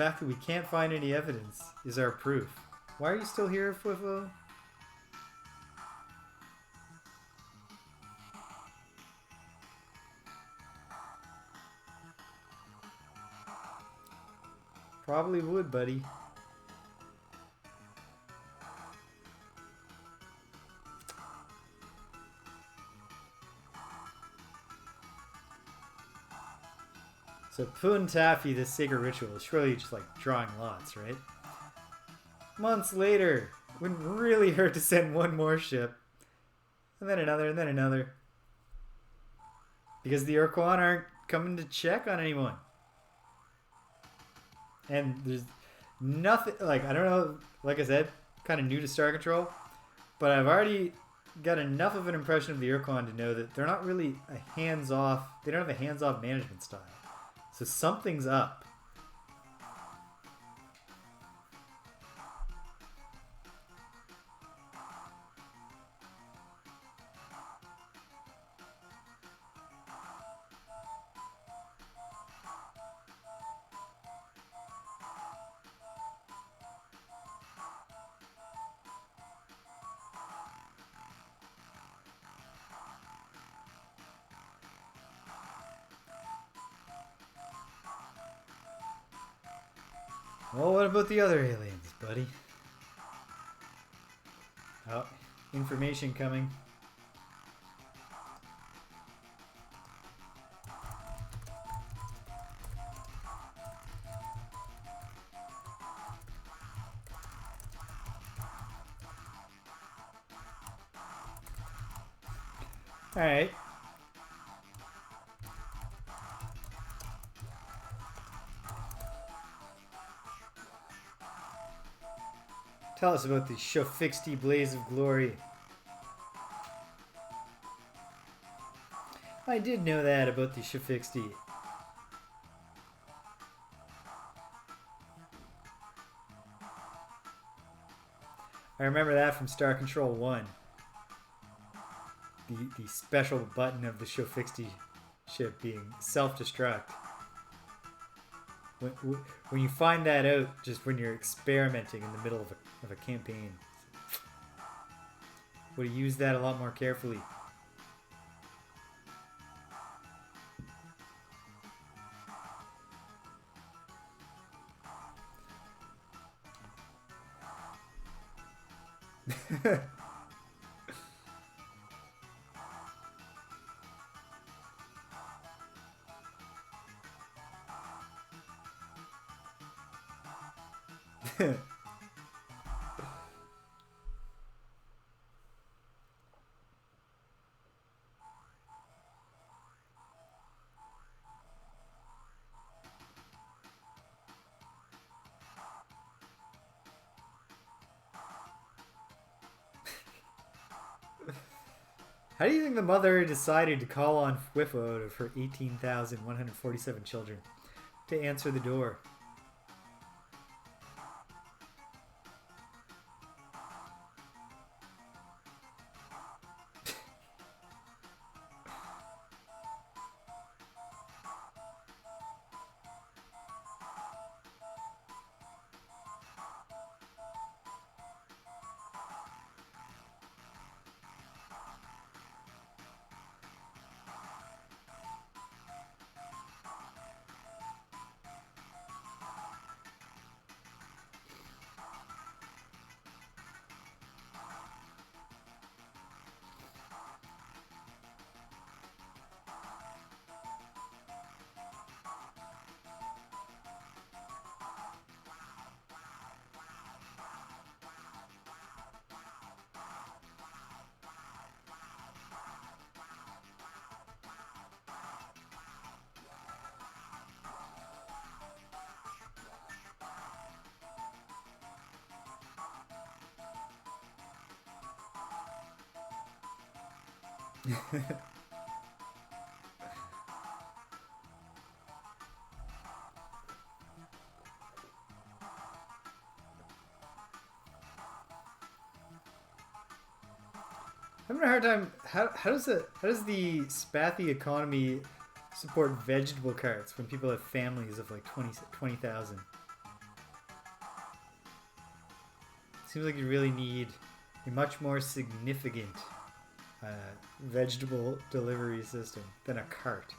fact that we can't find any evidence is our proof. Why are you still here, Fwiffo? Probably would, buddy. So Pun Taffy, this sacred ritual, is surely just like drawing lots, right? Months later, it wouldn't really hurt to send one more ship. And then another, and then another. Because the Ur-Quan aren't coming to check on anyone. And there's nothing, like, I don't know, like I said, kind of new to Star Control. But I've already got enough of an impression of the Ur-Quan to know that they're not really a hands-off, they don't have a hands-off management style. So something's up. Well, what about the other aliens, buddy? Oh, information coming. Alright. Tell us about the Shofixty Blaze of Glory. I did know that about the Shofixty. I remember that from Star Control 1. The special button of the Shofixty ship being self-destruct. When you find that out just when you're experimenting in the middle of a campaign. Would have used that a lot more carefully. How do you think the mother decided to call on Fwiffo out of her 18,147 children to answer the door? I'm having a hard time. How does the spathy economy support vegetable carts when people have families of like 20,000? Seems like you really need a much more significant vegetable delivery system than a cart.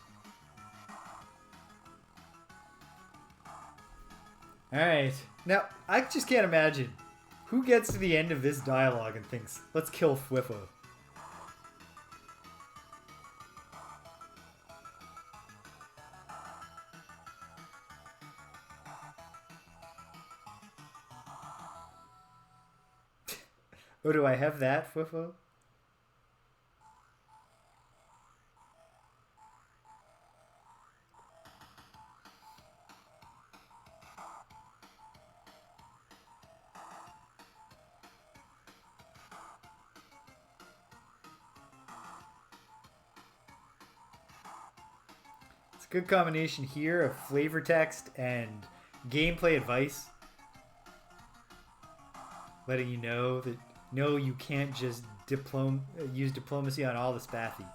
Alright, now I just can't imagine who gets to the end of this dialogue and thinks, let's kill Fwiffo. Oh, do I have that, Fwiffo? It's a good combination here of flavor text and gameplay advice. Letting you know that no, you can't just use diplomacy on all the spathy.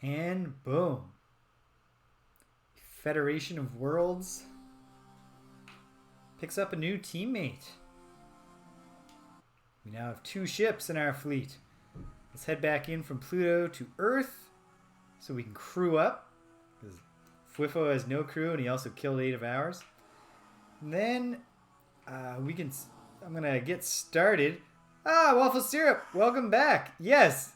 And boom. Federation of Worlds picks up a new teammate. We now have 2 ships in our fleet. Let's head back in from Pluto to Earth so we can crew up. Because Fwiffo has no crew and he also killed 8 of ours. And then I'm going to get started. Ah, Waffle Syrup, welcome back. Yes,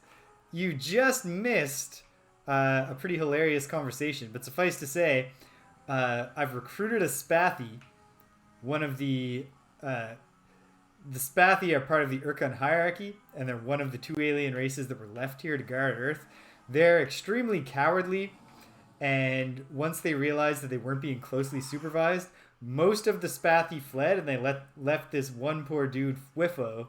you just missed a pretty hilarious conversation, but suffice to say, I've recruited a spathy. One of the spathy are part of the Ur-Quan Hierarchy, and they're one of the 2 alien races that were left here to guard Earth. They're extremely cowardly, and once they realized that they weren't being closely supervised, most of the spathy fled, and they left this one poor dude, Fwiffo,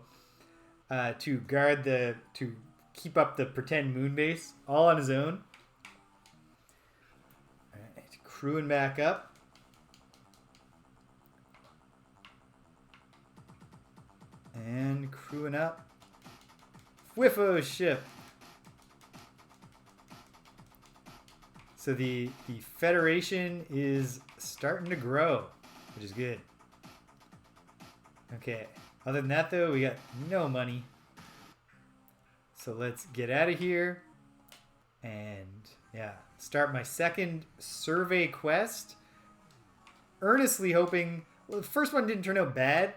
to keep up the pretend moon base all on his own. Alright, crewing back up. And crewing up. Fwiffo's ship. So the Federation is starting to grow, which is good. Okay. Other than that, though, we got no money. So let's get out of here and, yeah, start my second survey quest. Earnestly hoping... Well, the first one didn't turn out bad.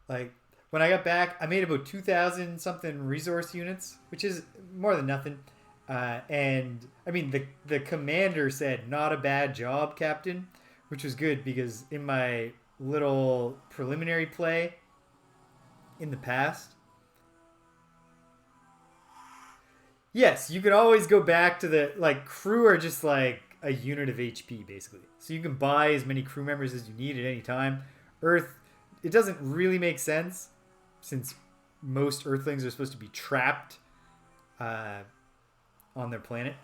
Like, when I got back, I made about 2,000 something resource units, which is more than nothing. And, I mean, the commander said, not a bad job, Captain, which was good because in my little preliminary play in the past, yes, you can always go back to the, like, crew are just like a unit of HP, basically. So you can buy as many crew members as you need at any time. Earth, it doesn't really make sense since most Earthlings are supposed to be trapped on their planet.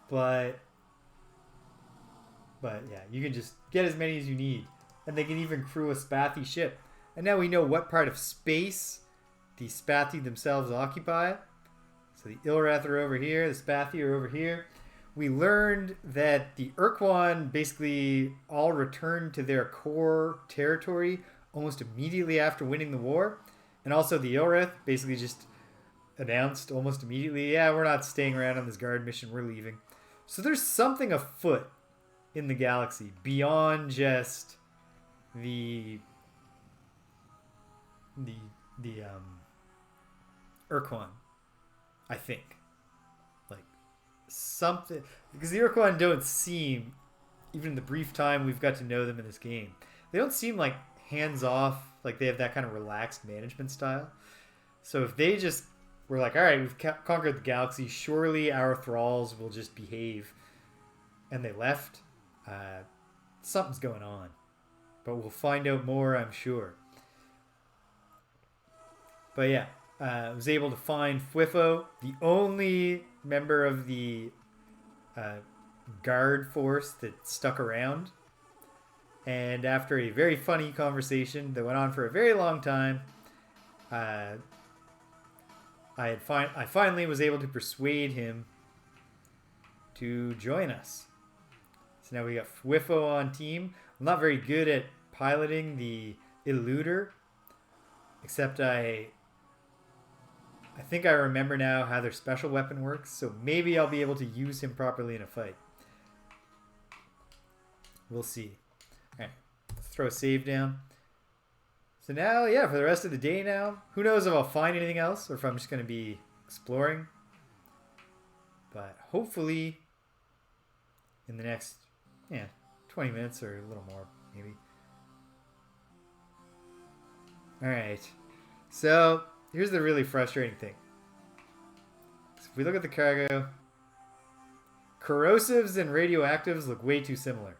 But yeah, you can just get as many as you need. And they can even crew a spathy ship. And now we know what part of space the spathy themselves occupy. So the Ilrath are over here, the spathy are over here. We learned that the Ur-Quan basically all returned to their core territory almost immediately after winning the war. And also the Ilrath basically just announced almost immediately, yeah, we're not staying around on this guard mission, we're leaving. So there's something afoot in the galaxy beyond just the Ur-Quan, I think. Like, something... Because the Ur-Quan don't seem, even in the brief time we've got to know them in this game, they don't seem like hands-off, like they have that kind of relaxed management style. So if they just were like, all right, we've conquered the galaxy, surely our thralls will just behave, and they left, something's going on. But we'll find out more, I'm sure. But yeah, I was able to find Fwiffo, the only member of the guard force that stuck around. And after a very funny conversation that went on for a very long time, I finally was able to persuade him to join us. So now we got Fwiffo on team. I'm not very good at piloting the Eluder, except I think I remember now how their special weapon works, so maybe I'll be able to use him properly in a fight. We'll see. Alright, let's throw a save down. So now, yeah, for the rest of the day now, who knows if I'll find anything else or if I'm just going to be exploring. But hopefully in the next, 20 minutes or a little more, maybe. Alright, so here's the really frustrating thing. So if we look at the cargo, corrosives and radioactives look way too similar.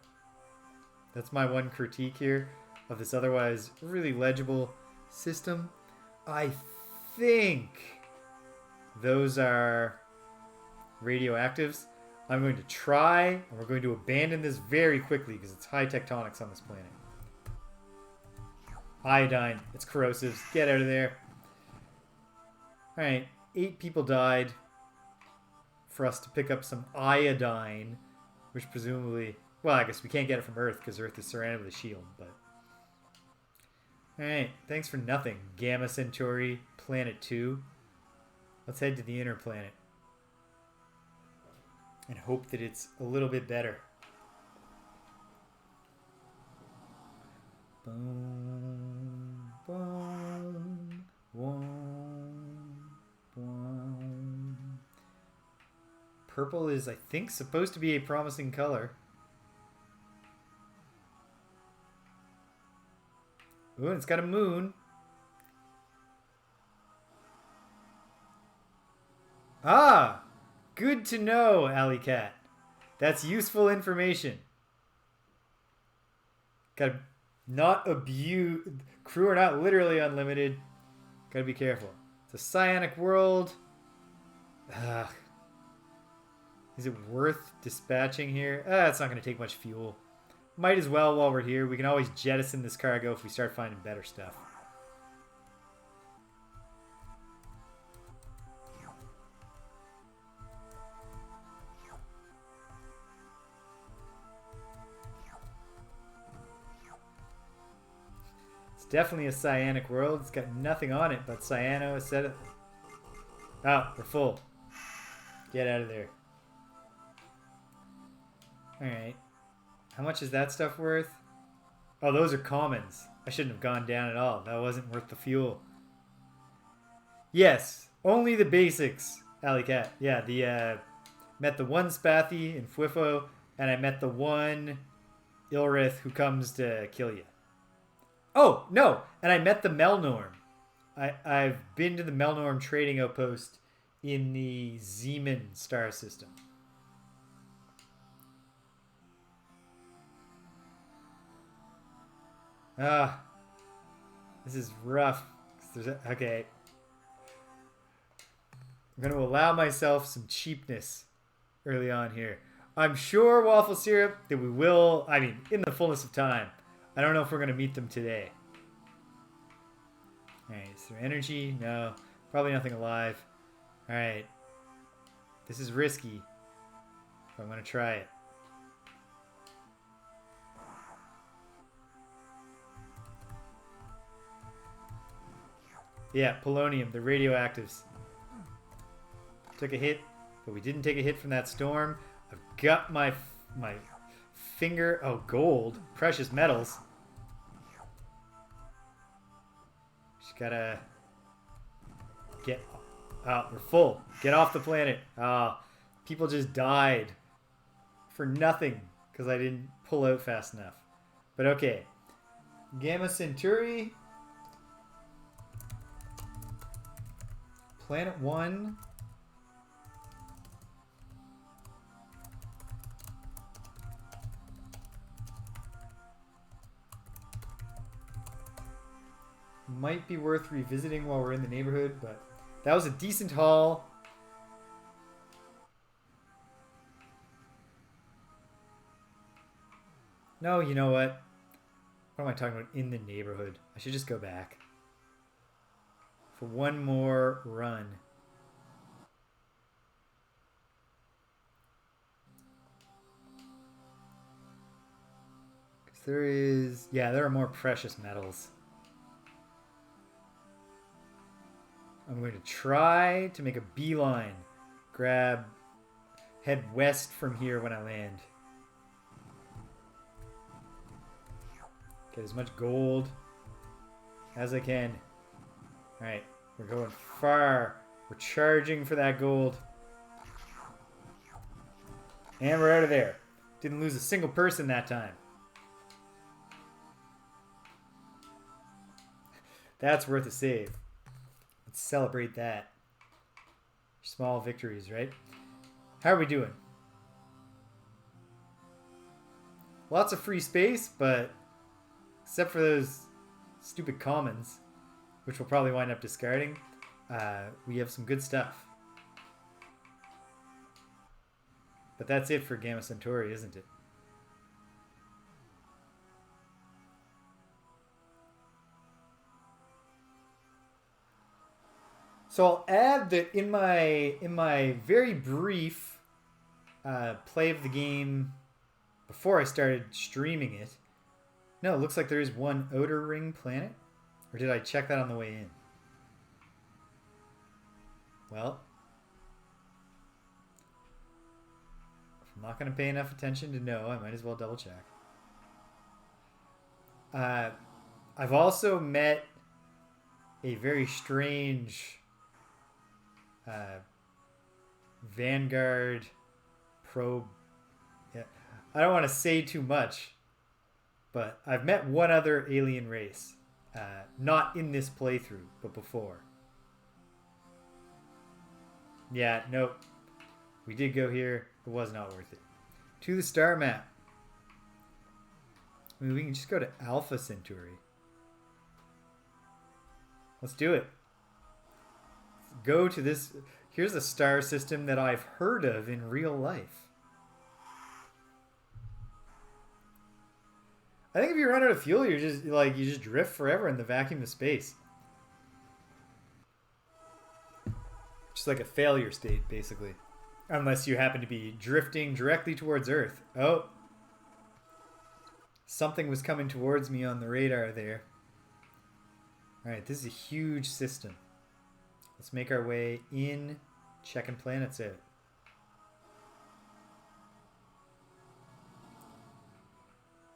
That's my one critique here of this otherwise really legible system. I think those are radioactives. I'm going to try, and we're going to abandon this very quickly because it's high tectonics on this planet. Iodine, it's corrosives. Get out of there. Alright, 8 people died for us to pick up some iodine, which presumably... Well, I guess we can't get it from Earth because Earth is surrounded with a shield, but... Alright, thanks for nothing. Gamma Centauri, Planet 2. Let's head to the inner planet. And hope that it's a little bit better. Boom, boom, boom, boom. Purple is, I think, supposed to be a promising color. Ooh, and it's got a moon. Ah! Good to know, Alley Cat. That's useful information. Gotta not abuse... Crew are not literally unlimited. Gotta be careful. It's a psionic world. Ugh. Is it worth dispatching here? It's not gonna take much fuel. Might as well while we're here. We can always jettison this cargo if we start finding better stuff. It's definitely a cyanic world. It's got nothing on it but cyano instead of... Oh, we're full. Get out of there. Alright. How much is that stuff worth? Oh, those are commons. I shouldn't have gone down at all. That wasn't worth the fuel. Yes, only the basics, Alley Cat. Yeah, the met the one Spathy in Fwiffo, and I met the one Ilrith who comes to kill you. Oh, no, and I met the Melnorme. I've been to the Melnorme trading outpost in the Zeeman star system. This is rough. Okay. I'm going to allow myself some cheapness early on here. I'm sure, Waffle Syrup, that we will, I mean, in the fullness of time. I don't know if we're going to meet them today. Alright, is there energy? No. Probably nothing alive. Alright. This is risky, but I'm going to try it. Yeah, polonium, the radioactives. Took a hit, but we didn't take a hit from that storm. I've got my finger... Oh, gold. Precious metals. Just gotta get Oh, we're full. Get off the planet. People just died for nothing because I didn't pull out fast enough. But okay. Gamma Centauri. Planet 1. Might be worth revisiting while we're in the neighborhood, but that was a decent haul. No, you know what? What am I talking about? In the neighborhood. I should just go back for one more run. Because there is... Yeah, there are more precious metals. I'm going to try to make a beeline. Head west from here when I land. Get as much gold as I can. Alright, we're going far. We're charging for that gold. And we're out of there. Didn't lose a single person that time. That's worth a save. Let's celebrate that. Small victories, right? How are we doing? Lots of free space, but except for those stupid commons, which we'll probably wind up discarding, we have some good stuff. But that's it for Gamma Centauri, isn't it? So I'll add that in my very brief play of the game before I started streaming it. No, it looks like there is one outer ring planet. Or did I check that on the way in? Well, if I'm not going to pay enough attention to know, I might as well double check. I've also met a very strange Vanguard probe. Yeah, I don't want to say too much, but I've met one other alien race. Not in this playthrough, but before. Yeah, nope. We did go here. It was not worth it. To the star map. I mean, we can just go to Alpha Centauri. Let's do it. Go to this. Here's a star system that I've heard of in real life. I think if you run out of fuel, you're just you just drift forever in the vacuum of space. Just like a failure state, basically. Unless you happen to be drifting directly towards Earth. Oh. Something was coming towards me on the radar there. Alright, this is a huge system. Let's make our way in, checking planets out.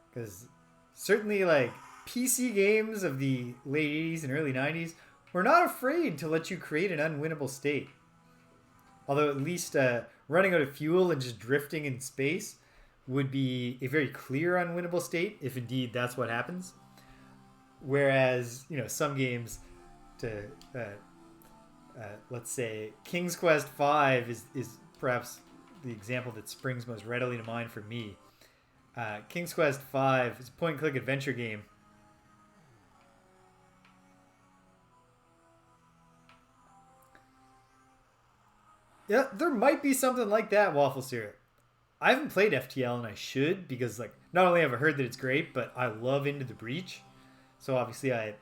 Because certainly, like, PC games of the late 80s and early 90s were not afraid to let you create an unwinnable state. Although at least running out of fuel and just drifting in space would be a very clear unwinnable state, if indeed that's what happens. Whereas, you know, some games, let's say King's Quest V is perhaps the example that springs most readily to mind for me. King's Quest V is a point-and-click adventure game. Yeah, there might be something like that, Waffle Syrup. I haven't played FTL, and I should, because like not only have I heard that it's great, but I love Into the Breach. So obviously I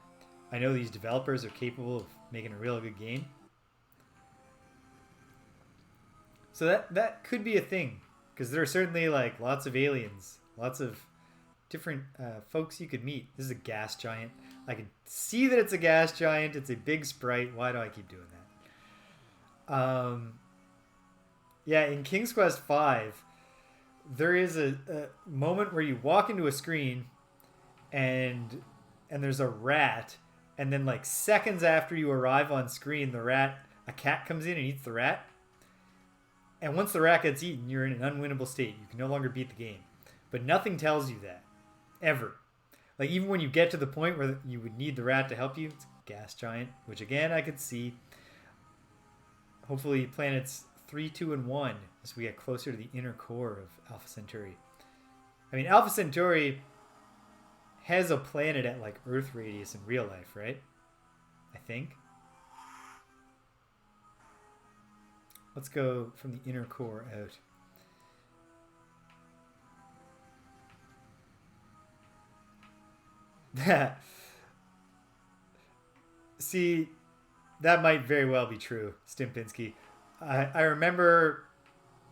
know these developers are capable of making a real good game. So that could be a thing, because there are certainly like lots of aliens, lots of different folks you could meet. This is a gas giant. I can see that it's a gas giant. It's a big sprite. Why do I keep doing that? Yeah, in King's Quest V, there is a moment where you walk into a screen and there's a rat, and then like seconds after you arrive on screen, the rat a cat comes in and eats the rat. And once the rat gets eaten, you're in an unwinnable state. You can no longer beat the game. But nothing tells you that. Ever. Like, even when you get to the point where you would need the rat to help you, it's a gas giant, which again, I could see. Hopefully, planets 3, 2, and 1 as we get closer to the inner core of Alpha Centauri. I mean, Alpha Centauri has a planet at, like, Earth radius in real life, right? I think. Let's go from the inner core out. See, that might very well be true, Stimpinski. I remember,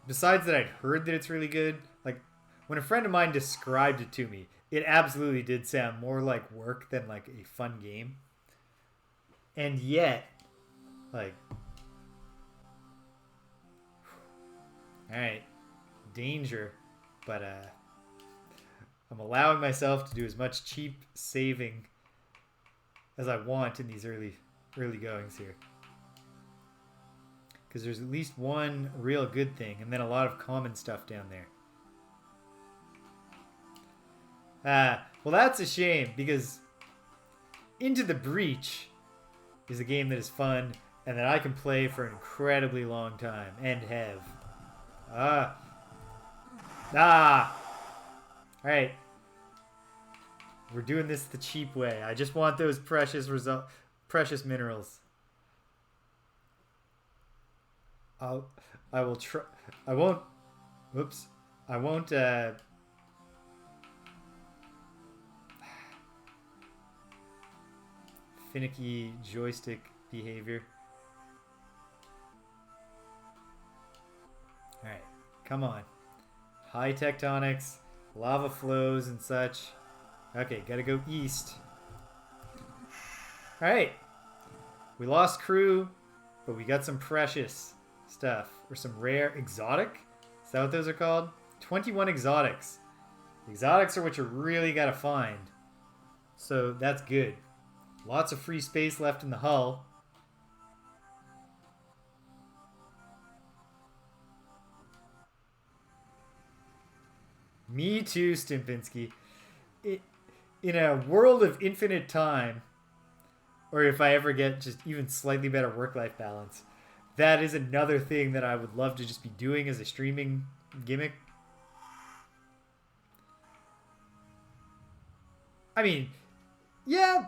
besides that I'd heard that it's really good, like, when a friend of mine described it to me, it absolutely did sound more like work than like a fun game. And yet, like, alright, danger, but I'm allowing myself to do as much cheap saving as I want in these early goings here. Because there's at least one real good thing, and then a lot of common stuff down there. Well, that's a shame, because Into the Breach is a game that is fun, and that I can play for an incredibly long time, and have. Alright. We're doing this the cheap way. I just want those precious minerals. I will try. I won't. Whoops. I won't. Finicky joystick behavior. All right, come on. High tectonics, lava flows, and such. Okay, gotta go east. All right, we lost crew, but we got some precious stuff, or some rare exotic. Is that what those are called? 21 exotics. Exotics are what you really gotta find. So that's good. Lots of free space left in the hull. Me too, Stimpinski. In a world of infinite time, or if I ever get just even slightly better work-life balance, that is another thing that I would love to just be doing as a streaming gimmick. I mean, yeah,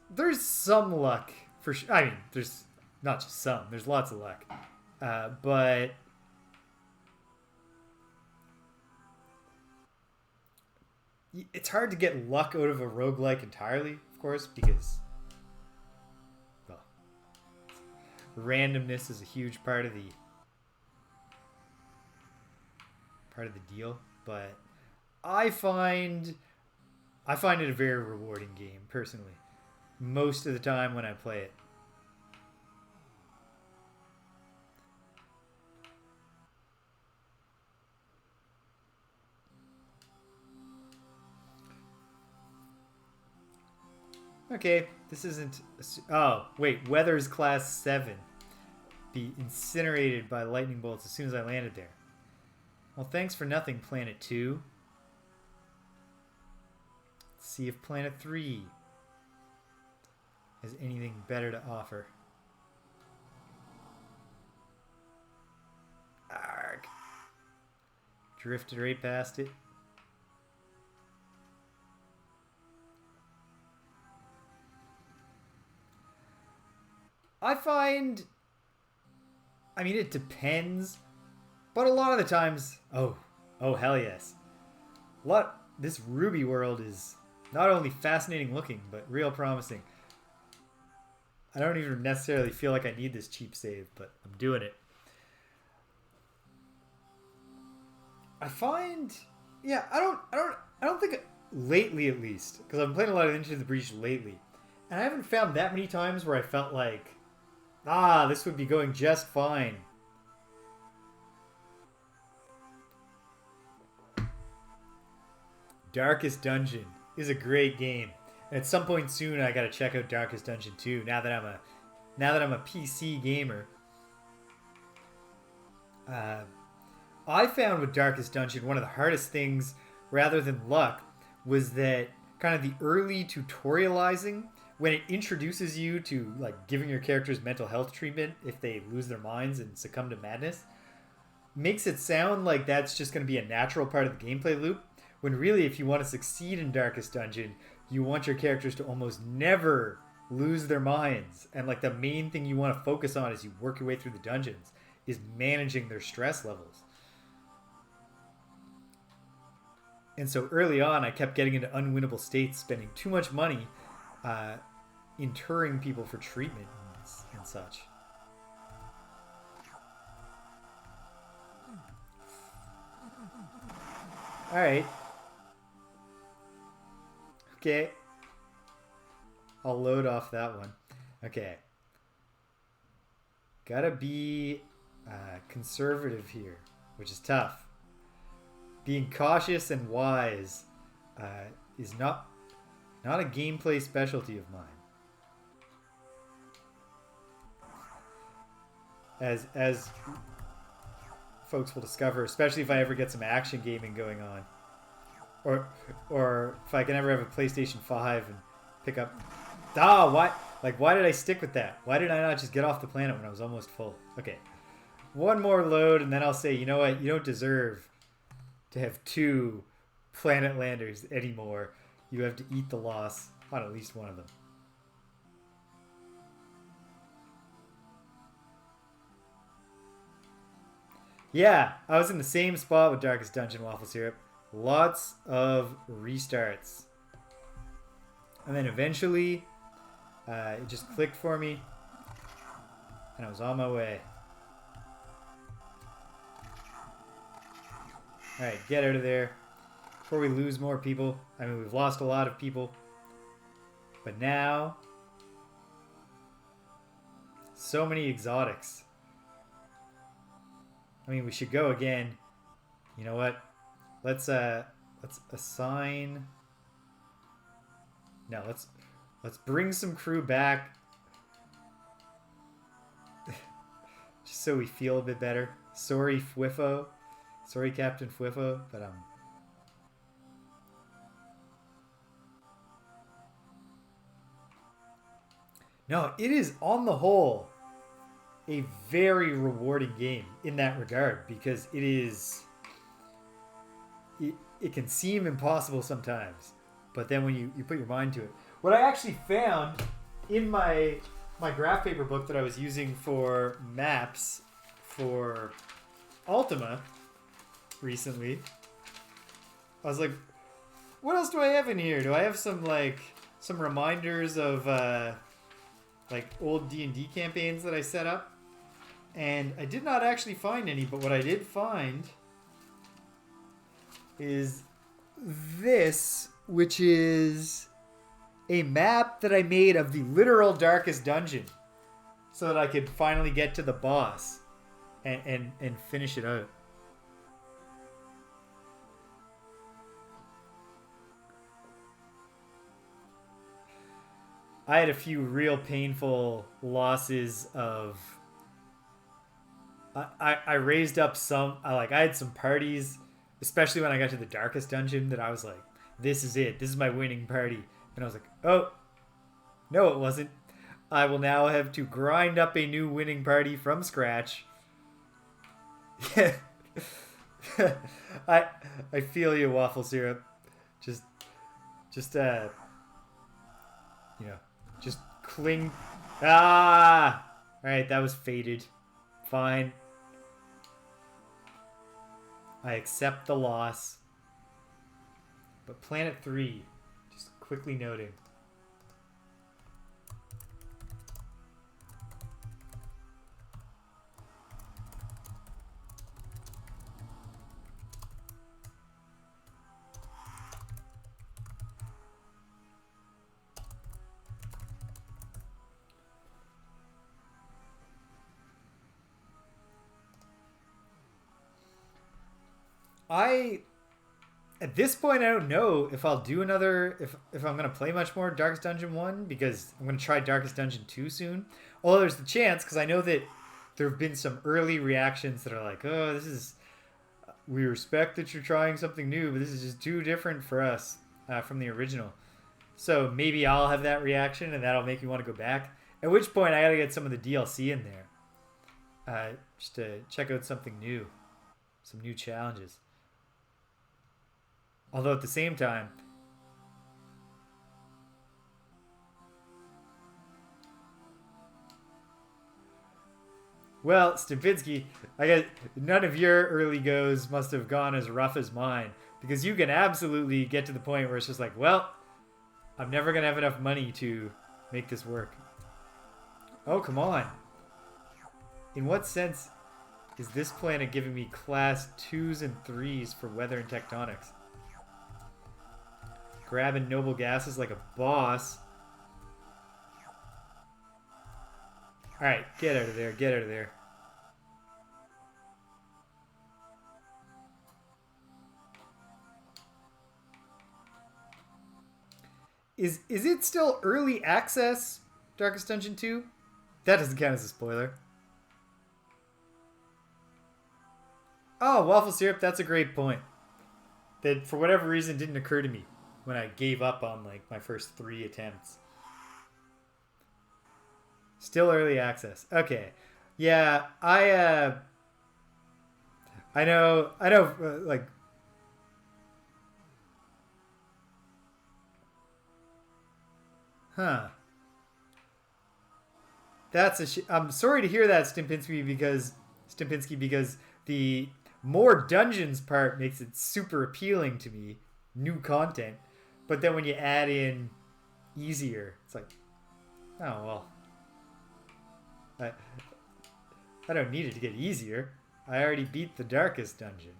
there's some luck for sure. I mean, there's not just some. There's lots of luck, but it's hard to get luck out of a roguelike entirely, of course, because well, randomness is a huge part of the deal. But I find it a very rewarding game, personally. Most of the time when I play it. Okay, this isn't... Oh, wait, weather's class 7. Be incinerated by lightning bolts as soon as I landed there. Well, thanks for nothing, Planet 2. See if Planet 3 has anything better to offer. Arg. Drifted right past it. I find... I mean, it depends. But a lot of the times... Oh, hell yes. This Ruby world is... not only fascinating looking, but real promising. I don't even necessarily feel like I need this cheap save, but I'm doing it. I find, yeah, I don't think lately at least, because I'm playing a lot of Into the Breach lately, and I haven't found that many times where I felt like, this would be going just fine. Darkest Dungeon is a great game. And at some point soon, I gotta check out Darkest Dungeon 2. Now that I'm a PC gamer, I found with Darkest Dungeon, one of the hardest things, rather than luck, was that kind of the early tutorializing, when it introduces you to like giving your characters mental health treatment if they lose their minds and succumb to madness, makes it sound like that's just going to be a natural part of the gameplay loop, when really if you want to succeed in Darkest Dungeon, you want your characters to almost never lose their minds. And like the main thing you want to focus on as you work your way through the dungeons is managing their stress levels. And so early on, I kept getting into unwinnable states, spending too much money interring people for treatment and such. Alright. Okay. I'll load off that one. Okay. Gotta be conservative here, which is tough. Being cautious and wise is not a gameplay specialty of mine. As folks will discover, especially if I ever get some action gaming going on, or if I can ever have a PlayStation 5 and pick up. Why did I stick with that? Why did I not just get off the planet when I was almost full? Okay, one more load, and then I'll say, you know what? You don't deserve to have 2 planet landers anymore. You have to eat the loss on at least one of them. Yeah, I was in the same spot with Darkest Dungeon Waffle Syrup. Lots of restarts. And then eventually, it just clicked for me, and I was on my way. Alright, get out of there before we lose more people. I mean, we've lost a lot of people. But now, so many exotics. I mean, we should go again. You know what? Let's assign. No, let's bring some crew back. Just so we feel a bit better. Sorry, Fwiffo. Sorry, Captain Fwiffo, but no, it is on the whole a very rewarding game in that regard, because it can seem impossible sometimes, but then when you put your mind to it. What I actually found in my graph paper book that I was using for maps for Ultima recently, I was like, what else do I have in here? Do I have some reminders of like old D&D campaigns that I set up? And I did not actually find any, but what I did find is this, which is a map that I made of the literal Darkest Dungeon so that I could finally get to the boss and finish it out. I had a few real painful losses of... I raised up some... I had some parties, especially when I got to the Darkest Dungeon, that I was like, this is it. This is my winning party. And I was like, oh, no it wasn't. I will now have to grind up a new winning party from scratch. I feel you, Waffle Syrup. Just cling. Alright, that was fated. Fine. I accept the loss. But Planet 3, just quickly noting. At this point, I don't know if I'll do another, if I'm going to play much more Darkest Dungeon 1, because I'm going to try Darkest Dungeon 2 soon. Although there's the chance, because I know that there have been some early reactions that are like, oh, we respect that you're trying something new, but this is just too different for us from the original. So maybe I'll have that reaction, and that'll make me want to go back. At which point, I gotta get some of the DLC in there, just to check out something new, some new challenges. Although at the same time, well, Stupinski, I guess none of your early goes must have gone as rough as mine, because you can absolutely get to the point where it's just like, well, I'm never gonna have enough money to make this work. Oh, come on. In what sense is this planet giving me class 2s and 3s for weather and tectonics? Grabbing noble gases like a boss. Alright, get out of there, get out of there. Is it still early access, Darkest Dungeon 2? That doesn't count as a spoiler. Oh, waffle syrup, that's a great point. That, for whatever reason, didn't occur to me when I gave up on, like, my first 3 attempts. Still early access. Okay. Yeah, I know, like... Huh. That's I'm sorry to hear that, Stimpinski, because the more dungeons part makes it super appealing to me, new content. But then when you add in easier, it's like, oh well, I don't need it to get easier. I already beat the darkest dungeon.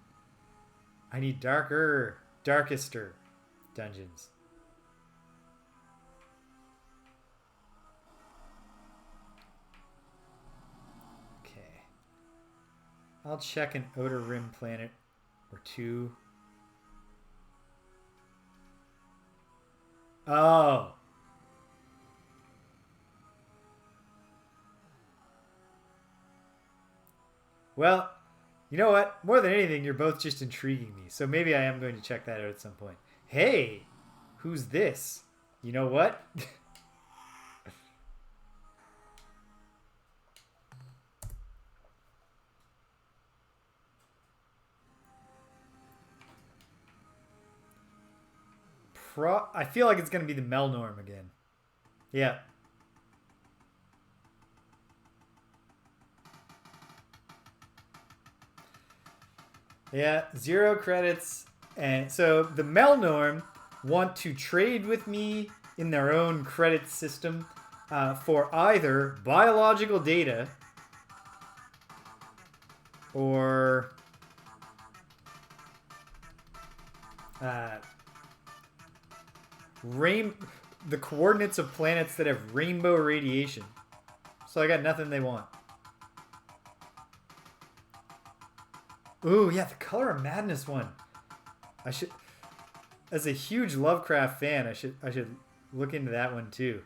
I need darkester dungeons. I'll check an Outer Rim planet or 2. Oh. Well, you know what? More than anything, you're both just intriguing me. So maybe I am going to check that out at some point. Hey, who's this? You know what? I feel like it's going to be the Melnorme again. Yeah. Yeah, 0 credits. And so the Melnorme want to trade with me in their own credit system for either biological data or the coordinates of planets that have rainbow radiation. So I got nothing they want. Ooh, yeah, the Color of Madness one. I should, as a huge Lovecraft fan, I should look into that one too.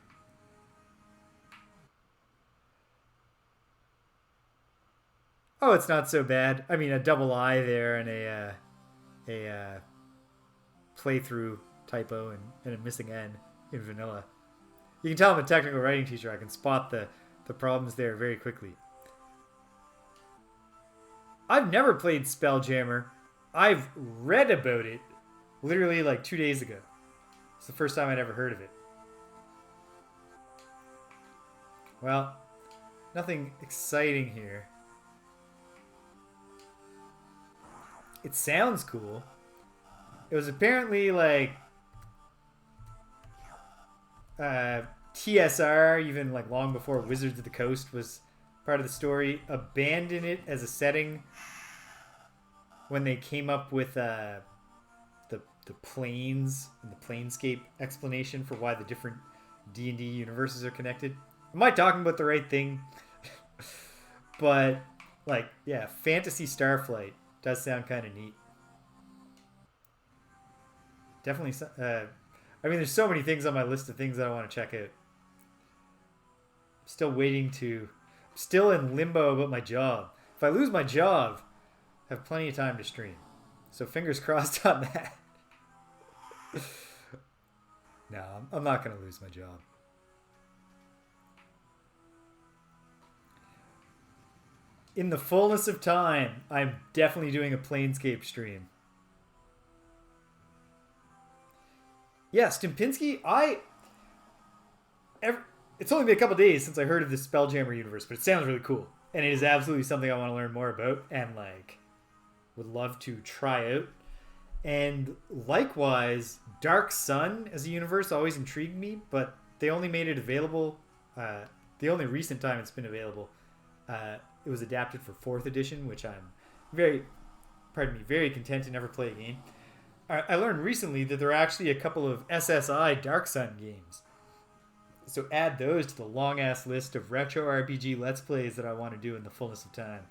Oh, it's not so bad. I mean, a double I there and a playthrough typo and a missing N in vanilla. You can tell I'm a technical writing teacher. I can spot the problems there very quickly. I've never played Spelljammer. I've read about it literally like 2 days ago. It's the first time I'd ever heard of it. Well, nothing exciting here. It sounds cool. It was apparently like TSR, even like long before Wizards of the Coast was part of the story, abandoned it as a setting when they came up with the planes and the planescape explanation for why the different D&D universes are connected. Am I talking about the right thing? But like, yeah, Fantasy Starflight does sound kind of neat. Definitely. I mean, there's so many things on my list of things that I want to check out. Still waiting to... still in limbo about my job. If I lose my job, I have plenty of time to stream. So fingers crossed on that. No, I'm not going to lose my job. In the fullness of time, I'm definitely doing a Planescape stream. Yeah, Stimpinski, it's only been a couple days since I heard of this Spelljammer universe, but it sounds really cool. And it is absolutely something I want to learn more about and, like, would love to try out. And likewise, Dark Sun as a universe always intrigued me, but they only made it available, the only recent time it's been available, it was adapted for 4th edition, which I'm very content to never play again. I learned recently that there are actually a couple of SSI Dark Sun games. So add those to the long-ass list of retro RPG Let's Plays that I want to do in the fullness of time.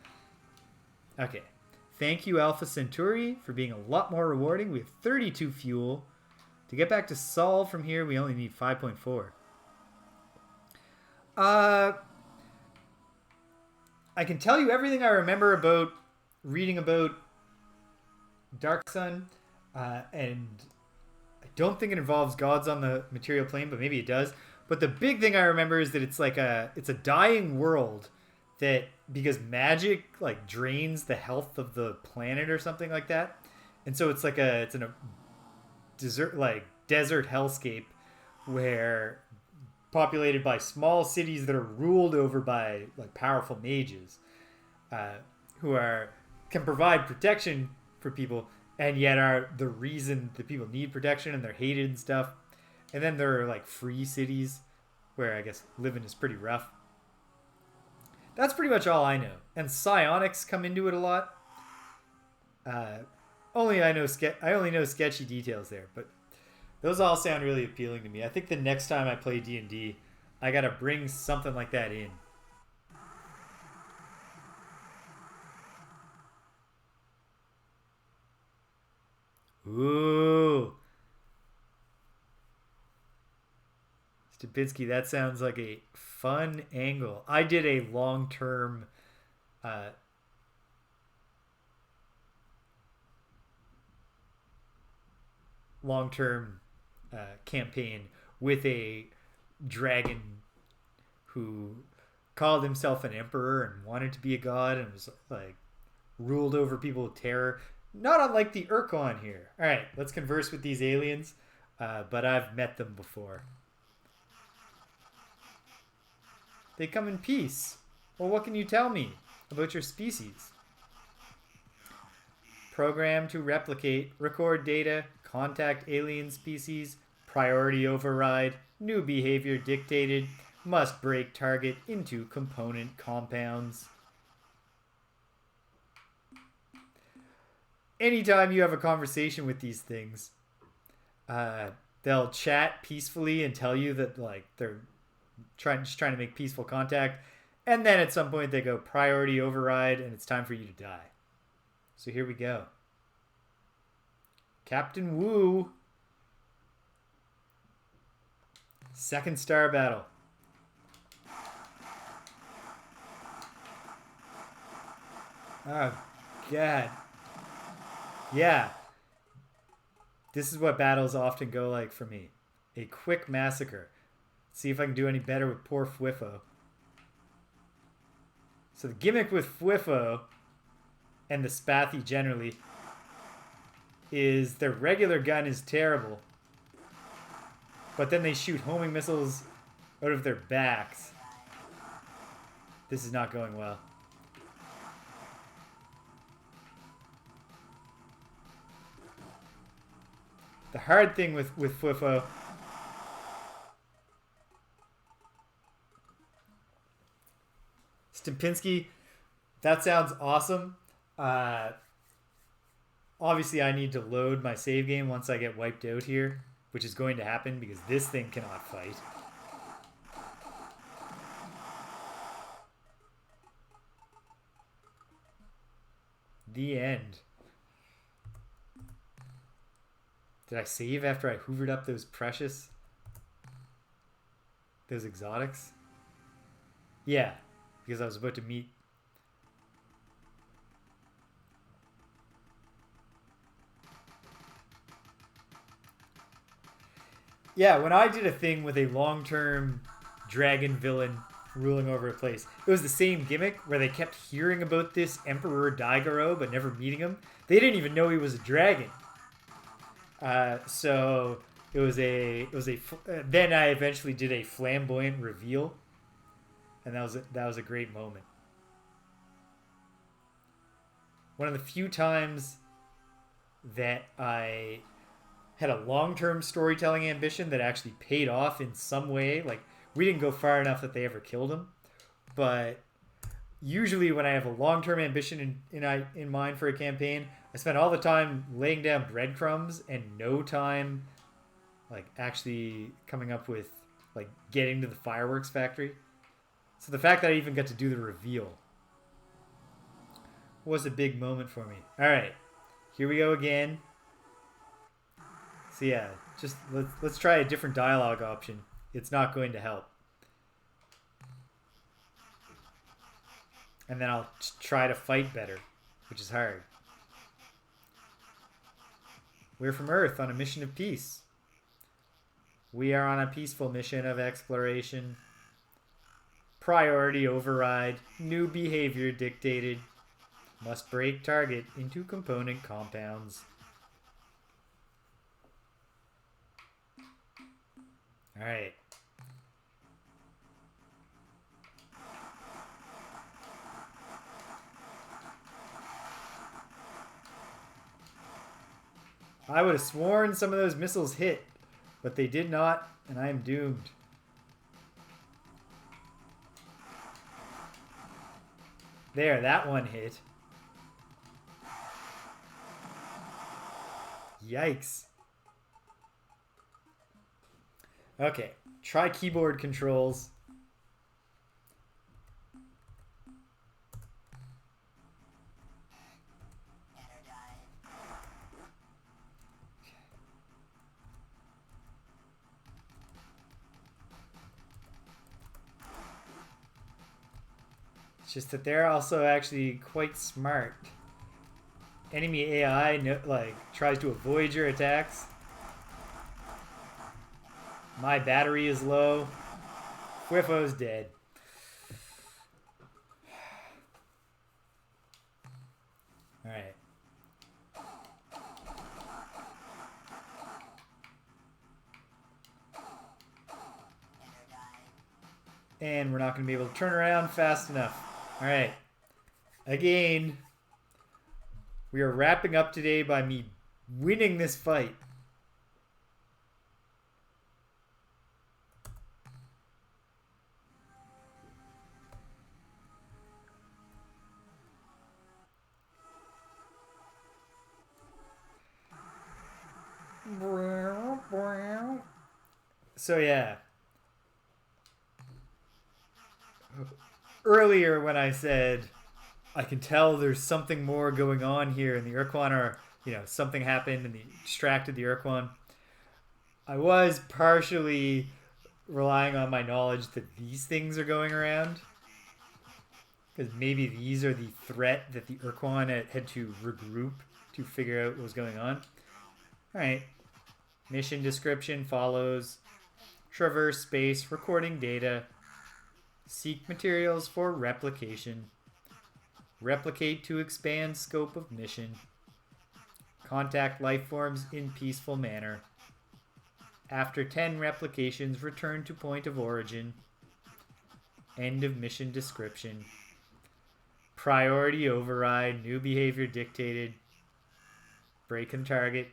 Okay. Thank you, Alpha Centauri, for being a lot more rewarding. We have 32 fuel. To get back to Sol from here, we only need 5.4. I can tell you everything I remember about reading about Dark Sun, and I don't think it involves gods on the material plane, but maybe it does. But the big thing I remember is that it's a dying world that, because magic like drains the health of the planet or something like that, and so it's in a desert hellscape where populated by small cities that are ruled over by like powerful mages, who can provide protection for people, and yet are the reason that people need protection and they're hated and stuff. And then there are like free cities where I guess living is pretty rough. That's pretty much all I know. And psionics come into it a lot. I only know sketchy details there, but those all sound really appealing to me. I think the next time I play D&D, I gotta bring something like that in. Ooh. Stupinsky, that sounds like a fun angle. I did a long-term campaign with a dragon who called himself an emperor and wanted to be a god and was like ruled over people with terror. Not unlike the Ur-Quan here. All right, let's converse with these aliens, but I've met them before. They come in peace. Well, what can you tell me about your species? Program to replicate, record data, contact alien species, priority override, new behavior dictated, must break target into component compounds. Anytime you have a conversation with these things, they'll chat peacefully and tell you that like they're trying to make peaceful contact, and then at some point they go priority override and it's time for you to die. So here we go. Captain Wu. Second star battle. Oh god. Yeah. This is what battles often go like for me. A quick massacre. See if I can do any better with poor Fwiffo. So the gimmick with Fwiffo and the Spathi generally is their regular gun is terrible, but then they shoot homing missiles out of their backs. This is not going well. The hard thing with Fwiffo Stimpinski, that sounds awesome. Obviously, I need to load my save game once I get wiped out here, which is going to happen because this thing cannot fight. The end. Did I save after I hoovered up those exotics? Yeah. because I was about to meet. Yeah, when I did a thing with a long-term dragon villain ruling over a place, it was the same gimmick where they kept hearing about this Emperor Daigoro but never meeting him. They didn't even know he was a dragon. So then I eventually did a flamboyant reveal, and that was a great moment. One of the few times that I had a long-term storytelling ambition that actually paid off in some way. Like, we didn't go far enough that they ever killed him, but usually when I have a long-term ambition in mind for a campaign, I spend all the time laying down breadcrumbs and no time like actually coming up with like getting to the fireworks factory. So the fact that I even got to do the reveal was a big moment for me. All right, here we go again. So yeah, just let's try a different dialogue option. It's not going to help. And then I'll try to fight better, which is hard. We're from Earth on a mission of peace. We are on a peaceful mission of exploration. Priority override. New behavior dictated. Must break target into component compounds. Alright. I would have sworn some of those missiles hit, but they did not, and I am doomed. There, that one hit. Yikes. Okay, try keyboard controls. It's just that they're also actually quite smart. Enemy AI tries to avoid your attacks. My battery is low. Fwiffo's dead. Alright. And we're not going to be able to turn around fast enough. Alright. Again, we are wrapping up today by me winning this fight. So yeah. Earlier when I said I can tell there's something more going on here and the Ur-Quan are, something happened and they distracted the Ur-Quan, I was partially relying on my knowledge that these things are going around. Because maybe these are the threat that the Ur-Quan had to regroup to figure out what was going on. Alright. Mission description follows. Traverse space, recording data. Seek materials for replication. Replicate to expand scope of mission. Contact life forms in peaceful manner. After 10 replications, return to point of origin. End of mission description. Priority override. New behavior dictated. Break and target.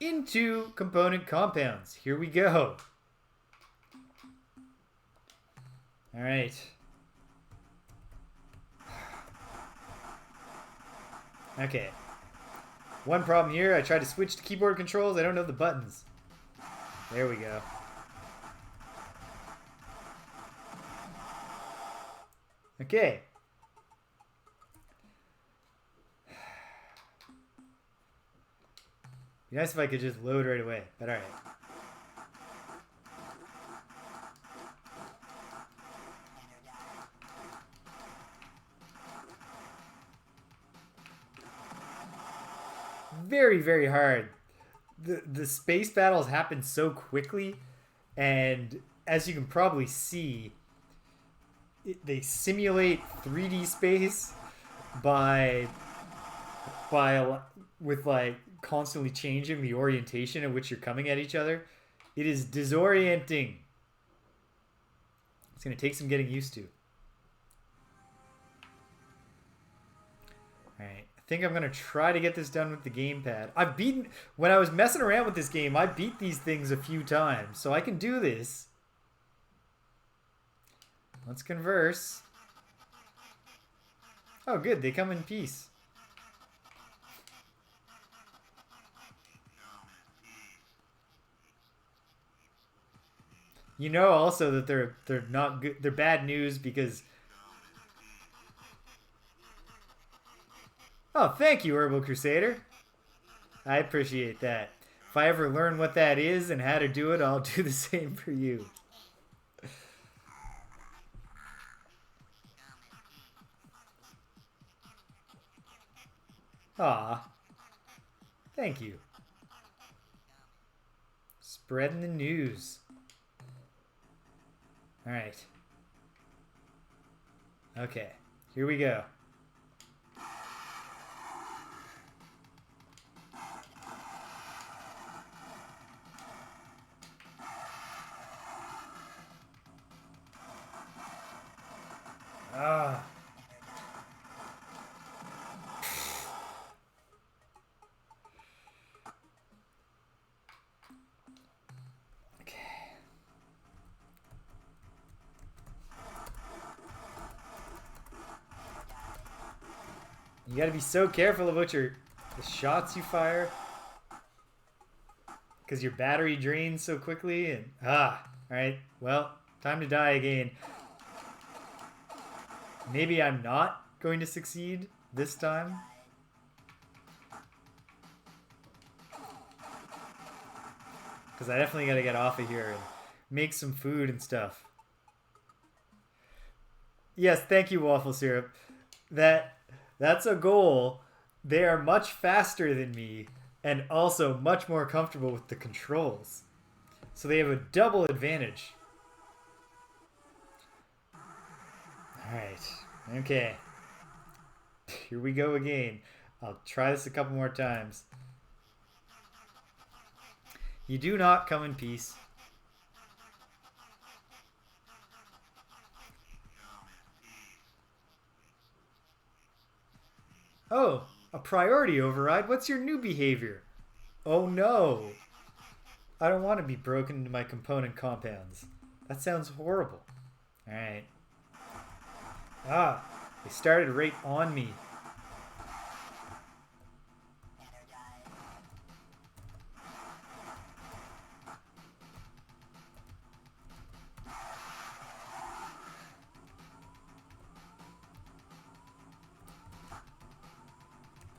Into component compounds. Here we go. Alright. Okay. One problem here, I tried to switch to keyboard controls, I don't know the buttons. There we go. Okay. Be nice if I could just load right away, but alright. very, very hard. The space battles happen so quickly, and as you can probably see, they simulate 3D space by with like constantly changing the orientation at which you're coming at each other. It is disorienting. It's going to take some getting used to. Alright, I think I'm going to try to get this done with the gamepad. When I was messing around with this game, I beat these things a few times, so I can do this. Let's converse. Oh good, they come in peace. You know also that they're not good. They're bad news because. Oh, thank you, Herbal Crusader. I appreciate that. If I ever learn what that is and how to do it, I'll do the same for you. Aw. Thank you. Spreading the news. Alright. Okay. Here we go. Ah. Okay. You gotta be so careful about the shots you fire. Because your battery drains so quickly and alright, well, time to die again. Maybe I'm not going to succeed this time. Because I definitely gotta get off of here and make some food and stuff. Yes, thank you, Waffle Syrup. That's a goal. They are much faster than me and also much more comfortable with the controls. So they have a double advantage. Alright. Okay. Here we go again. I'll try this a couple more times. You do not come in peace. Oh, a priority override? What's your new behavior? Oh no. I don't want to be broken into my component compounds. That sounds horrible. Alright. They started right on me.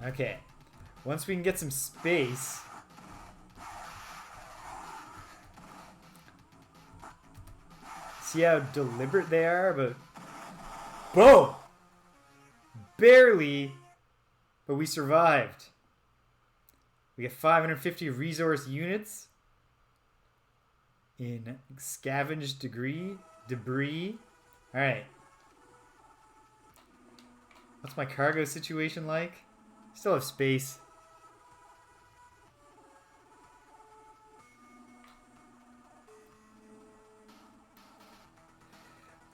Okay. Once we can get some space. See how deliberate they are, but boom! Barely, but we survived. We get 550 resource units in scavenged debris. Alright. What's my cargo situation like? Still have space.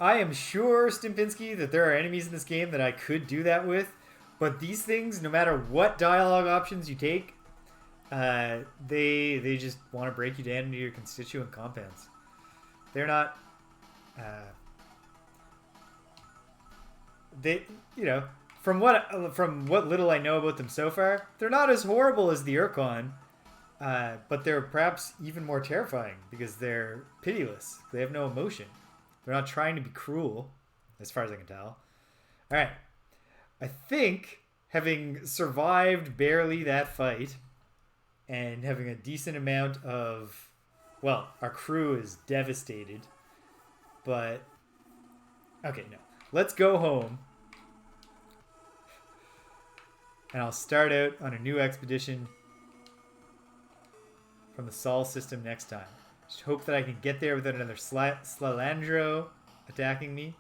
I am sure, Stimpinski, that there are enemies in this game that I could do that with, but these things, no matter what dialogue options you take, they just want to break you down into your constituent compounds. They're not, from what little I know about them so far, they're not as horrible as the Ur-Quan, but they're perhaps even more terrifying because they're pitiless. They have no emotion. They're not trying to be cruel, as far as I can tell. Alright. I think, having survived barely that fight, and having a decent amount of... Well, our crew is devastated, but... Okay, no. Let's go home. And I'll start out on a new expedition from the Sol system next time. Just hope that I can get there without another Slylandro attacking me.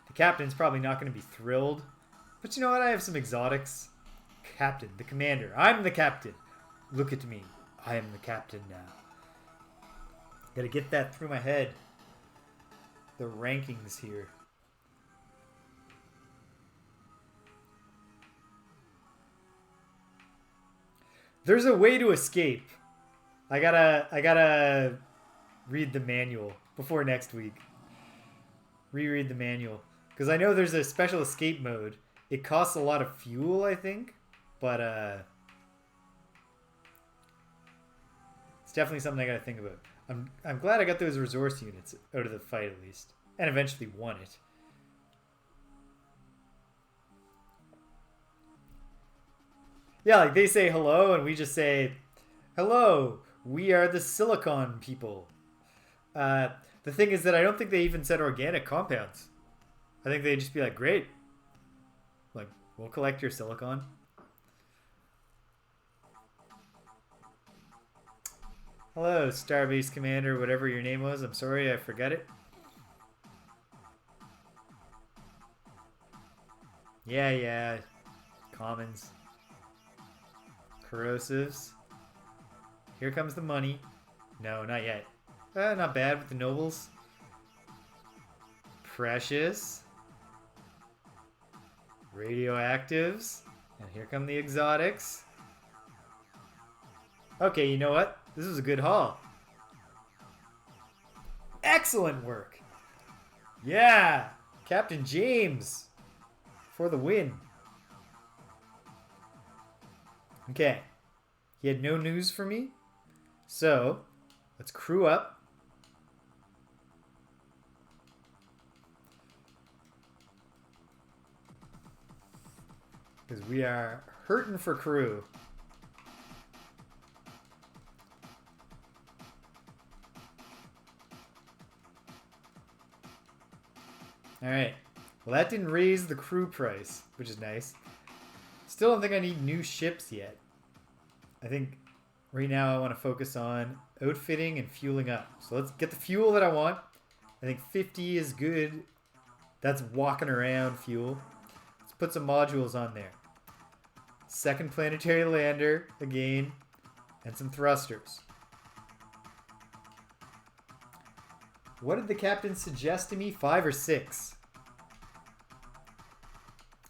The captain's probably not going to be thrilled. But you know what? I have some exotics. Captain, the commander. I'm the captain. Look at me. I am the captain now. Gotta get that through my head. The rankings here. There's a way to escape. I gotta read the manual before next week. Reread the manual. Because I know there's a special escape mode. It costs a lot of fuel, I think. But it's definitely something I gotta think about. I'm glad I got those resource units out of the fight at least. And eventually won it. Yeah, like they say hello and we just say, hello, we are the silicon people. The thing is that I don't think they even said organic compounds. I think they'd just be like, great. Like, we'll collect your silicon. Hello, Starbase Commander, whatever your name was. I'm sorry, I forgot it. Yeah. Commons. Corrosives. Here comes the money. No, not yet. Not bad with the nobles. Precious. Radioactives. And here come the exotics. Okay, you know what? This was a good haul. Excellent work. Yeah. Captain James for the win. Okay. He had no news for me. So, let's crew up. Because we are hurting for crew. Alright. Well, that didn't raise the crew price, which is nice. Still don't think I need new ships yet. I think right now I want to focus on outfitting and fueling up. So let's get the fuel that I want. I think 50 is good. That's walking around fuel. Let's put some modules on there. Second planetary lander again. And some thrusters. What did the captain suggest to me? 5 or 6?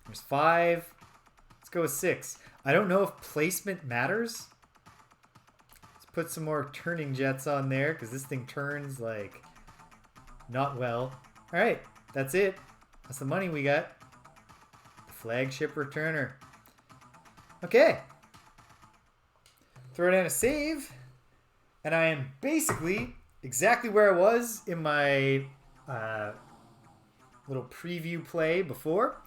There's 5. Let's go with 6. I don't know if placement matters. Let's put some more turning jets on there because this thing turns like not well. All right, that's it. That's the money we got. The flagship returner. Okay. Throw down a save. And I am basically exactly where I was in my little preview play before.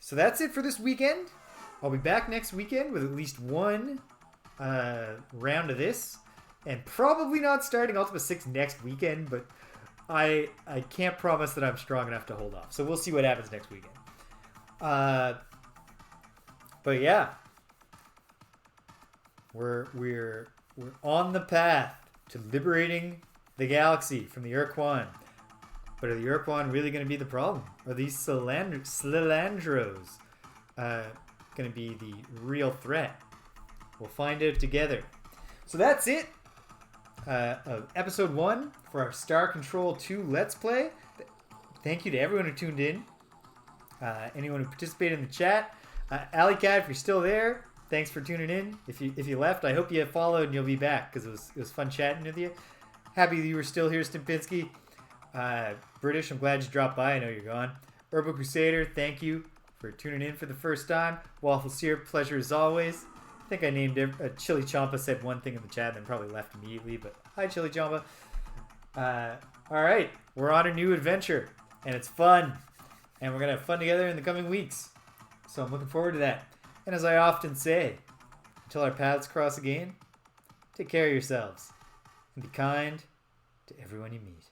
So that's it for this weekend. I'll be back next weekend with at least one round of this. And probably not starting Ultima 6 next weekend, but I can't promise that I'm strong enough to hold off. So we'll see what happens next weekend. But yeah. We're on the path to liberating the galaxy from the Ur-Quan. But are the Ur-Quan really going to be the problem? Are these Slylandros going to be the real threat? We'll find out together. So that's it. Of episode 1 for our Star Control 2 Let's Play. Thank you to everyone who tuned in. Anyone who participated in the chat. Alleycat, if you're still there, thanks for tuning in. If you left, I hope you followed and you'll be back because it was fun chatting with you. Happy that you were still here, Stimpinski. British, I'm glad you dropped by. I know you're gone. Urban Crusader, thank you for tuning in for the first time. Waffle Syrup, pleasure as always. I think I named Chili Champa said one thing in the chat and then probably left immediately, but hi Chili Champa. Alright, we're on a new adventure and it's fun. And we're going to have fun together in the coming weeks. So I'm looking forward to that. And as I often say, until our paths cross again, take care of yourselves and be kind to everyone you meet.